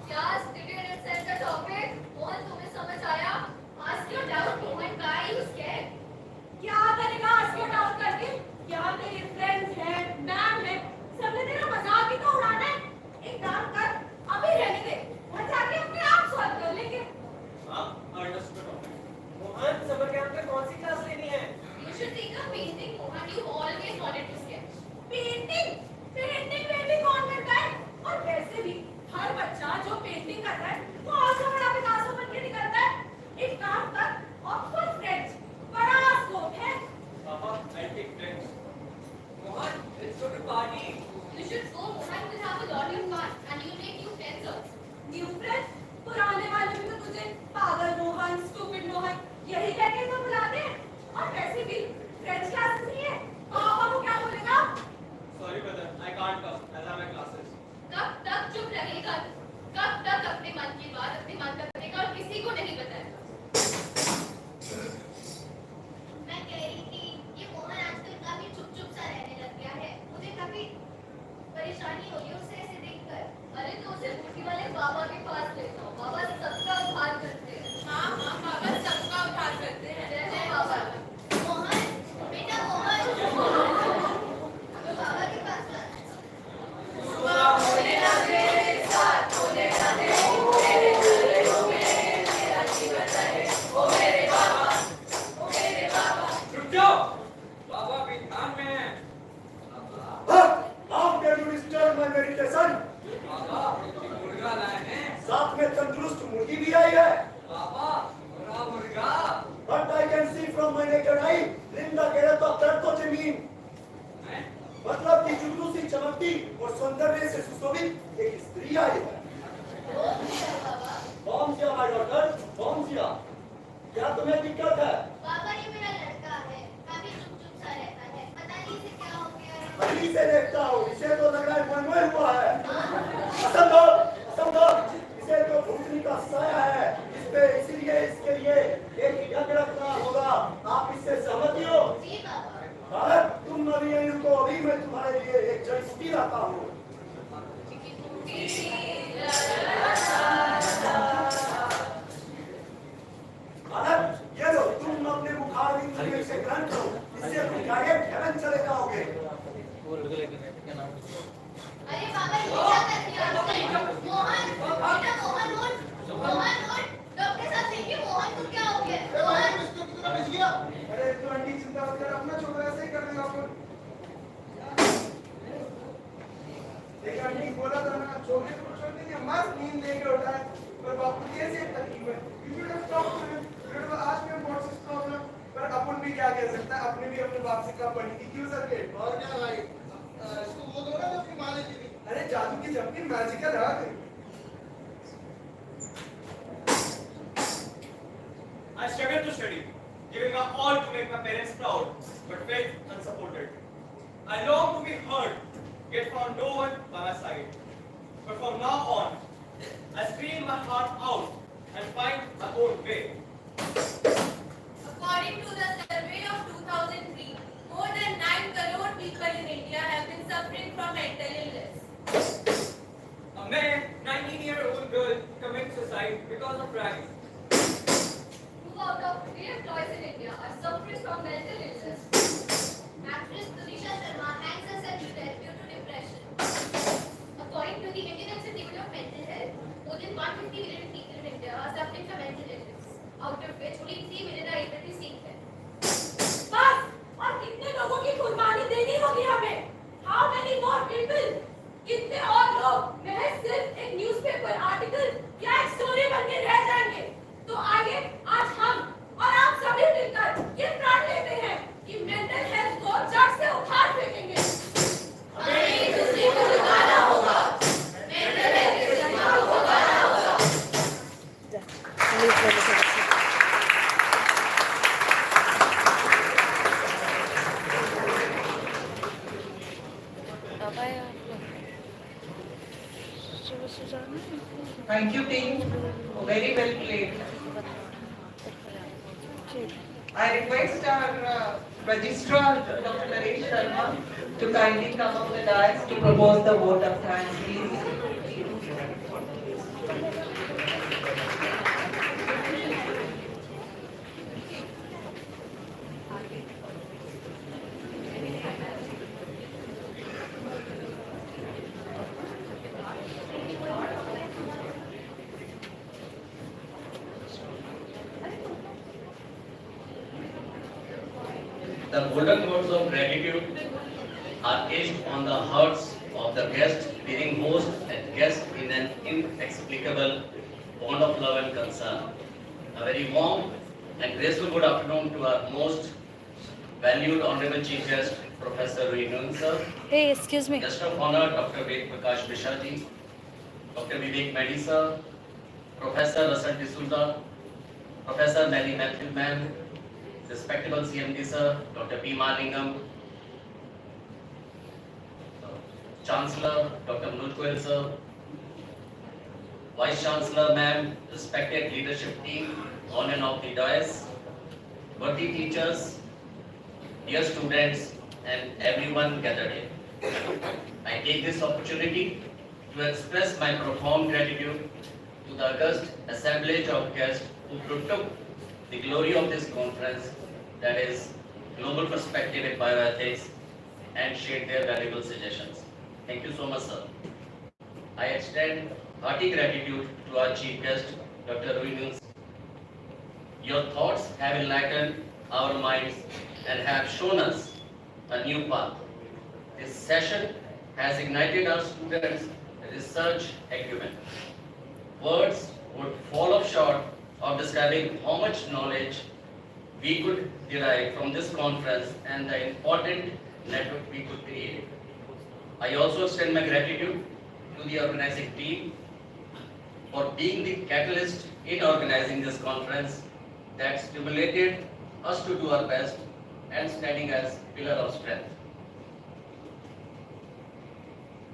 Class, did you understand the topic? Mohan तुम्हें समझ आया? Ask your doubt, Mohan. Why are you scared? क्या करेगा आज के डाउट करके? यहाँ तेरे फ्रेंड्स हैं, मैम है, सबने तेरा मजाक ही तो उड़ाना है. एक काम कर, अभी रहने दे, घर जाके अपने आप सॉल्व कर लेंगे. हाँ, understood. मोहन, समर कैंप में कौन सी क्लास लेनी है? You should take a painting, Mohan. You always wanted to sketch. Painting painting कौन करता है? और वैसे भी हर बच्चा जो पेंटिंग करता है वो और से बड़ा पिकासो बन के निकलता है. एक काम कर, ऑक्सफोर्ड फ्रेंच बड़ा स्कोप है. I'll take French. Mohan, let's go to party. You should go, Mohan. You will have a lot of fun and you make new friends also. New French? पुराने वाले भी तो तुझे पागल मोहन, स्टूपिड मोहन यही कहके तो बुलाते हैं. और वैसे भी फ्रेंच क्लासेस नहीं है, पापा को क्या बोलेगा? Sorry brother, I can't come. I'll have my classes. कब तक चुप रहेगा? कब तक अपने मन की बात अपने मन तक रखेगा और किसी को नहीं बताएगा? मैं कह रही थी ये मोहन आज नहीं होगी उससे ऐसे देखकर। अरे तो उसे बूटी वाले बाबा के पास ले जाओ, बाबा सबका उद्धार करते हैं। हाँ हाँ, बाबा सबका उद्धार करते हैं। जय जय बाबा। मोहन, बेटा मोहन, तो बाबा के पास जाना है। सुबह होने लगे, साथ होने लगे, मेरे चले हो मेरा जीवन रहे, ओ मेरे बाबा, ओ मेरे बाबा। रुक जाओ, बाबा भी ध्यान में है। How can you disturb my meditation? बाबा मुर्गा लाए हैं। साथ में तंदुरुस्त मुर्गी भी आई है। बाबा मुर्गा मुर्गा। But I can see from my naked eye, Rinda केड़ा तो तर तो जमीन। हैं? मतलब कि जुगनू सी चमकती और सौंदर्य से सुशोभित एक स्त्री आई है। बॉम्सिया माय डॉटर, बॉम्सिया। क्या तुम्हें दिक्कत है? बाबा ये मेरा लड़का है, काफी चुप सा रहता है, पता नहीं इसे क्या हो गया है। अभी से देखता हूँ, इसे तो लग रहा है मोए हुआ है। असंभव, इसे तो भूतनी का साया है। इसीलिए इसके लिए एक यज्ञ रखना होगा। आप इससे सहमति हो? जी बाबा। भारत, तुम अभी यहीं रुको, अभी मैं तुम्हारे लिए एक जल स्टी लाता हूँ। भारत, ये लो, तुम अपने मुखार बिंदु में इसे ग्रहण करो। इससे तुम डायरेक्ट हेवन चले जाओगे। अरे बाबा ये क्या कर दिया आपने? मोहन, बेटा मोहन उठ, मोहन उठ, डॉक्टर साहब देखिए मोहन को क्या हो गया? मोहन, अरे तो आंटी चिंता मत कर, अपना छोकरा ऐसे ही कर देगा अपन। देखा आंटी बोला था ना, छोकरे को छोड़ दीजिए, मस्त नींद लेके उठा है। पर बापू कैसे तकलीफ है? You should have talked to him. You should have asked him what's his problem. पर अपन भी क्या कह सकता है? अपने भी अपने बाप से कम पढ़ी थी, क्यों सर के? और क्या भाई? इसको वो दो ना जो अपनी माँ ने दी थी। अरे जादू की झपकी मैजिकल है। I struggled to study, giving my all to make my parents proud, but felt unsupported. I longed to be heard, yet found no one by my side. But from now on, I scream my heart out and find my own way. according to the survey of 2003, more than 9 crore people in India have been suffering from mental illness. A man, 19-year-old girl commits suicide because of ragging. 2 out of 3 employees in India are suffering from mental illness. Actress Tunisha Sharma hangs herself to death due to depression. According to the Indian Institute of Mental Health, more than 150 million people in India are suffering from mental illness, out of which only 3 million are able to seek help. बस और कितने लोगों की कुर्बानी देनी होगी हमें? How many more people? कितने और लोग महज सिर्फ एक न्यूज़पेपर आर्टिकल या एक स्टोरी बन के रह जाएंगे? तो आगे आज हम और आप सभी मिलकर ये प्रण लेते हैं कि मेंटल हेल्थ को जड़ से उखाड़ फेंकेंगे। हमें एक दूसरे को लगाना होगा, मेंटल हेल्थ के जड़ों को उगाना होगा। Thank you, team. Very well played. I request our registrar, Dr. Naresh Sharma, to kindly come up the dais to propose the vote of thanks, please. The golden words of gratitude are etched on the hearts of the guest, bearing host and guest in an inexplicable bond of love and concern. A very warm and graceful good afternoon to our most valued Honorable Chief Guest, Professor Renu sir. Hey, excuse me. Guest of Honor, Dr. Ved Prakash Mishra ji, Dr. Vivek Mehdi sir, Professor Rasat D'Souza, Professor Nelly Matthew ma'am, respectable CMD sir, Dr. P. Malingam, Chancellor, Dr. Manoj Goyal sir, Vice Chancellor ma'am, respected leadership team on and off the dais, worthy teachers, dear students, and everyone gathered here. I take this opportunity to express my profound gratitude to the august assemblage of guests who took the glory of this conference, that is Global Perspective in Bioethics, and shared their valuable suggestions. Thank you so much, sir. I extend hearty gratitude to our chief guest, Dr. Ruinus. Your thoughts have enlightened our minds and have shown us a new path. This session has ignited our students' research acumen. Words would fall off short of describing how much knowledge we could derive from this conference and the important network we could create. I also extend my gratitude to the organizing team for being the catalyst in organizing this conference that stimulated us to do our best and standing as pillar of strength.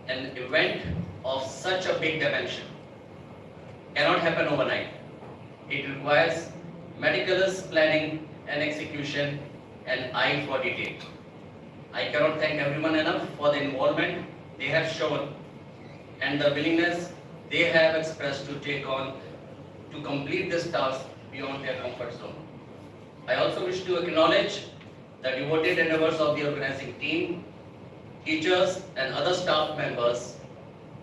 An event of such a big dimension cannot happen overnight. It requires meticulous planning and execution and eye for detail. I cannot thank everyone enough for the involvement they have shown and the willingness they have expressed to take on to complete this task beyond their comfort zone. I also wish to acknowledge the devoted endeavors of the organizing team, teachers and other staff members.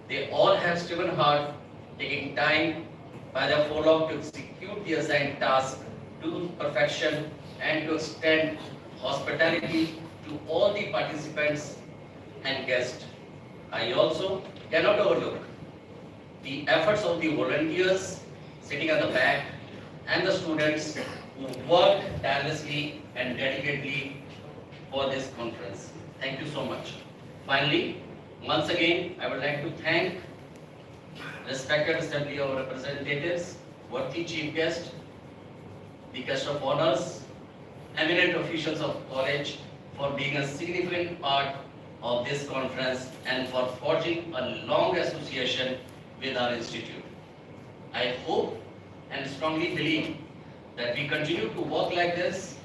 They all have striven hard, taking time by their forelock to execute the assigned task to perfection and to extend hospitality to all the participants and guests. I also cannot overlook the efforts of the volunteers sitting at the back and the students who worked tirelessly and dedicatedly for this conference. Thank you so much. Finally, once again, I would like to thank respected Assembly of Representatives, worthy chief guest, the guest of honors, eminent officials of college for being a significant part of this conference and for forging a long association with our institute. I hope and strongly believe that we continue to work like this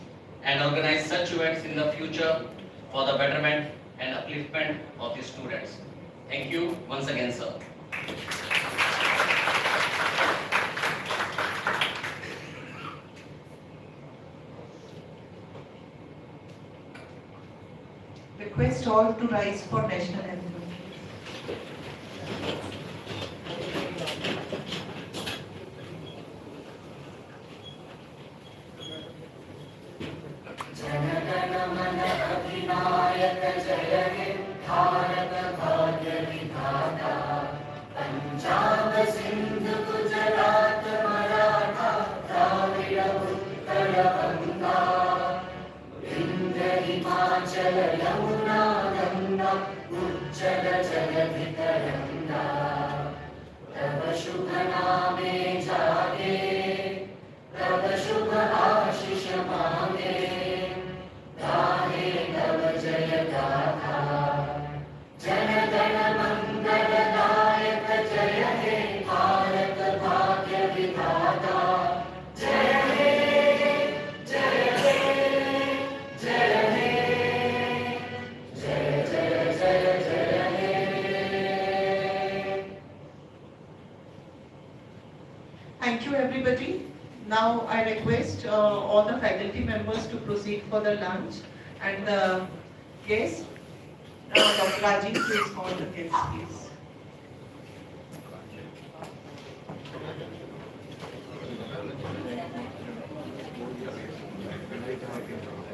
and organize such events in the future for the betterment and upliftment of the students. Thank you once again, sir. Request all to rise for national anthem. Thank you, everybody. Now I request all the faculty members to proceed for the lunch and the guest, Dr. Rajiv, please call the guest, please. Thank you.